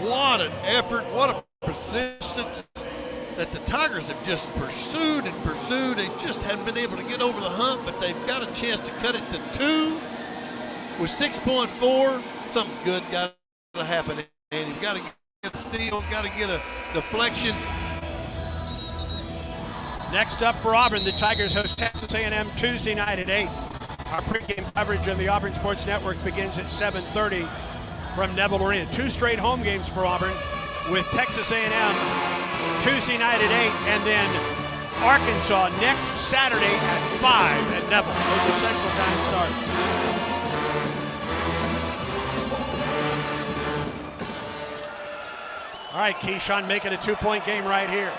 What an effort. What a persistence that the Tigers have just pursued and pursued. They just haven't been able to get over the hump, but they've got a chance to cut it to 2 with 6.4. Something good got to happen, and you've got to get a steal, got to get a deflection. Next up for Auburn, the Tigers host Texas A&M Tuesday night at 8. Our pregame coverage on the Auburn Sports Network begins at 7:30 from Neville Arena. 2 straight home games for Auburn with Texas A&M Tuesday night at 8, and then Arkansas next Saturday at 5 at Neville. Those are Central Time starts. All right, Keyshawn making a 2-point game right here.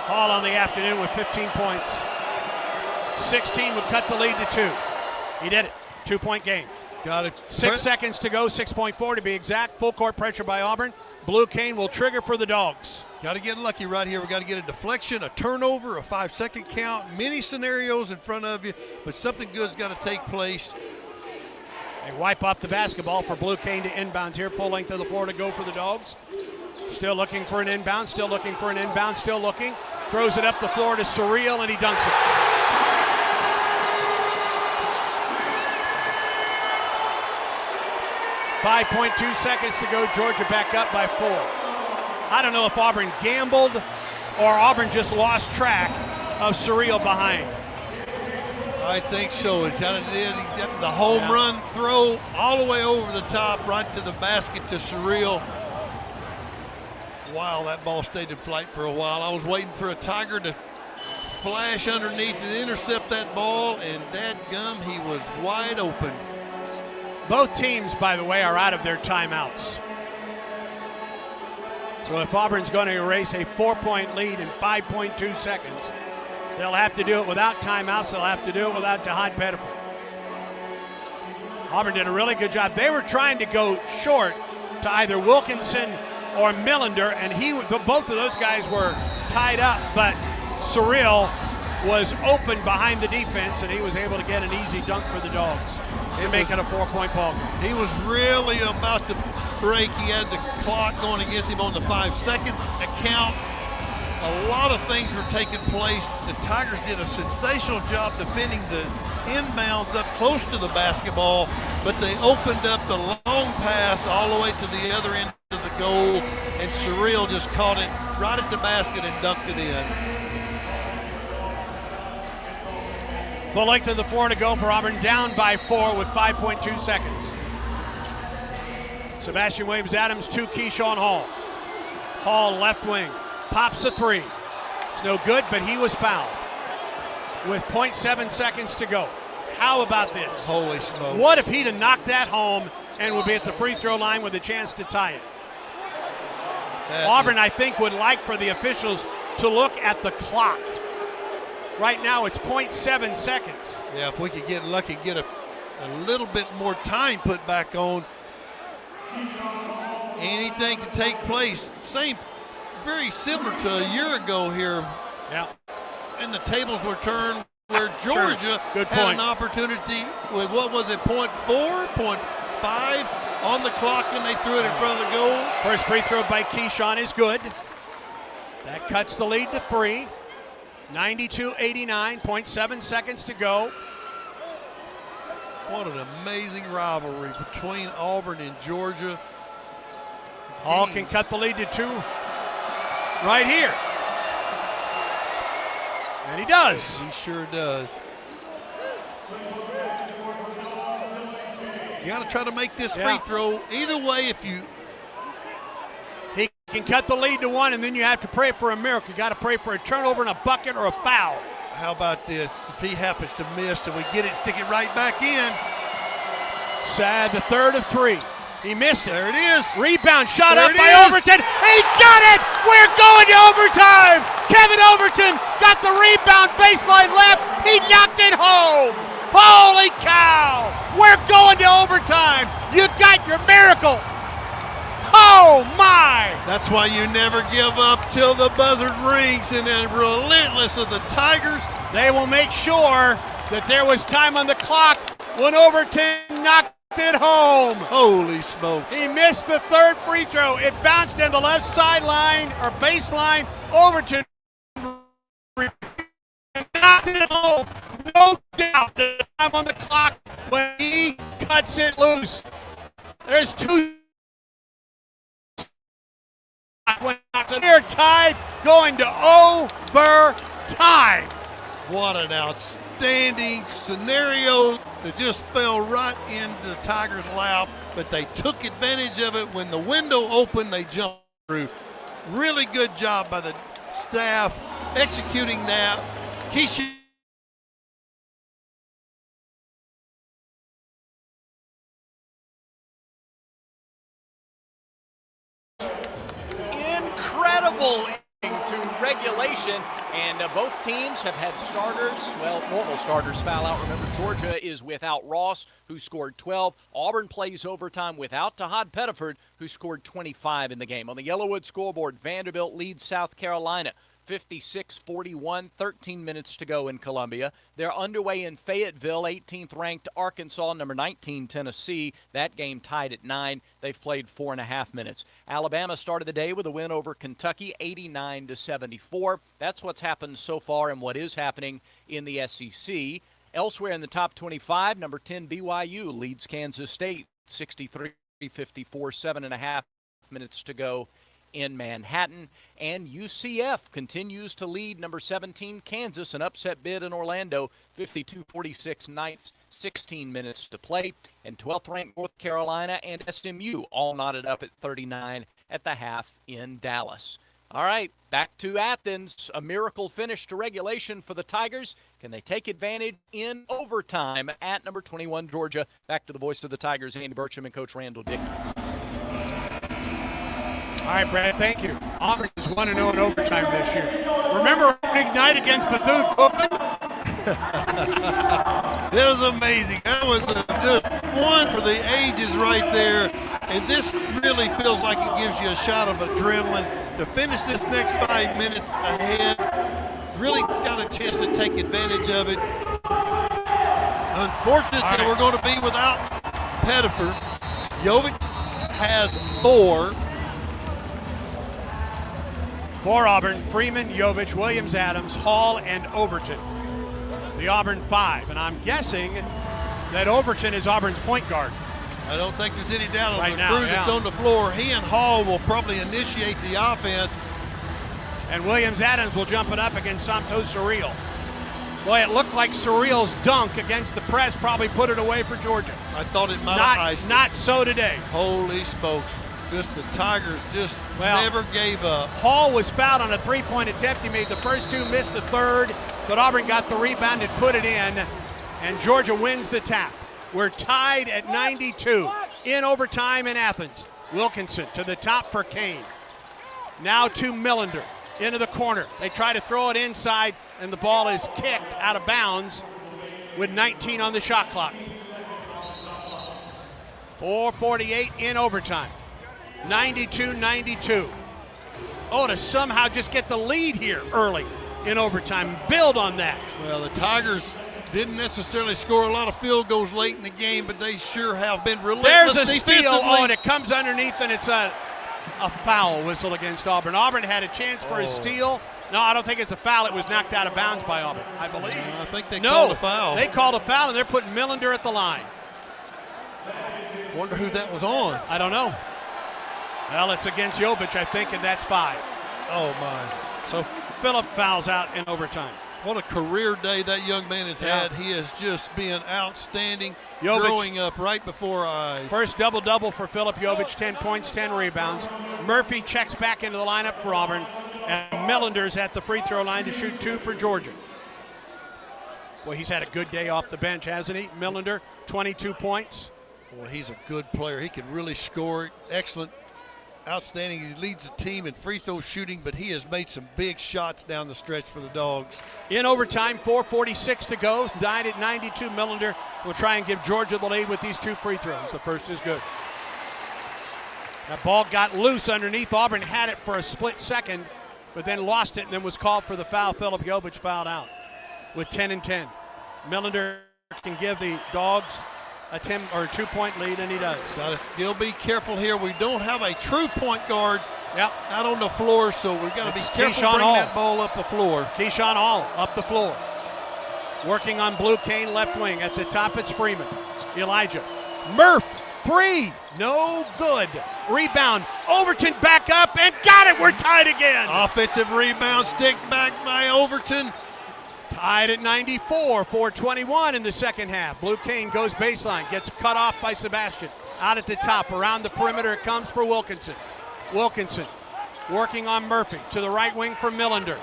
Hall on the afternoon with 15 points. 16 would cut the lead to 2. He did it. 2-point game. Got it. 6 seconds to go, 6.4 to be exact. Full court pressure by Auburn. Blue Cane will trigger for the Dogs. Got to get lucky right here. We got to get a deflection, a turnover, a 5-second count. Many scenarios in front of you, but something good's got to take place. They wipe off the basketball for Blue Cane to inbounds here. Full length of the floor to go for the Dogs. Still looking for an inbound, still looking for an inbound, still looking. Throws it up the floor to Surreal, and he dunks it. .2 seconds to go. Georgia back up by 4. I don't know if Auburn gambled or Auburn just lost track of Surreal behind. I think so. It kind of did. He did the home run throw all the way over the top, right to the basket to Surreal. Wow, that ball stayed in flight for a while. I was waiting for a Tiger to flash underneath and intercept that ball, and dadgum, he was wide open. Both teams, by the way, are out of their timeouts. So if Auburn's going to erase a 4-point lead in 5.2 seconds, they'll have to do it without timeouts. They'll have to do it without Jahad Pettiford. Auburn did a really good job. They were trying to go short to either Wilkinson or Millender, and both of those guys were tied up, but Surreal was open behind the defense, and he was able to get an easy dunk for the Dogs to make it a 4-point ball game. He was really about to break. He had the clock going against him on the 5-second count. A lot of things were taking place. The Tigers did a sensational job defending the inbounds up close to the basketball, but they opened up the long pass all the way to the other end of the goal, and Surreal just caught it right at the basket and dunked it in. Full length of the floor to go for Auburn, down by 4 with 5.2 seconds. Sebastian Williams-Adams to Keyshawn Hall. Hall left wing, pops a 3. It's no good, but he was fouled with 0.7 seconds to go. How about this? Holy smokes. What if he'd have knocked that home and would be at the free throw line with a chance to tie it? Auburn, I think, would like for the officials to look at the clock. Right now, it's 0.7 seconds. Yeah, if we could get lucky, get a little bit more time put back on, Anything can take place. Very similar to a year ago here. Yeah. And the tables were turned where Georgia had an opportunity with, what was it, 0.4, 0.5 on the clock, and they threw it in front of the goal. First free throw by Keyshawn is good. That cuts the lead to 3. 92-89, 0.7 seconds to go. What an amazing rivalry between Auburn and Georgia. Hall can cut the lead to 2 right here. And he does. He sure does. You got to try to make this free throw. Either way, if you... He can cut the lead to 1, and then you have to pray for a miracle. You got to pray for a turnover and a bucket or a foul. How about this? If he happens to miss and we get it, stick it right back in. Sad, the third of 3. He missed it. There it is. Rebound shot there up by Overton. He got it. We're going to overtime. Kevin Overton got the rebound, baseline left. He knocked it home. Holy cow. We're going to overtime. You got your miracle. Oh, my. That's why you never give up till the buzzer rings, and then relentless of the Tigers. They will make sure that there was time on the clock when Overton knocked it home. Holy smokes. He missed the third free throw. It bounced in the left sideline or baseline. Overton knocked it home. No doubt the time on the clock when he cuts it loose. There's 2. They're tied, going to overtime. What an outstanding scenario that just fell right into the Tigers' lap, but they took advantage of it. When the window opened, they jumped through. Really good job by the staff executing that. Keisha. Incredible to regulation, and both teams have had starters, normal starters foul out. Remember, Georgia is without Ross, who scored 12. Auburn plays overtime without Tahad Pettiford, who scored 25 in the game. On the Yellowwood scoreboard, Vanderbilt leads South Carolina 56-41, 13 minutes to go in Columbia. They're underway in Fayetteville, 18th ranked Arkansas, number 19 Tennessee. That game tied at 9. They've played 4.5 minutes. Alabama started the day with a win over Kentucky, 89-74. That's what's happened so far and what is happening in the SEC. Elsewhere in the top 25, number 10 BYU leads Kansas State, 63-54, 7.5 minutes to go in Manhattan. And UCF continues to lead number 17 Kansas, an upset bid in Orlando, 52-46 Knights, 16 minutes to play. And 12th ranked North Carolina and SMU all knotted up at 39 at the half in Dallas. All right, back to Athens. A miracle finish to regulation for the Tigers. Can they take advantage in overtime at number 21 Georgia? Back to the voice of the Tigers, Andy Burcham and Coach Randall Dick. All right, Brad, thank you. Auburn is 1-0 in overtime this year. Remember opening night against Bethune-Cookman? That was amazing. That was just one for the ages right there. And this really feels like it gives you a shot of adrenaline to finish this next 5 minutes ahead. Really got a chance to take advantage of it. Unfortunately, we're going to be without Pettiford. Jovic has 4. For Auburn, Freeman, Jovic, Williams, Adams, Hall, and Overton. The Auburn 5. And I'm guessing that Overton is Auburn's point guard. I don't think there's any doubt on right the now, crew that's on the floor. He and Hall will probably initiate the offense. And Williams Adams will jump it up against Santos Surreal. Boy, it looked like Surreal's dunk against the press probably put it away for Georgia. I thought it might have iced it. Not so today. Holy smokes. Just the Tigers just never gave up. Hall was fouled on a three-point attempt. He made the first 2, missed the third, but Auburn got the rebound and put it in, and Georgia wins the tap. We're tied at 92 in overtime in Athens. Wilkinson to the top for Kane. Now to Millender, into the corner. They try to throw it inside, and the ball is kicked out of bounds with 19 on the shot clock. 4:48 in overtime. 92-92. Oh, to somehow just get the lead here early in overtime. Build on that. Well, the Tigers didn't necessarily score a lot of field goals late in the game, but they sure have been relentless There's a defensively. steal. Oh, and it comes underneath, and it's a foul whistle against Auburn. Auburn had a chance for a steal. No, I don't think it's a foul. It was knocked out of bounds by Auburn, I believe. I think they called a foul. They called a foul, and they're putting Millender at the line. Wonder who that was on. I don't know. Well, it's against Jovic, I think, and that's 5. Oh, my. So Phillip fouls out in overtime. What a career day that young man has had. He has just been outstanding, growing up right before our eyes. First double-double for Phillip Jovic, 10 points, 10 rebounds. Murphy checks back into the lineup for Auburn, and Millender's at the free throw line to shoot 2 for Georgia. Well, he's had a good day off the bench, hasn't he? Millender, 22 points. Well, he's a good player. He can really score. Excellent. Outstanding. He leads the team in free throw shooting, but he has made some big shots down the stretch for the Dogs. In overtime, 4:46 to go. Tied at 92. Millender will try and give Georgia the lead with these 2 free throws. The first is good. That ball got loose underneath. Auburn had it for a split second, but then lost it and then was called for the foul. Phillip Jovic fouled out with 10 and 10. Millender can give the Dogs a 10 or 2-point lead, and he does. Got to still be careful here. We don't have a true point guard out on the floor, so we've got to be careful to bring that ball up the floor. Keyshawn Hall up the floor. Working on Blue Cane left wing. At the top, it's Freeman. Elijah. Murph, 3. No good. Rebound. Overton back up and got it. We're tied again. Offensive rebound, stick back by Overton. Tied at 94, 4:21 in the second half. Blue Cane goes baseline, gets cut off by Sebastian. Out at the top, around the perimeter it comes for Wilkinson. Wilkinson working on Murphy to the right wing for Millender.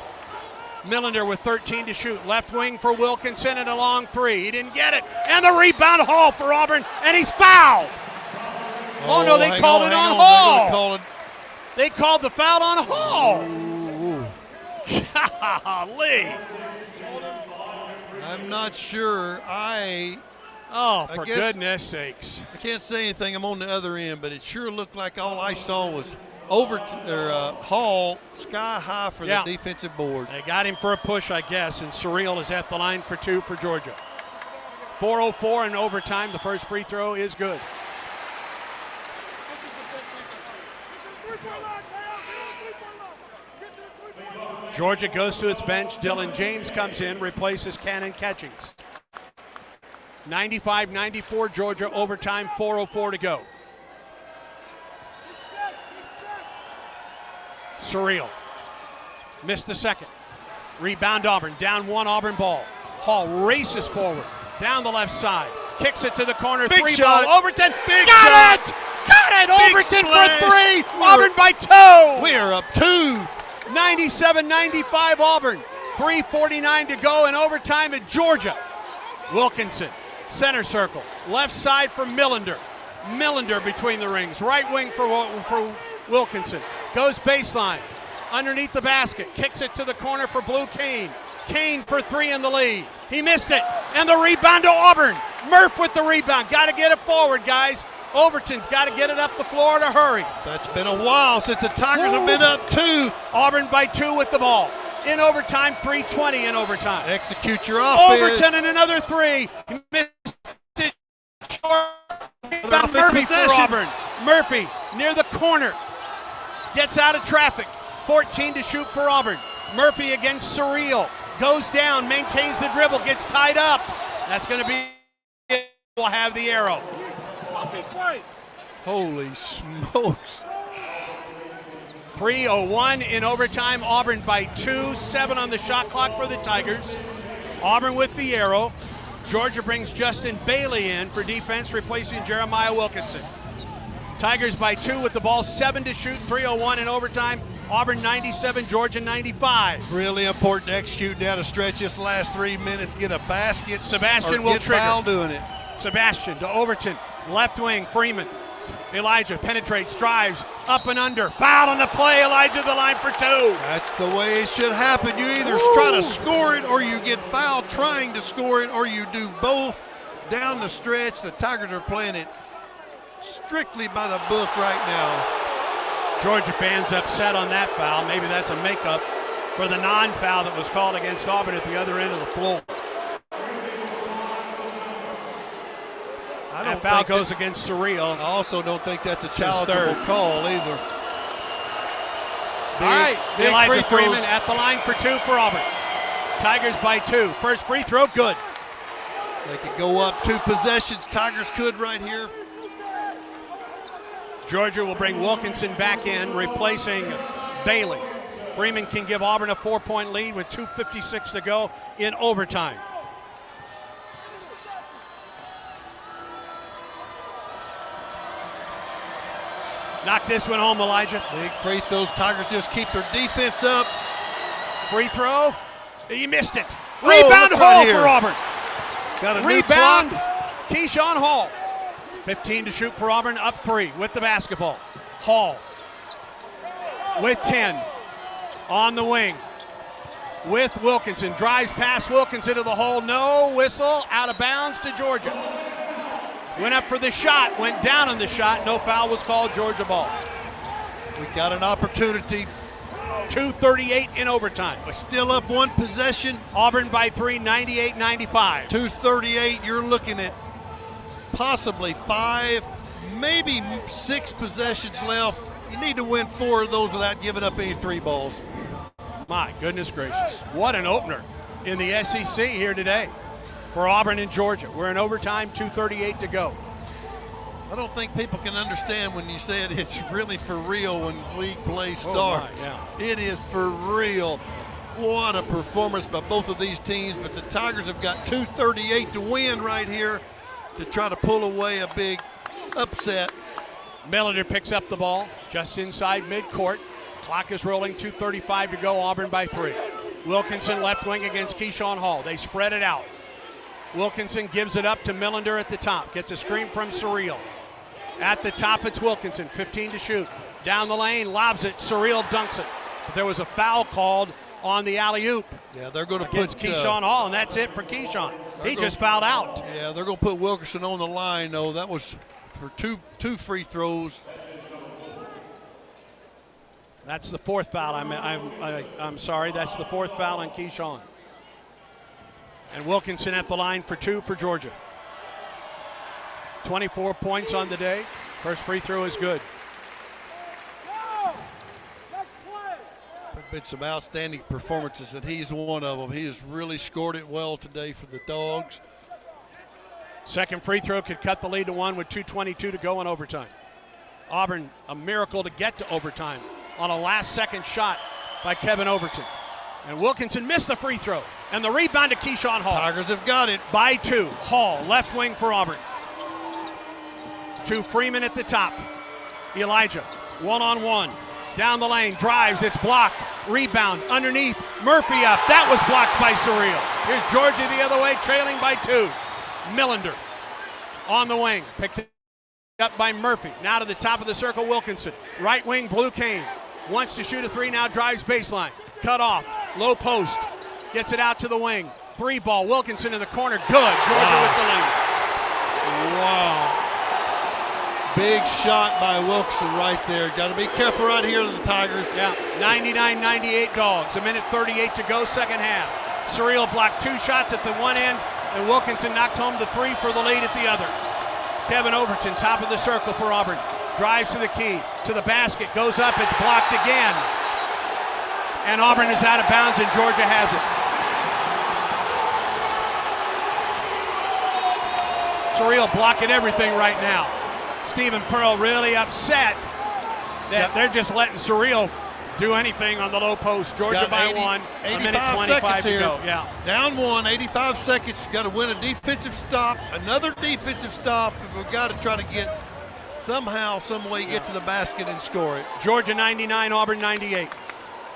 Millender with 13 to shoot. Left wing for Wilkinson and a long 3. He didn't get it. And the rebound Hall for Auburn, and he's fouled. Oh no, they called it on Hall. They called the foul on Hall. Golly. I'm not sure. For goodness sakes. I can't say anything. I'm on the other end, but it sure looked like all I saw was Hall sky high for the defensive board. They got him for a push, I guess, and Surreal is at the line for 2 for Georgia. 4:04 in overtime. The first free throw is good. Georgia goes to its bench. Dylan James comes in, replaces Cannon Catchings. 95-94 Georgia overtime, 4:04 to go. Surreal. Missed the second. Rebound Auburn. Down 1 Auburn ball. Hall races forward. Down the left side. Kicks it to the corner. Big 3 shot. ball. Overton. Big Got shot. it! Got it! Big Overton splash. for 3. Auburn by 2. We're up 2. 97-95 Auburn. 3:49 to go in overtime at Georgia. Wilkinson, center circle. Left side for Millender. Millender between the rings. Right wing for Wilkinson. Goes baseline. Underneath the basket. Kicks it to the corner for Blue Cane. Cane for 3 in the lead. He missed it. And the rebound to Auburn. Murph with the rebound. Got to get it forward, guys. Overton's got to get it up the floor to hurry. That's been a while since the Tigers have been up 2. Auburn by 2 with the ball. In overtime, 3:20 in overtime. Execute your offense. Overton and another 3. He missed it short. Rebound Murphy for Auburn. Murphy near the corner. Gets out of traffic. 14 to shoot for Auburn. Murphy against Surreal. Goes down, maintains the dribble, gets tied up. That's going to be it. We'll have the arrow. Holy smokes. 3:01 in overtime. Auburn by 2. 7 on the shot clock for the Tigers. Auburn with the arrow. Georgia brings Justin Bailey in for defense, replacing Jeremiah Wilkinson. Tigers by 2 with the ball. 7 to shoot. 3:01 in overtime. Auburn 97, Georgia 95. Really important to execute down the stretch this last 3 minutes. Get a basket. Sebastian or will get trigger. Foul doing it. Sebastian to Overton. Left wing, Freeman. Elijah penetrates, drives, up and under. Foul on the play. Elijah the line for 2. That's the way it should happen. You either try to score it or you get fouled trying to score it, or you do both down the stretch. The Tigers are playing it strictly by the book right now. Georgia fans upset on that foul. Maybe that's a makeup for the non-foul that was called against Auburn at the other end of the floor. That foul goes against Surreal. I also don't think that's a challengeable call either. All right, Elijah Freeman at the line for 2 for Auburn. Tigers by 2. First free throw, good. They could go up 2 possessions. Tigers could right here. Georgia will bring Wilkinson back in, replacing Bailey. Freeman can give Auburn a 4-point lead with 2:56 to go in overtime. Knock this one home, Elijah. Big free throws. Tigers just keep their defense up. Free throw. He missed it. Rebound Hall for Auburn. Got a rebound. Keyshawn Hall. 15 to shoot for Auburn, up 3 with the basketball. Hall with 10 on the wing with Wilkinson. Drives past Wilkinson to the hole. No whistle. Out of bounds to Georgia. Went up for the shot, went down on the shot. No foul was called. Georgia ball. We got an opportunity. 2:38 in overtime. We're still up 1 possession. Auburn by 3, 98-95. 2:38. You're looking at possibly 5, maybe 6 possessions left. You need to win 4 of those without giving up any 3 balls. My goodness gracious. What an opener in the SEC here today for Auburn and Georgia. We're in overtime, 2:38 to go. I don't think people can understand when you said it's really for real when league play starts. It is for real. What a performance by both of these teams, but the Tigers have got 2:38 to win right here to try to pull away a big upset. Millender picks up the ball just inside midcourt. Clock is rolling, 2:35 to go, Auburn by 3. Wilkinson left wing against Keyshawn Hall. They spread it out. Wilkinson gives it up to Millender at the top. Gets a screen from Surreal. At the top, it's Wilkinson, 15 to shoot. Down the lane, lobs it. Surreal dunks it. But there was a foul called on the alley-oop. Yeah, they're going to put Keyshawn Hall, and that's it for Keyshawn. He just fouled out. Yeah, they're going to put Wilkinson on the line, though. That was for two free throws. That's the 4th foul. I'm sorry. That's the 4th foul on Keyshawn. And Wilkinson at the line for 2 for Georgia. 24 points on the day. First free throw is good. There have been some outstanding performances, and he's one of them. He has really scored it well today for the Dogs. Second free throw could cut the lead to 1 with 2:22 to go in overtime. Auburn, a miracle to get to overtime on a last-second shot by Kevin Overton. And Wilkinson missed the free throw. And the rebound to Keyshawn Hall. Tigers have got it. By 2. Hall, left wing for Auburn. To Freeman at the top. Elijah, one-on-one. Down the lane, drives, it's blocked. Rebound, underneath, Murphy up. That was blocked by Surreal. Here's Georgia the other way, trailing by 2. Millender on the wing, picked up by Murphy. Now to the top of the circle, Wilkinson. Right wing, Blue Cane. Wants to shoot a 3, now drives baseline. Cut off, low post. Gets it out to the wing. 3 ball, Wilkinson in the corner, good. Georgia with the lead. Wow. Big shot by Wilkinson right there. Got to be careful right here to the Tigers. Yeah, 99-98 Dogs. 1:38 to go, second half. Surreal blocked 2 shots at the one end, and Wilkinson knocked home the 3 for the lead at the other. Kevin Overton, top of the circle for Auburn. Drives to the key, to the basket, goes up, it's blocked again. And Auburn is out of bounds, and Georgia has it. Surreal blocking everything right now. Stephen Pearl really upset that they're just letting Surreal do anything on the low post. Georgia by 1, 1:25 to go. Yeah. Down 1, 85 seconds. Got to win a defensive stop, another defensive stop. We've got to try to get somehow, some way, get to the basket and score it. Georgia 99, Auburn 98.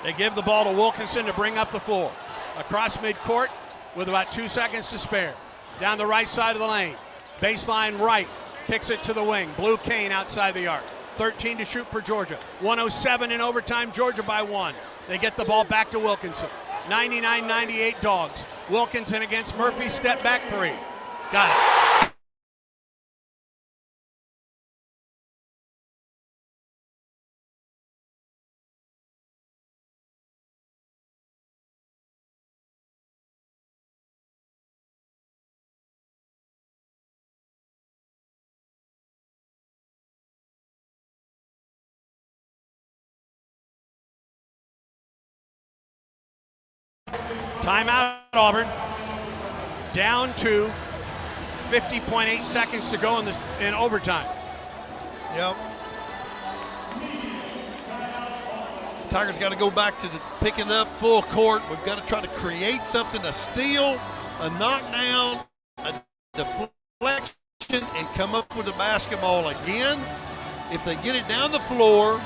They give the ball to Wilkinson to bring up the floor. Across midcourt with about 2 seconds to spare. Down the right side of the lane. Baseline right. Kicks it to the wing. Blue Cane outside the arc. 13 to shoot for Georgia. 1:07 in overtime. Georgia by 1. They get the ball back to Wilkinson. 99-98 Dogs. Wilkinson against Murphy. Step back 3. Got it. Timeout, Auburn. Down to 50.8 seconds to go in overtime. Yep. Tigers got to go back to picking it up full court. We've got to try to create something, a steal, a knockdown, a deflection, and come up with the basketball again. If they get it down the floor,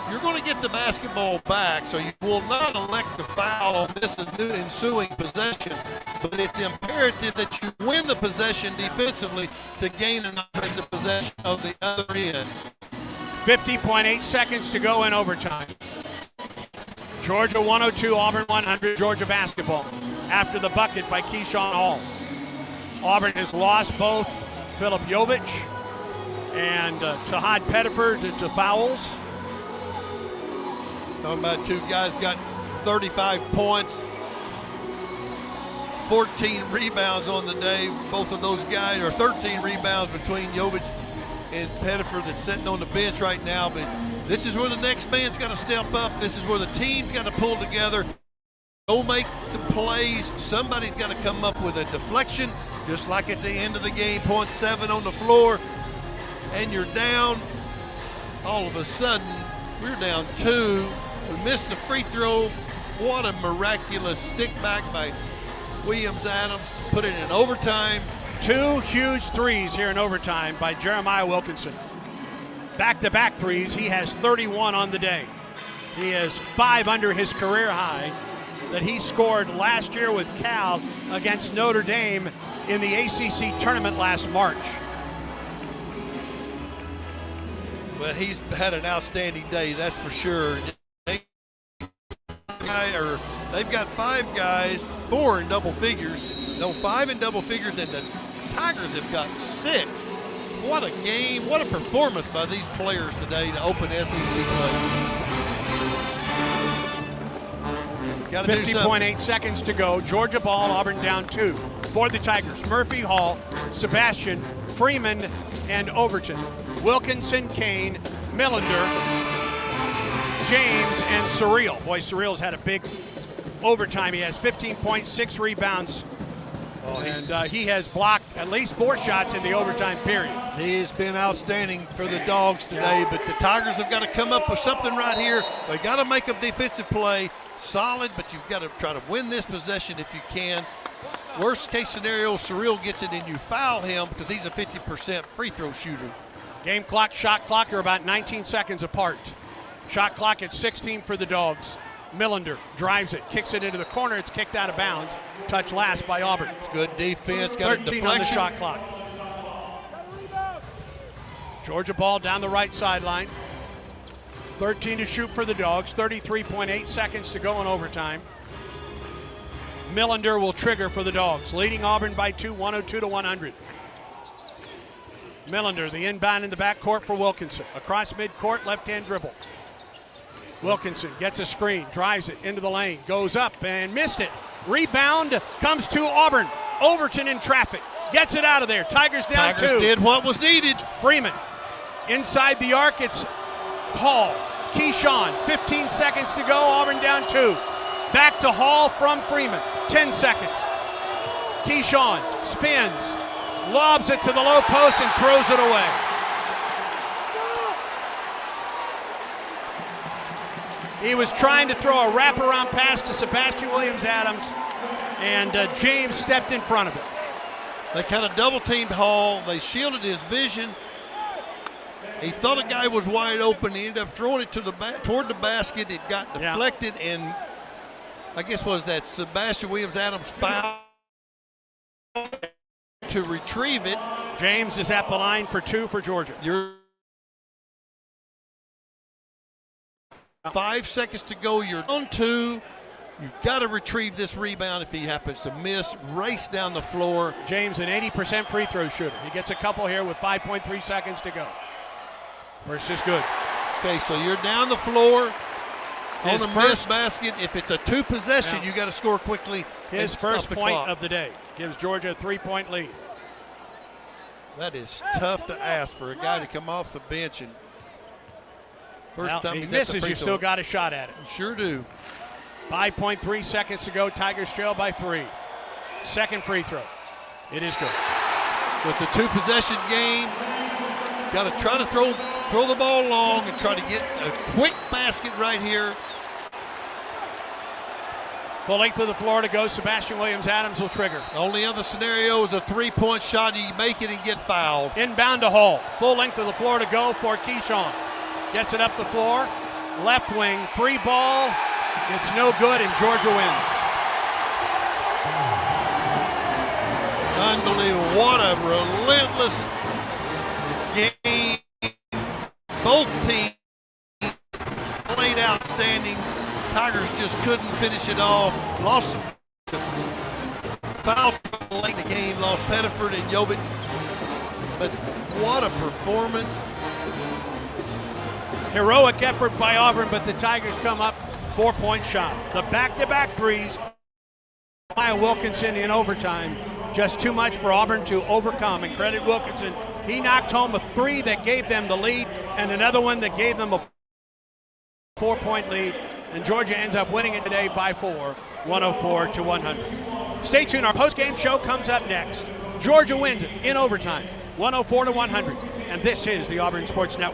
you're going to get the basketball back, so you will not elect to foul on this ensuing possession. But it's imperative that you win the possession defensively to gain an offensive possession on the other end. 50.8 seconds to go in overtime. Georgia 102, Auburn 100, Georgia basketball after the bucket by Keyshawn Hall. Auburn has lost both Philip Jovic and Tahad Pettifer to fouls. Talking about two guys got 35 points, 14 rebounds on the day. Both of those guys, or 13 rebounds between Jovic and Pettifer that's sitting on the bench right now. But this is where the next man's got to step up. This is where the team's got to pull together. Go make some plays. Somebody's got to come up with a deflection, just like at the end of the game, 0.7 on the floor, and you're down. All of a sudden, we're down 2. We missed the free throw. What a miraculous stick back by Williams-Adams. Put it in overtime. 2 huge threes here in overtime by Jeremiah Wilkinson. Back-to-back threes. He has 31 on the day. He has 5 under his career high that he scored last year with Cal against Notre Dame in the ACC tournament last March. Well, he's had an outstanding day, that's for sure. They've got 5 guys, 4 in double figures. No, 5 in double figures, and the Tigers have got 6. What a game, what a performance by these players today to open SEC play. Got to do something. 50.8 seconds to go. Georgia ball, Auburn down 2. For the Tigers, Murphy, Hall, Sebastian, Freeman, and Overton. Wilkinson, Kane, Millender, James, and Surreal. Boy, Surreal's had a big overtime. He has 15.6 rebounds. And he has blocked at least 4 shots in the overtime period. He's been outstanding for the Dogs today, but the Tigers have got to come up with something right here. They got to make a defensive play, solid, but you've got to try to win this possession if you can. Worst case scenario, Surreal gets it and you foul him because he's a 50% free throw shooter. Game clock, shot clock are about 19 seconds apart. Shot clock at 16 for the Dogs. Millender drives it, kicks it into the corner. It's kicked out of bounds. Touch last by Auburn. It's good defense. Got 13 on the shot clock. Georgia ball down the right sideline. 13 to shoot for the Dogs. 33.8 seconds to go in overtime. Millender will trigger for the Dogs, leading Auburn by 2, 102 to 100. Millender, the inbound in the backcourt for Wilkinson. Across midcourt, left-hand dribble. Wilkinson gets a screen, drives it into the lane, goes up and missed it. Rebound comes to Auburn. Overton in traffic, gets it out of there. Tigers down 2. Tigers did what was needed. Freeman inside the arc, it's Hall. Keyshawn, 15 seconds to go, Auburn down 2. Back to Hall from Freeman, 10 seconds. Keyshawn spins, lobs it to the low post and throws it away. He was trying to throw a wraparound pass to Sebastian Williams-Adams, and James stepped in front of it. They kind of double-teamed Hall. They shielded his vision. He thought a guy was wide open. He ended up throwing it to toward the basket. It got deflected, and I guess what was that? Sebastian Williams-Adams foul to retrieve it. James is at the line for 2 for Georgia. 5 seconds to go. You're on 2. You've got to retrieve this rebound if he happens to miss. Race down the floor. James, an 80% free throw shooter. He gets a couple here with 5.3 seconds to go. First is good. Okay, so you're down the floor on a missed basket. If it's a 2 possession, you got to score quickly. His first point of the day gives Georgia a 3-point lead. That is tough to ask for a guy to come off the bench and first time he misses, you still got a shot at it. You sure do. 5.3 seconds to go. Tigers trail by 3. Second free throw. It is good. So it's a 2-possession game. Got to try to throw the ball long and try to get a quick basket right here. Full length of the floor to go. Sebastian Williams-Adams will trigger. Only other scenario is a 3-point shot. You make it and get fouled. Inbound to Hall. Full length of the floor to go for Keyshawn. Gets it up the floor. Left wing. Free ball. It's no good, and Georgia wins. Unbelievable. What a relentless game. Both teams played outstanding. Tigers just couldn't finish it off. Lost some foul late in the game. Lost Pettiford and Jovic. But what a performance. Heroic effort by Auburn, but the Tigers come up 4-point shot. The back-to-back threes. Maya Wilkinson in overtime. Just too much for Auburn to overcome. And credit Wilkinson. He knocked home a 3 that gave them the lead and another one that gave them a 4-point lead. And Georgia ends up winning it today by 4, 104-100. Stay tuned. Our post-game show comes up next. Georgia wins it in overtime, 104-100. And this is the Auburn Sports Network.